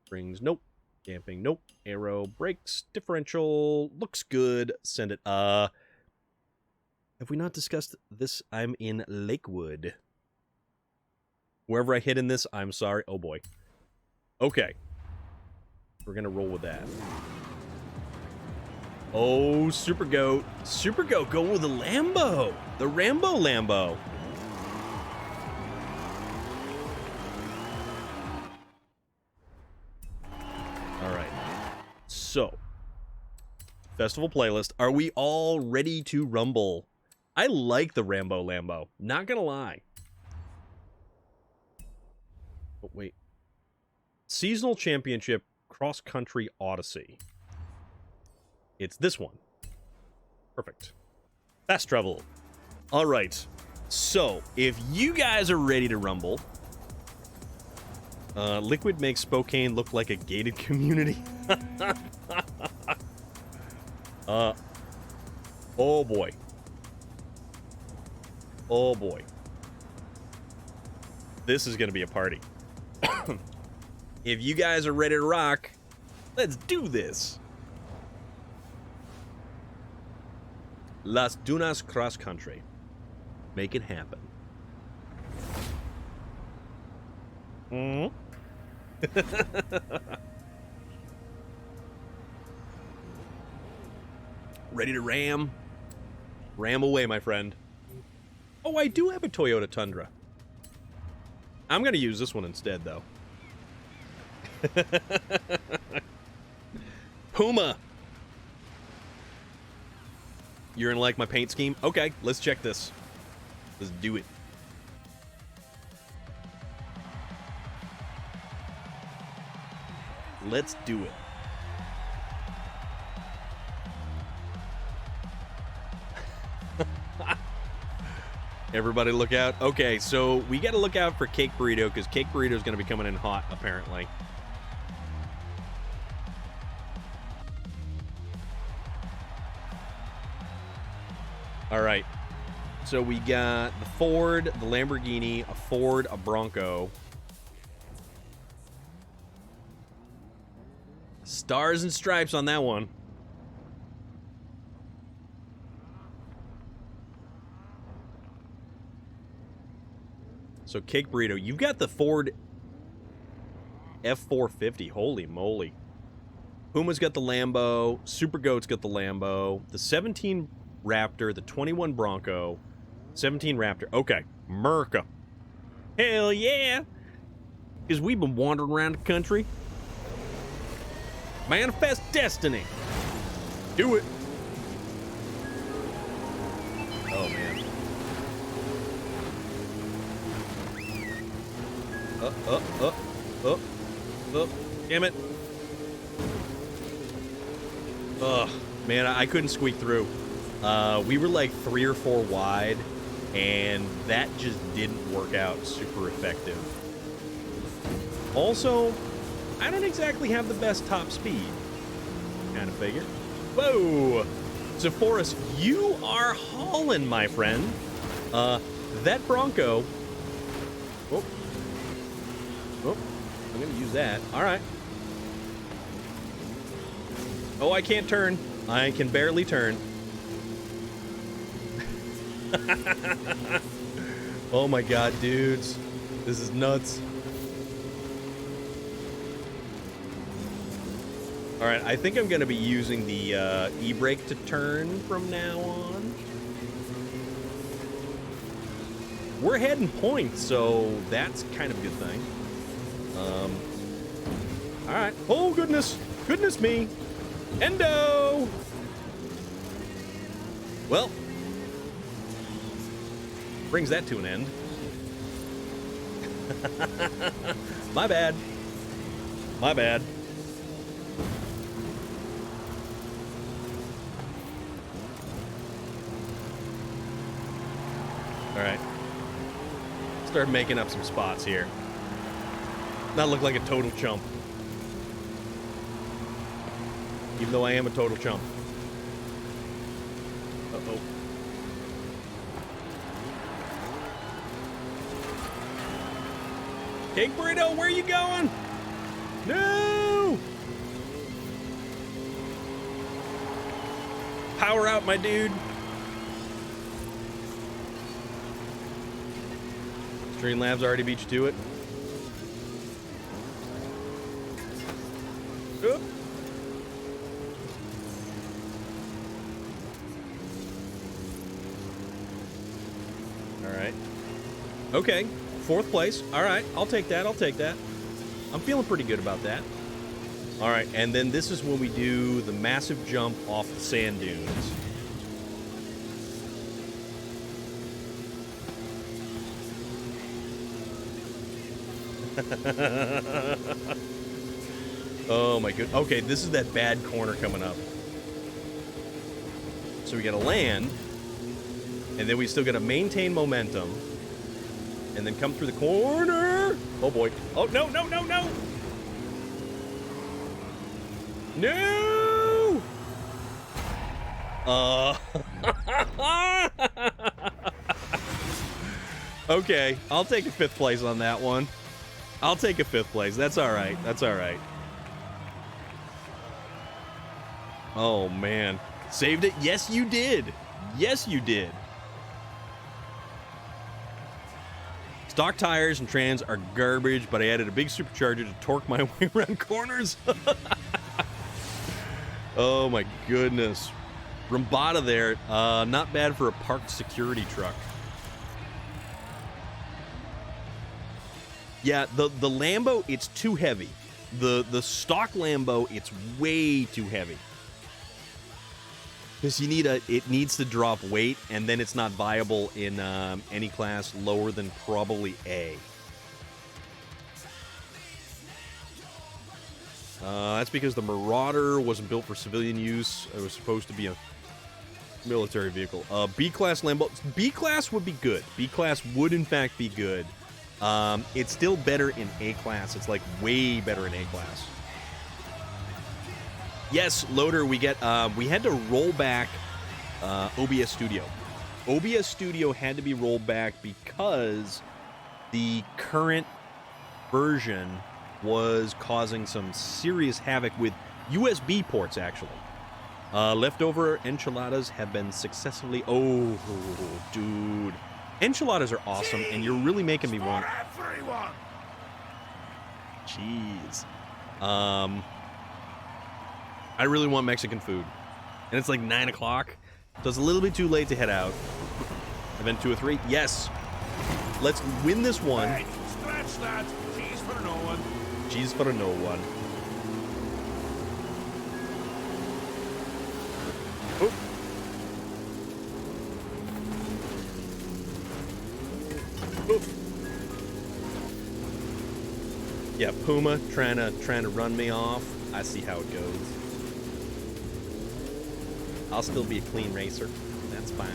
Springs, nope. Damping, nope. Aero, brakes, differential, looks good. Send it. Have we not discussed this? I'm in Lakewood. Wherever I hit in this, I'm sorry. Oh boy. Okay. We're gonna roll with that. Oh, Super Goat. Super Goat, go with the Lambo. The Rambo Lambo. Alright. So. Festival playlist. Are we all ready to rumble? I like the Rambo Lambo. Not gonna lie. Oh, wait. Seasonal Championship Cross Country Odyssey. It's this one. Perfect. Fast travel. All right. So, if you guys are ready to rumble, Liquid makes Spokane look like a gated community. Oh boy. Oh boy. This is gonna be a party. If you guys are ready to rock, let's do this. Las Dunas Cross Country. Make it happen. Ready to ram? Ram away, my friend. Oh, I do have a Toyota Tundra. I'm going to use this one instead, though. Puma. You're gonna like my paint scheme? Okay, let's check this. Let's do it. Let's do it. Everybody look out. Okay, so we got to look out for Cake Burrito because Cake Burrito is going to be coming in hot, apparently. All right. So we got the Ford, the Lamborghini, a Ford, a Bronco. Stars and stripes on that one. So Cake Burrito, you've got the Ford F450. Holy moly. Puma's got the Lambo. Super Goat's got the Lambo. The 17 Raptor, the 21 Bronco. 17 Raptor. Okay. Merca. Hell yeah. Because we've been wandering around the country. Manifest destiny. Do it. Oh, man. Damn it. Ugh. Man, I couldn't squeak through. We were like 3 or 4 wide, and that just didn't work out super effective. Also, I don't exactly have the best top speed. Kind of figure. Whoa! So, Forrest, you are hauling, my friend. That Bronco... Oh. Oh. I'm gonna use that. Alright. Oh, I can't turn. I can barely turn. Oh my god, dudes. This is nuts. Alright, I think I'm going to be using the e-brake to turn from now on. We're heading points, so that's kind of a good thing. Alright. Oh, goodness. Goodness me. Endo! Well, brings that to an end. My bad. My bad. Alright. Start making up some spots here. Not look like a total chump. Even though I am a total chump. Uh-oh. Cake Burrito, where are you going? No! Power out, my dude. Streamlabs already beat you to it. Oop. Alright. Okay. 4th place. Alright. I'll take that. I'll take that. I'm feeling pretty good about that. Alright. And then this is when we do the massive jump off the sand dunes. Oh my goodness. Okay, this is that bad corner coming up. So we gotta land, and then we still gotta maintain momentum, and then come through the corner. Oh boy. Oh, no, no, no, no! No! Okay, I'll take a 5th place on that one. I'll take a 5th place. That's all right. That's all right. Oh, man. Saved it? Yes, you did. Yes, you did. Stock tires and trans are garbage, but I added a big supercharger to torque my way around corners. Oh, my goodness. Rambada there. Not bad for a parked security truck. Yeah, the Lambo, it's too heavy. The stock Lambo, it's way too heavy. Because it needs to drop weight, and then it's not viable in any class lower than probably A. That's because the Marauder wasn't built for civilian use. It was supposed to be a military vehicle. B-class Lambo, B-class would be good. B-class would in fact be good. It's still better in A-class. It's like way better in A-class. Yes, Loader, we had to roll back OBS Studio. OBS Studio had to be rolled back because the current version was causing some serious havoc with USB ports, actually. Leftover enchiladas have been successfully... Oh, dude. Enchiladas are awesome, and you're really making me want... Jeez. I really want Mexican food. And it's like 9 o'clock, so it's a little bit too late to head out. I Event 2 or 3? Yes. Let's win this one. Hey, scratch that. Cheese for no one. Cheese for no one. Oop. Oop. Yeah, Puma trying to run me off. I see how it goes. I'll still be a clean racer. That's fine.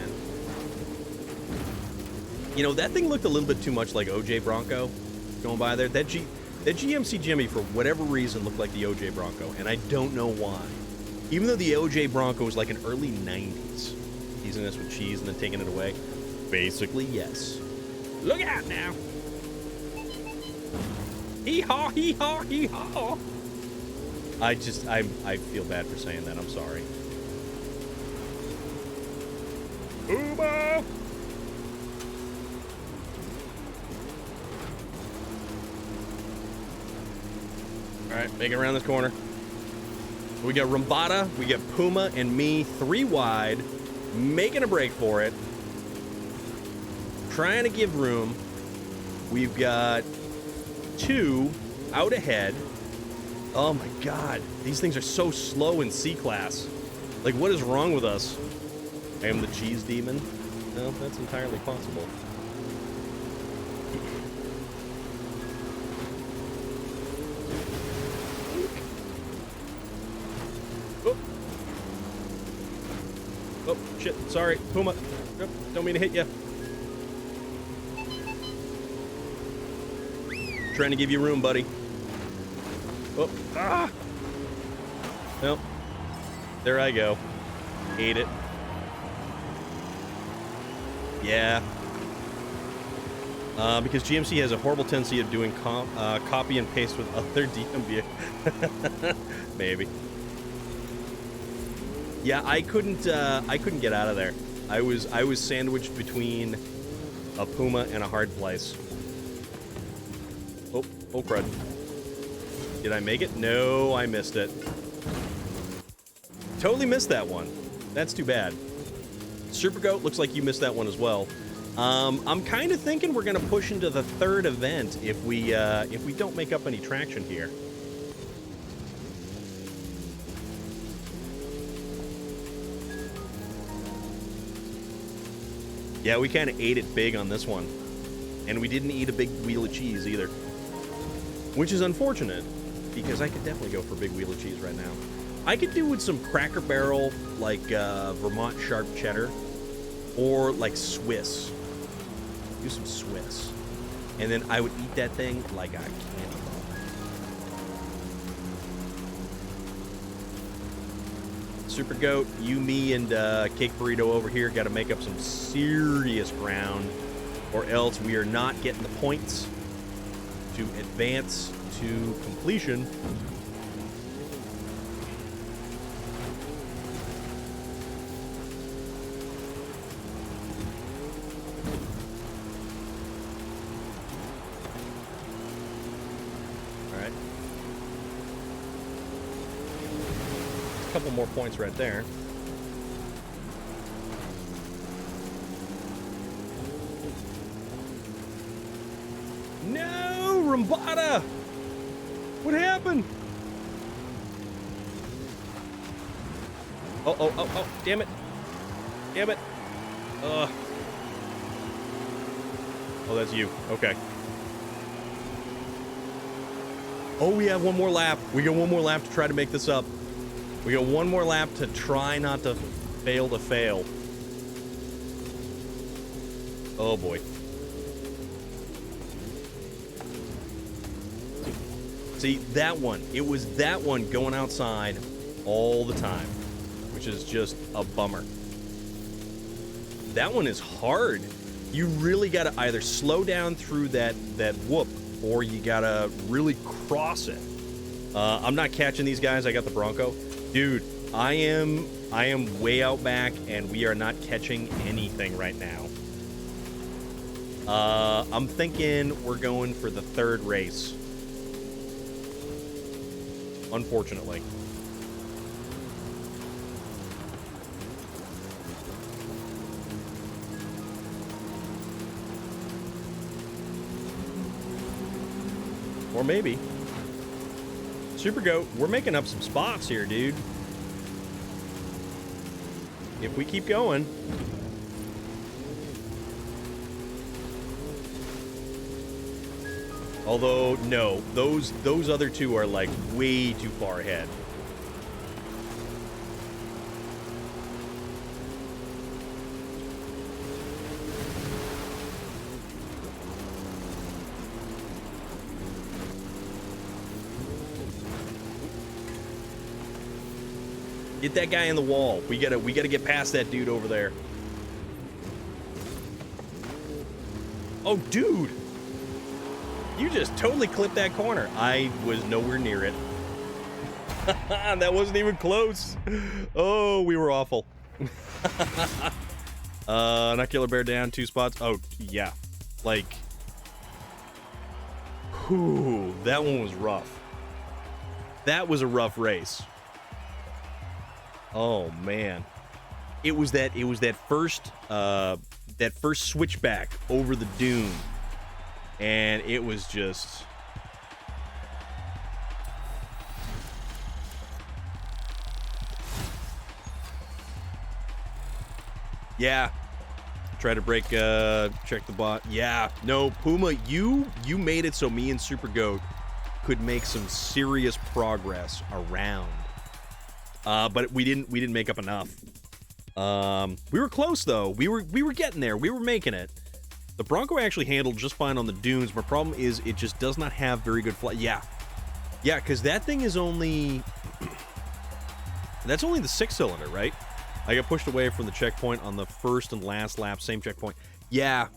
You know, that thing looked a little bit too much like OJ Bronco going by there. That GMC Jimmy, for whatever reason, looked like the OJ Bronco, and I don't know why. Even though the OJ Bronco was like an early 90s. Teasing us with cheese and then taking it away. Basically, yes. Look out now. Hee-haw, hee-haw, hee-haw. I feel bad for saying that. I'm sorry. Ubo! Alright, make it around this corner. We got Rambada, we got Puma, and me 3 wide, making a break for it. Trying to give room. We've got 2 out ahead. Oh my god, these things are so slow in C-Class. Like, what is wrong with us? I am the cheese demon? No, that's entirely possible. Oh. Oh, shit, sorry, Puma. Nope, don't mean to hit you. Trying to give you room, buddy. Oh, ah! Nope. There I go. Ate it. Yeah. Because GMC has a horrible tendency of doing copy and paste with other DMV. Maybe. Yeah, I couldn't get out of there. I was sandwiched between a Puma and a hard place. Oh crud. Did I make it? No, I missed it. Totally missed that one. That's too bad. Super Goat, looks like you missed that one as well. I'm kind of thinking we're gonna push into the 3rd event if we don't make up any traction here. Yeah, we kind of ate it big on this one, and we didn't eat a big wheel of cheese either, which is unfortunate because I could definitely go for a big wheel of cheese right now. I could do with some Cracker Barrel, like Vermont sharp cheddar, or like Swiss. Do some Swiss. And then I would eat that thing like a candy bar. Super Goat, you, me, and Cake Burrito over here got to make up some serious ground, or else we are not getting the points to advance to completion. Couple more points right there. No, Rambada! What happened? Oh, damn it. Damn it. Oh, that's you. Okay. Oh, we have one more lap. We got one more lap to try to make this up. We got one more lap to try not to fail to fail. Oh boy. See, that one. It was that one going outside all the time, which is just a bummer. That one is hard. You really got to either slow down through that whoop, or you got to really cross it. I'm not catching these guys. I got the Bronco. Dude, I am way out back, and we are not catching anything right now. I'm thinking we're going for the 3rd race. Unfortunately. Or maybe. Super Goat, we're making up some spots here, dude. If we keep going. Although, no, those other two are like way too far ahead. Get that guy in the wall. We gotta get past that dude over there. Oh, dude! You just totally clipped that corner. I was nowhere near it. That wasn't even close. Oh, we were awful. Not Killer Bear down 2 spots. Oh, yeah. Like, whew, that one was rough. That was a rough race. Oh man, it was that first switchback over the dune, and it was just yeah. Try to break check the bot. Yeah, no, Puma, you made it so me and Super Goat could make some serious progress around. But we didn't make up enough. We were close though. We were getting there. We were making it. The Bronco actually handled just fine on the dunes. My problem is it just does not have very good flight. Yeah, because that thing is only that's only the 6-cylinder, right? I got pushed away from the checkpoint on the first and last lap. Same checkpoint. Yeah,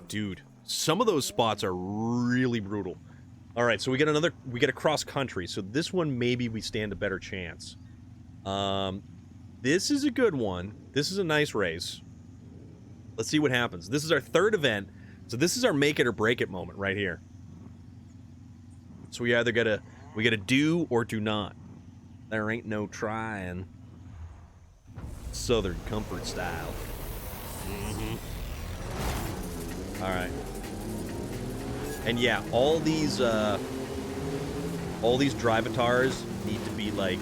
dude. Some of those spots are really brutal. All right, so we get a cross country. So this one maybe we stand a better chance. This is a good one. This is a nice race. Let's see what happens. This is our 3rd event. So this is our make it or break it moment right here. So we either gotta do or do not. There ain't no trying. Southern comfort style. All right. And yeah, all these drivatars need to be like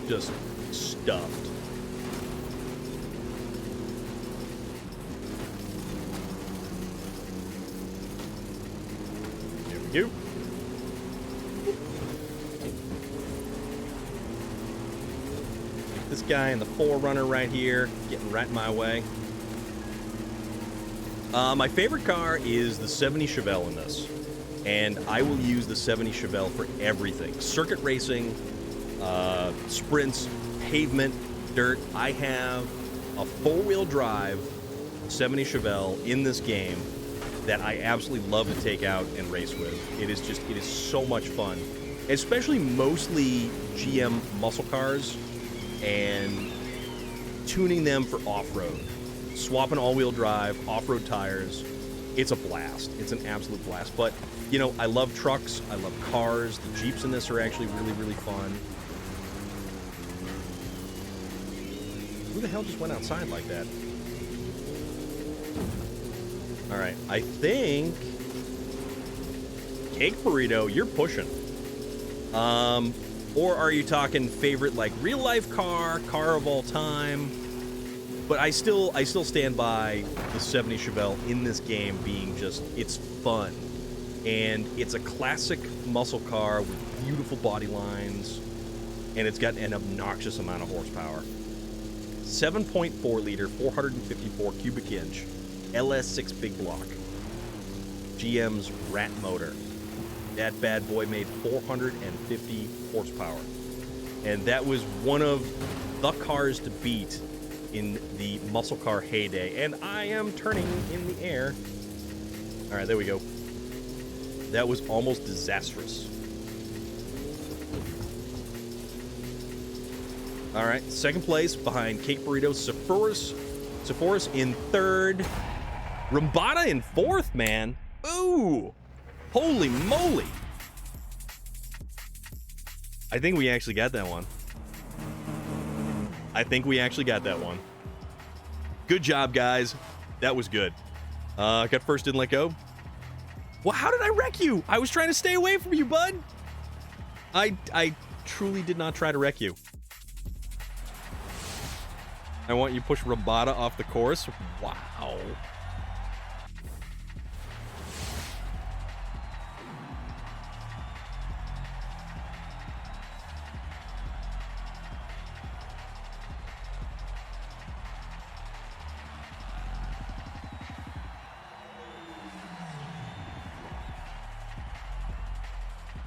just stuffed. Here we go. Get this guy in the 4Runner right here, getting right in my way. My favorite car is the 70 Chevelle in this, and I will use the 70 Chevelle for everything. Circuit racing, sprints, pavement, dirt. I have a 4-wheel drive 70 Chevelle in this game that I absolutely love to take out and race with. It is so much fun, especially mostly GM muscle cars and tuning them for off-road. Swapping all-wheel drive, off-road tires. It's a blast. It's an absolute blast. But, you know, I love trucks. I love cars. The Jeeps in this are actually really, really fun. Who the hell just went outside like that? All right. I think... Cake Burrito, you're pushing. Or are you talking favorite, like, real-life car of all time? But I still stand by the 70 Chevelle in this game being just, it's fun. And it's a classic muscle car with beautiful body lines. And it's got an obnoxious amount of horsepower. 7.4 liter, 454 cubic inch, LS6 big block. GM's Rat motor. That bad boy made 450 horsepower. And that was one of the cars to beat in the muscle car heyday, and I am turning in the air. All right, there we go. That was almost disastrous. All right, 2nd place behind Cake Burrito, Sephoris in 3rd, Rambada in 4th, man. Ooh, holy moly. I think we actually got that one. Good job, guys. That was good. Got first, didn't let go. Well, how did I wreck you? I was trying to stay away from you, bud. I truly did not try to wreck you. I want you to push Rabada off the course. Wow.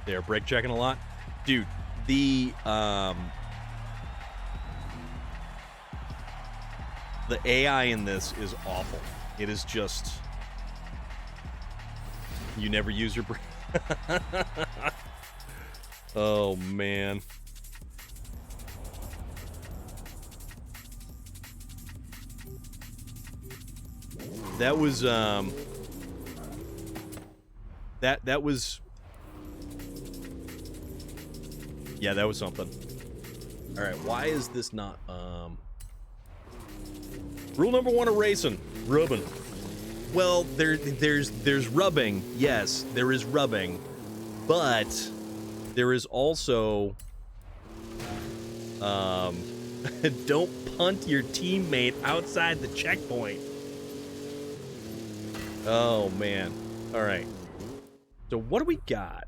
They're brake checking a lot. Dude, the AI in this is awful. It is just... You never use your brake. Oh, man. That was, That was... Yeah, that was something. All right, why is this not, Rule number 1 of racing, rubbing. Well, there's rubbing. Yes, there is rubbing. But there is also, don't punt your teammate outside the checkpoint. Oh, man. All right. So what do we got?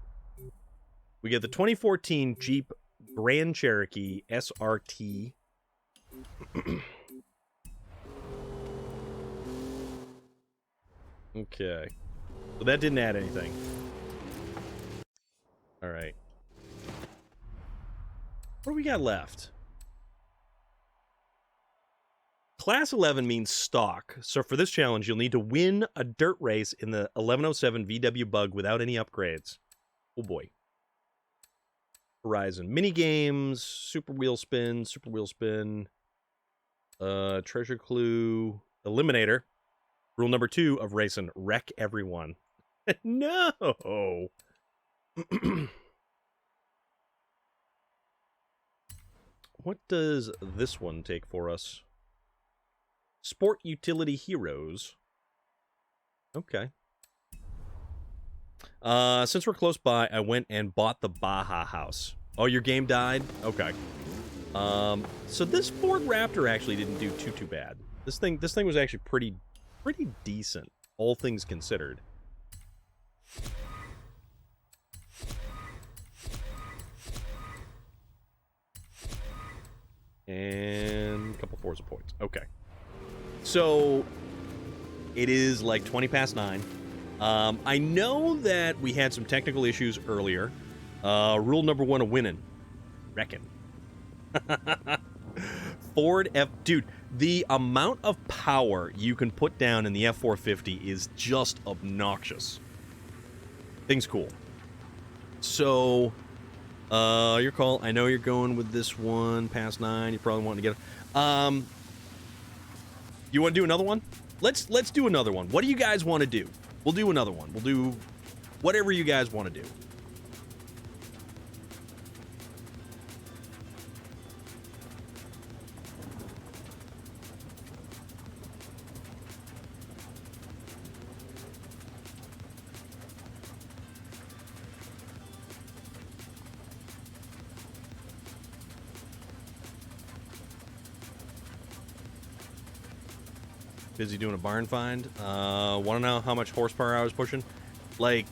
We get the 2014 Jeep Grand Cherokee SRT. Okay. So that didn't add anything. All right. What do we got left? Class 11 means stock. So for this challenge, you'll need to win a dirt race in the 1107 VW Bug without any upgrades. Oh boy. Horizon mini games, super wheel spin, treasure clue, eliminator. Rule number 2 of racing: wreck everyone. No. What does this one take for us? Sport utility heroes. Okay. Since we're close by, I went and bought the Baja house. Oh, your game died? Okay. So this Ford Raptor actually didn't do too bad. This thing was actually pretty decent, all things considered. And a couple Forza points. Okay. So it is like 20 past 9. I know that we had some technical issues earlier. Rule number 1 of winning: wrecking. Ford F... Dude, the amount of power you can put down in the F450 is just obnoxious. Thing's cool. So, your call. I know you're going with this one past 9. You probably want to get it. You want to do another one? Let's do another one. What do you guys want to do? We'll do another one. We'll do whatever you guys want to do. Busy doing a barn find. Want to know how much horsepower I was pushing? Like,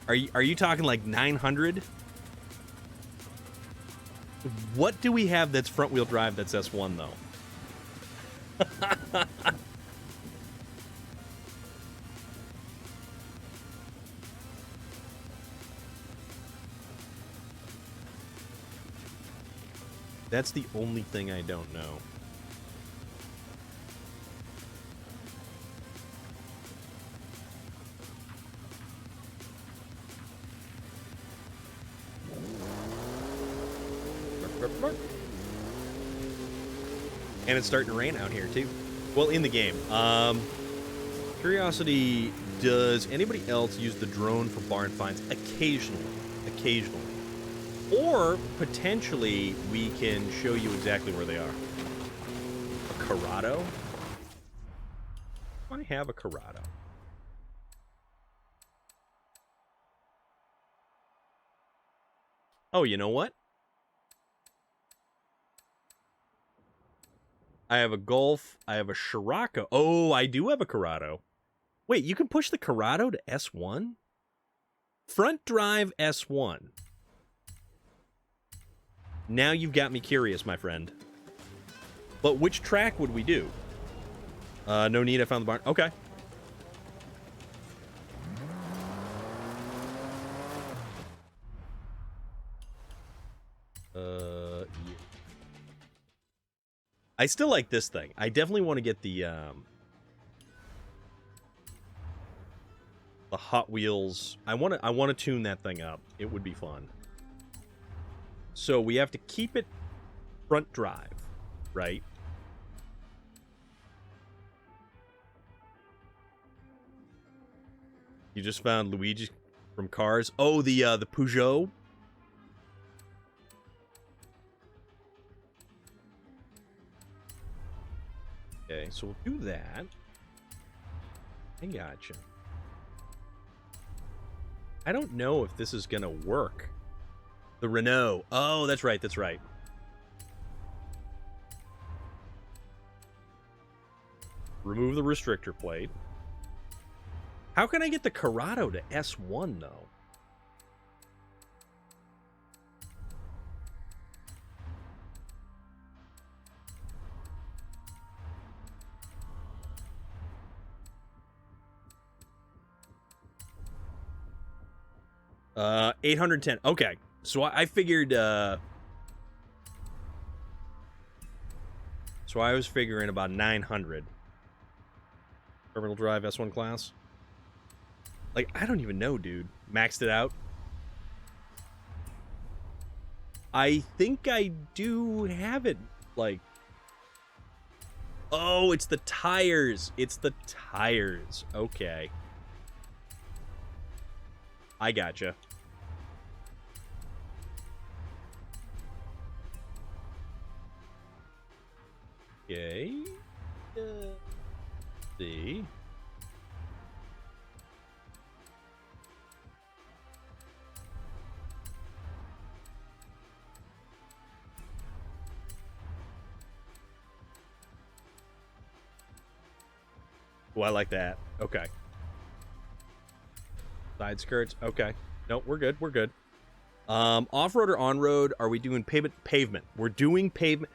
are you talking like 900? What do we have that's front wheel drive that's S1 though? That's the only thing I don't know. And it's starting to rain out here, too. Well, in the game. Curiosity, does anybody else use the drone for barn finds? Occasionally. Occasionally. Or, potentially, we can show you exactly where they are. A Corrado? I have a Corrado. Oh, you know what? I have a Golf. I have a Scirocco. Oh, I do have a Corrado. Wait, you can push the Corrado to S1? Front drive S1. Now you've got me curious, my friend. But which track would we do? No need, I found the barn. Okay. Yeah. I still like this thing. I definitely want to get the Hot Wheels. I want to tune that thing up. It would be fun. So we have to keep it front drive, right? You just found Luigi from Cars. Oh, the Peugeot. Okay, so we'll do that. I gotcha. I don't know if this is gonna work. The Renault. Oh, that's right, that's right. Remove the restrictor plate. How can I get the Corrado to S1, though? Uh, 810. Okay, so I figured. So I was figuring about 900. Terminal drive S1 class. Like, I don't even know, dude. Maxed it out. I think I do have it, like... Oh, it's the tires. It's the tires. Okay. I gotcha. Okay. See. Oh, I like that. Okay. Side skirts. Okay. No, we're good. We're good. Off-road or on-road? Are we doing pavement? Pavement. We're doing pavement.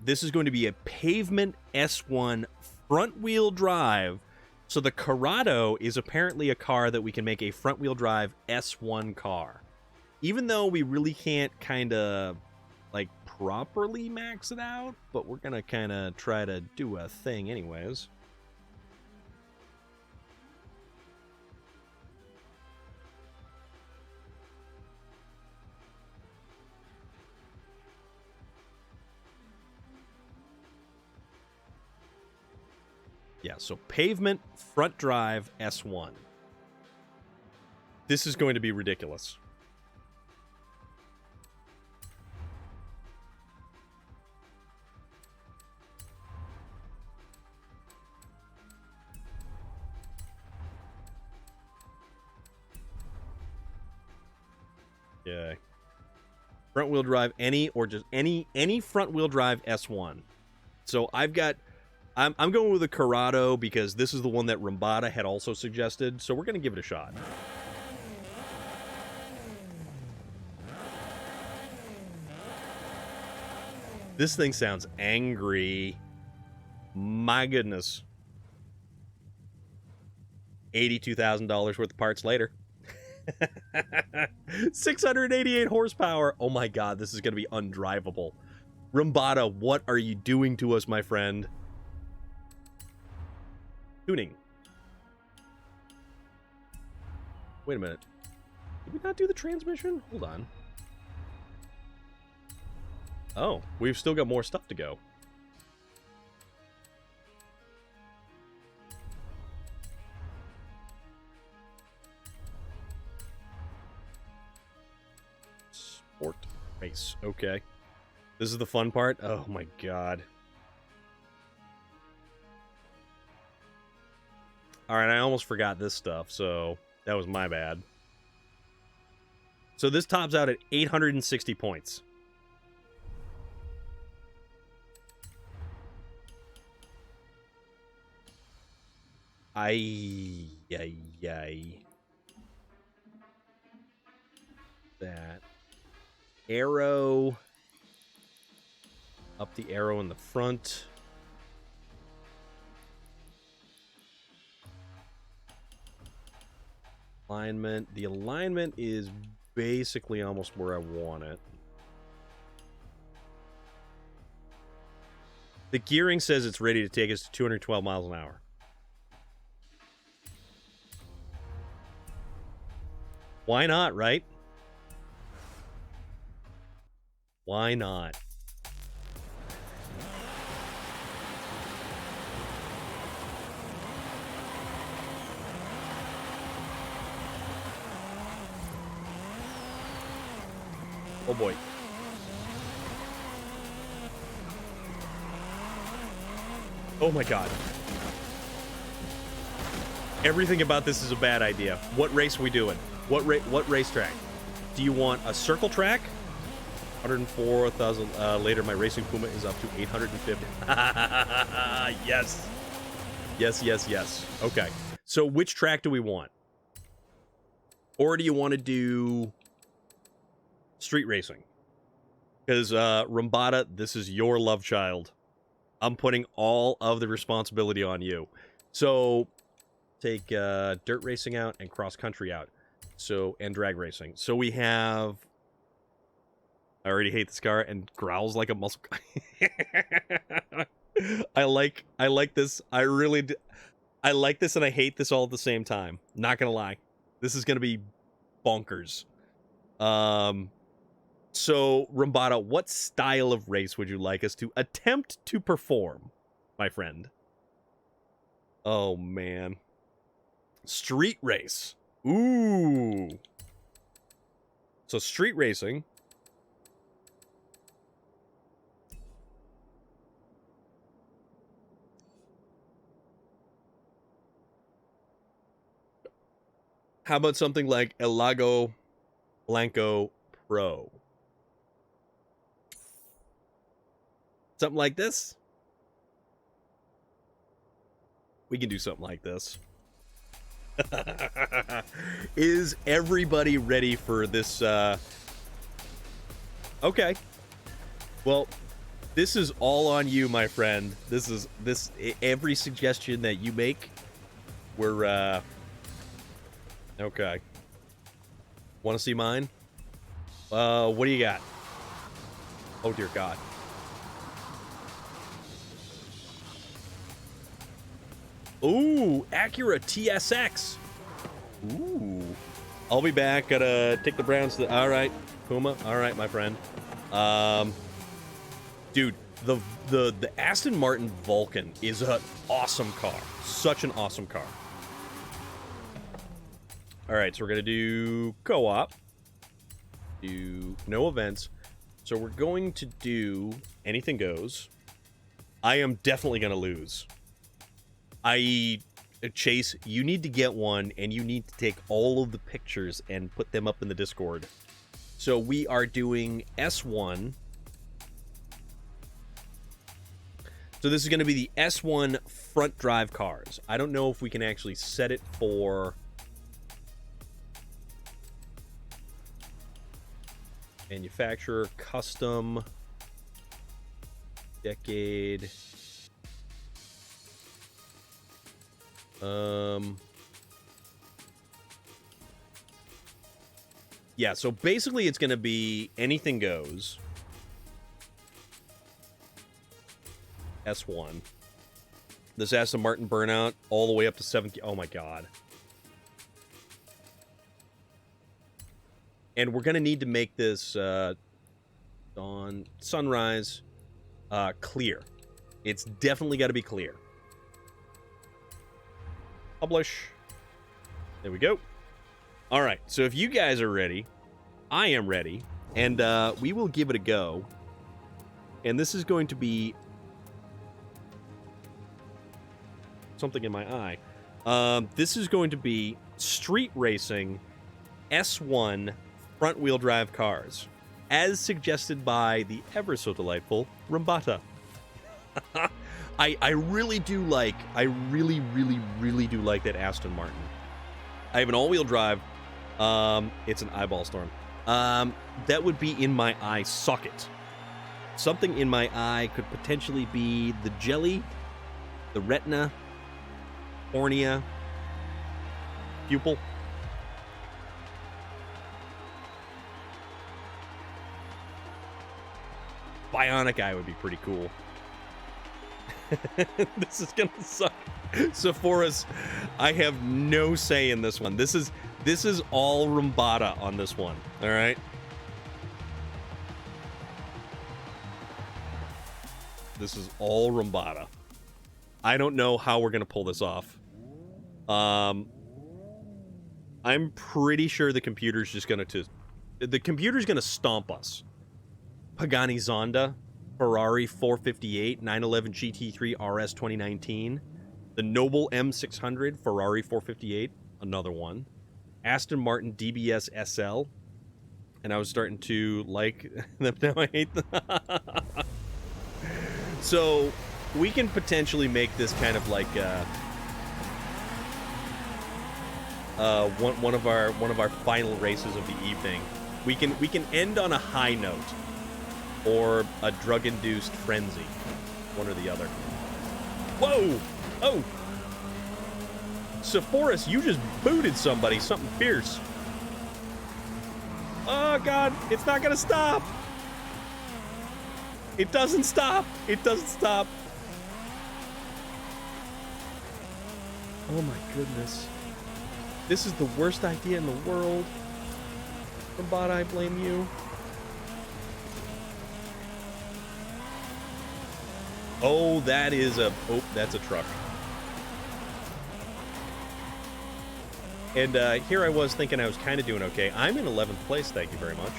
This is going to be a pavement S1 front-wheel drive. So the Corrado is apparently a car that we can make a front-wheel drive S1 car. Even though we really can't kind of, like, properly max it out, but we're going to kind of try to do a thing anyways. Yeah, so pavement, front drive, S1. This is going to be ridiculous. Yeah. Front wheel drive any or just any front wheel drive S1. So I've got I'm going with the Corrado because this is the one that Rambada had also suggested, so we're going to give it a shot. This thing sounds angry. My goodness. $82,000 worth of parts later. 688 horsepower. Oh my god, this is going to be undrivable. Rambada, what are you doing to us, my friend? Tuning. Wait a minute. Did we not do the transmission? Hold on. Oh, we've still got more stuff to go. Sport race. Okay. This is the fun part? Oh my god. Alright, I almost forgot this stuff, so that was my bad. So this tops out at 860 points. Ay. That. Arrow. Up the arrow in the front. Alignment. The alignment is basically almost where I want it. The gearing says it's ready to take us to 212 miles an hour. Why not, right? Why not? Oh boy. Oh my god. Everything about this is a bad idea. What race are we doing? What racetrack? Do you want a circle track? 104,000 later, my racing Puma is up to 850. Yes. Yes. Okay. So which track do we want? Or do you want to do street racing? Because Rambada, this is your love child. I'm putting all of the responsibility on you. So take dirt racing out and cross country out. So, and drag racing. So we have, I already hate this car, and growls like a muscle. I like this. I really do. I like this and I hate this all at the same time. Not gonna lie. This is gonna be bonkers. So, Rambada, what style of race would you like us to attempt to perform, my friend? Oh, man. Street race. Ooh. So, street racing. How about something like El Lago Blanco Pro? Something like this? We can do something like this. Is everybody ready for this? Okay. Well, this is all on you, my friend. Every suggestion that you make, we're, okay. Want to see mine? What do you got? Oh, dear God. Ooh, Acura TSX. Ooh. I'll be back. Gotta take the Browns to the... All right, Puma. All right, my friend. Dude, the Aston Martin Vulcan is an awesome car. Such an awesome car. All right, so we're gonna do co-op. Do no events. So we're going to do anything goes. I am definitely gonna lose. Chase, you need to get one, and you need to take all of the pictures and put them up in the Discord. So we are doing S1. So this is going to be the S1 front drive cars. I don't know if we can actually set it for... manufacturer, custom, decade... Yeah, so basically it's going to be anything goes. S1. This Aston Martin burnout all the way up to 7. Oh my God. And we're going to need to make this dawn, sunrise clear. It's definitely got to be clear. Publish. There we go. All right, so if you guys are ready, I am ready, and we will give it a go. And this is going to be something in my eye. This is going to be street racing S1 front-wheel drive cars, as suggested by the ever so delightful Rumbata. I really do like, I really do like that Aston Martin. I have an all-wheel drive. It's an eyeball storm. That would be in my eye socket. Something in my eye could potentially be the jelly, the retina, cornea, pupil. Bionic eye would be pretty cool. This is gonna suck. Sephora's, I have no say in this one. This is all Rumbata on this one. All right. This is all Rumbata. I don't know how we're gonna pull this off. I'm pretty sure the computer's just gonna stomp us. Pagani Zonda, Ferrari 458, 911 GT3 RS 2019, the Noble M600, Ferrari 458, another one, Aston Martin DBS SL, and I was starting to like them, now I hate them. So we can potentially make this kind of like one of our final races of the evening. We can end on a high note. Or a drug-induced frenzy. One or the other. Whoa! Oh! Sephora's, you just booted somebody. Something fierce. Oh, God. It's not gonna stop. It doesn't stop. It doesn't stop. Oh, my goodness. This is the worst idea in the world. Rumbata, I blame you. Oh, that's a truck. And here I was thinking I was kind of doing okay. I'm in 11th place, thank you very much.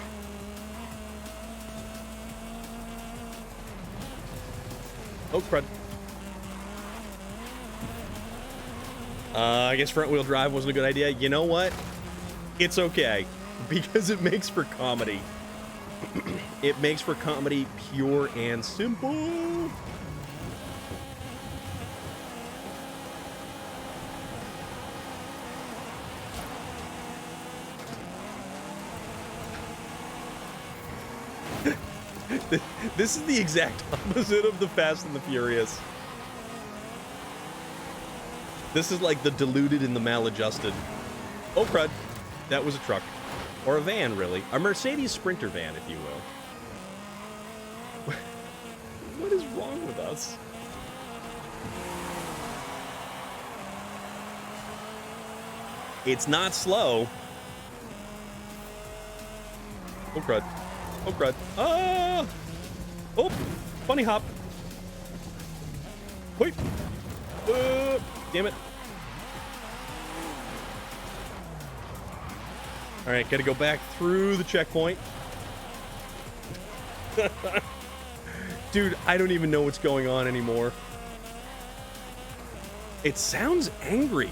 Oh, crud. I guess front-wheel drive wasn't a good idea. You know what? It's okay, because it makes for comedy. It makes for comedy pure and simple. This is the exact opposite of the Fast and the Furious. This is like the diluted and the maladjusted. Oh, crud. That was a truck. Or a van, really. A Mercedes Sprinter van, if you will. What is wrong with us? It's not slow. Oh, crud. Oh, crud. Ah! Oh! Bunny hop. Wait. Damn it. Alright, gotta go back through the checkpoint. Dude, I don't even know what's going on anymore. It sounds angry.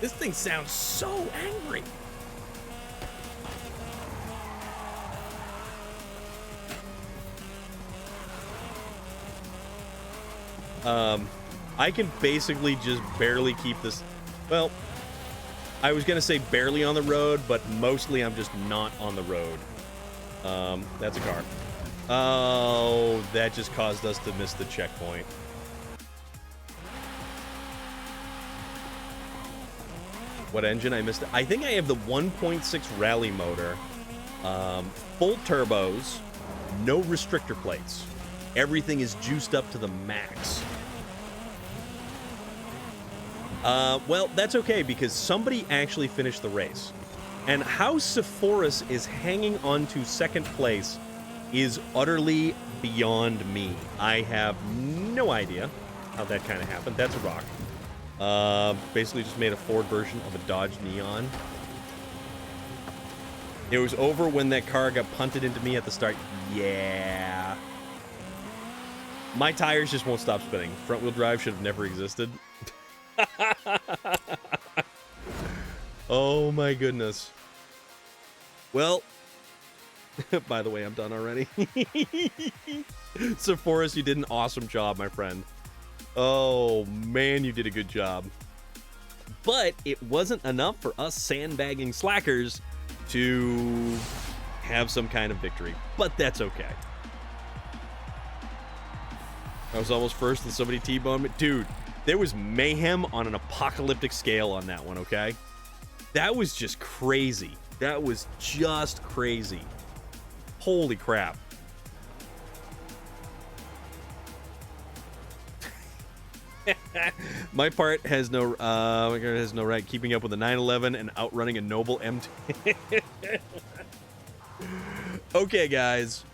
This thing sounds so angry. I can basically just barely keep this... Well, I was gonna say barely on the road, but mostly I'm just not on the road. That's a car. Oh, that just caused us to miss the checkpoint. What engine? I missed it. I think I have the 1.6 rally motor. Full turbos. No restrictor plates. Everything is juiced up to the max. Well, that's okay, because somebody actually finished the race. And how Sephora's is hanging on to second place is utterly beyond me. I have no idea how that kind of happened. That's a rock. Basically just made a Ford version of a Dodge Neon. It was over when that car got punted into me at the start. Yeah. My tires just won't stop spinning. Front-wheel drive should have never existed. Oh my goodness. Well, By the way, I'm done already. So, Forrest, you did an awesome job, my friend. Oh, man, you did a good job. But it wasn't enough for us sandbagging slackers to have some kind of victory. But that's okay. I was almost first and somebody T-boned me. Dude, there was mayhem on an apocalyptic scale on that one, okay? That was just crazy. That was just crazy. Holy crap. My part has no right keeping up with a 911 and outrunning a noble M2. Okay, guys.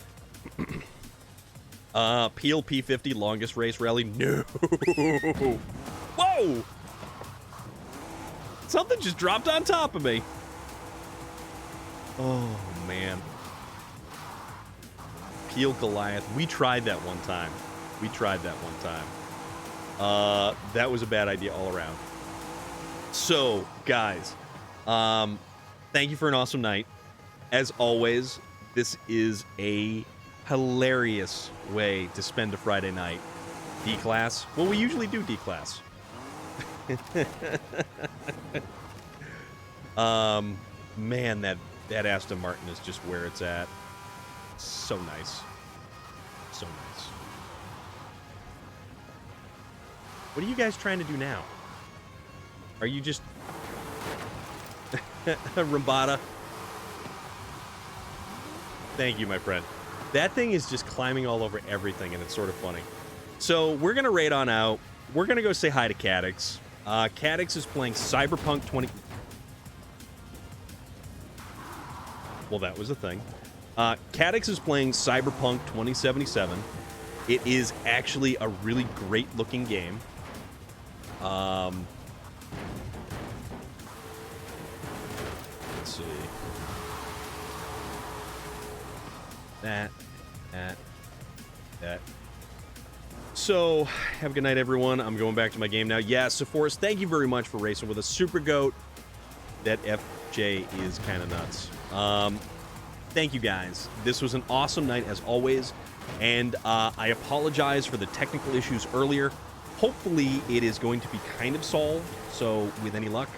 Peel P50 longest race rally. No. Whoa! Something just dropped on top of me. Oh, man. Peel Goliath. We tried that one time. That was a bad idea all around. So, guys, thank you for an awesome night. As always, this is a hilarious way to spend a Friday night. D-class? Well, we usually do D-class. Man, that Aston Martin is just where it's at. So nice. So nice. What are you guys trying to do now? Are you just... Rambada? Thank you, my friend. That thing is just climbing all over everything, and it's sort of funny. So, we're going to raid on out. We're going to go say hi to Cadix. Cadix is playing Cyberpunk 20... Well, that was a thing. Cadix is playing Cyberpunk 2077. It is actually a really great-looking game. Let's see. That. So, have a good night, everyone. I'm going back to my game now. Yeah, so Forrest, thank you very much for racing with us. Super Goat. That FJ is kind of nuts. Thank you, guys. This was an awesome night, as always. And I apologize for the technical issues earlier. Hopefully, it is going to be kind of solved. So, with any luck,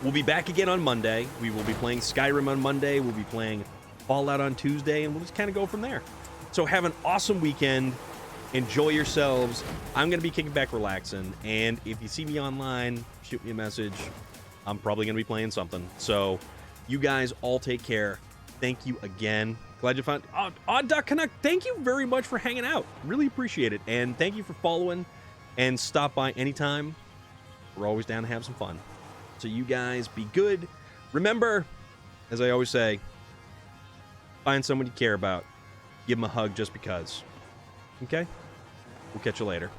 we'll be back again on Monday. We will be playing Skyrim on Monday. We'll be playing Fallout on Tuesday. And we'll just kind of go from there. So, have an awesome weekend. Enjoy yourselves. I'm going to be kicking back relaxing. And if you see me online, shoot me a message. I'm probably going to be playing something. So, you guys all take care. Thank you again. Glad you found... Odd Duck Canuck, thank you very much for hanging out. Really appreciate it. And thank you for following. And stop by anytime. We're always down to have some fun. So you guys be good. Remember, as I always say, find someone you care about. Give them a hug just because. Okay? We'll catch you later.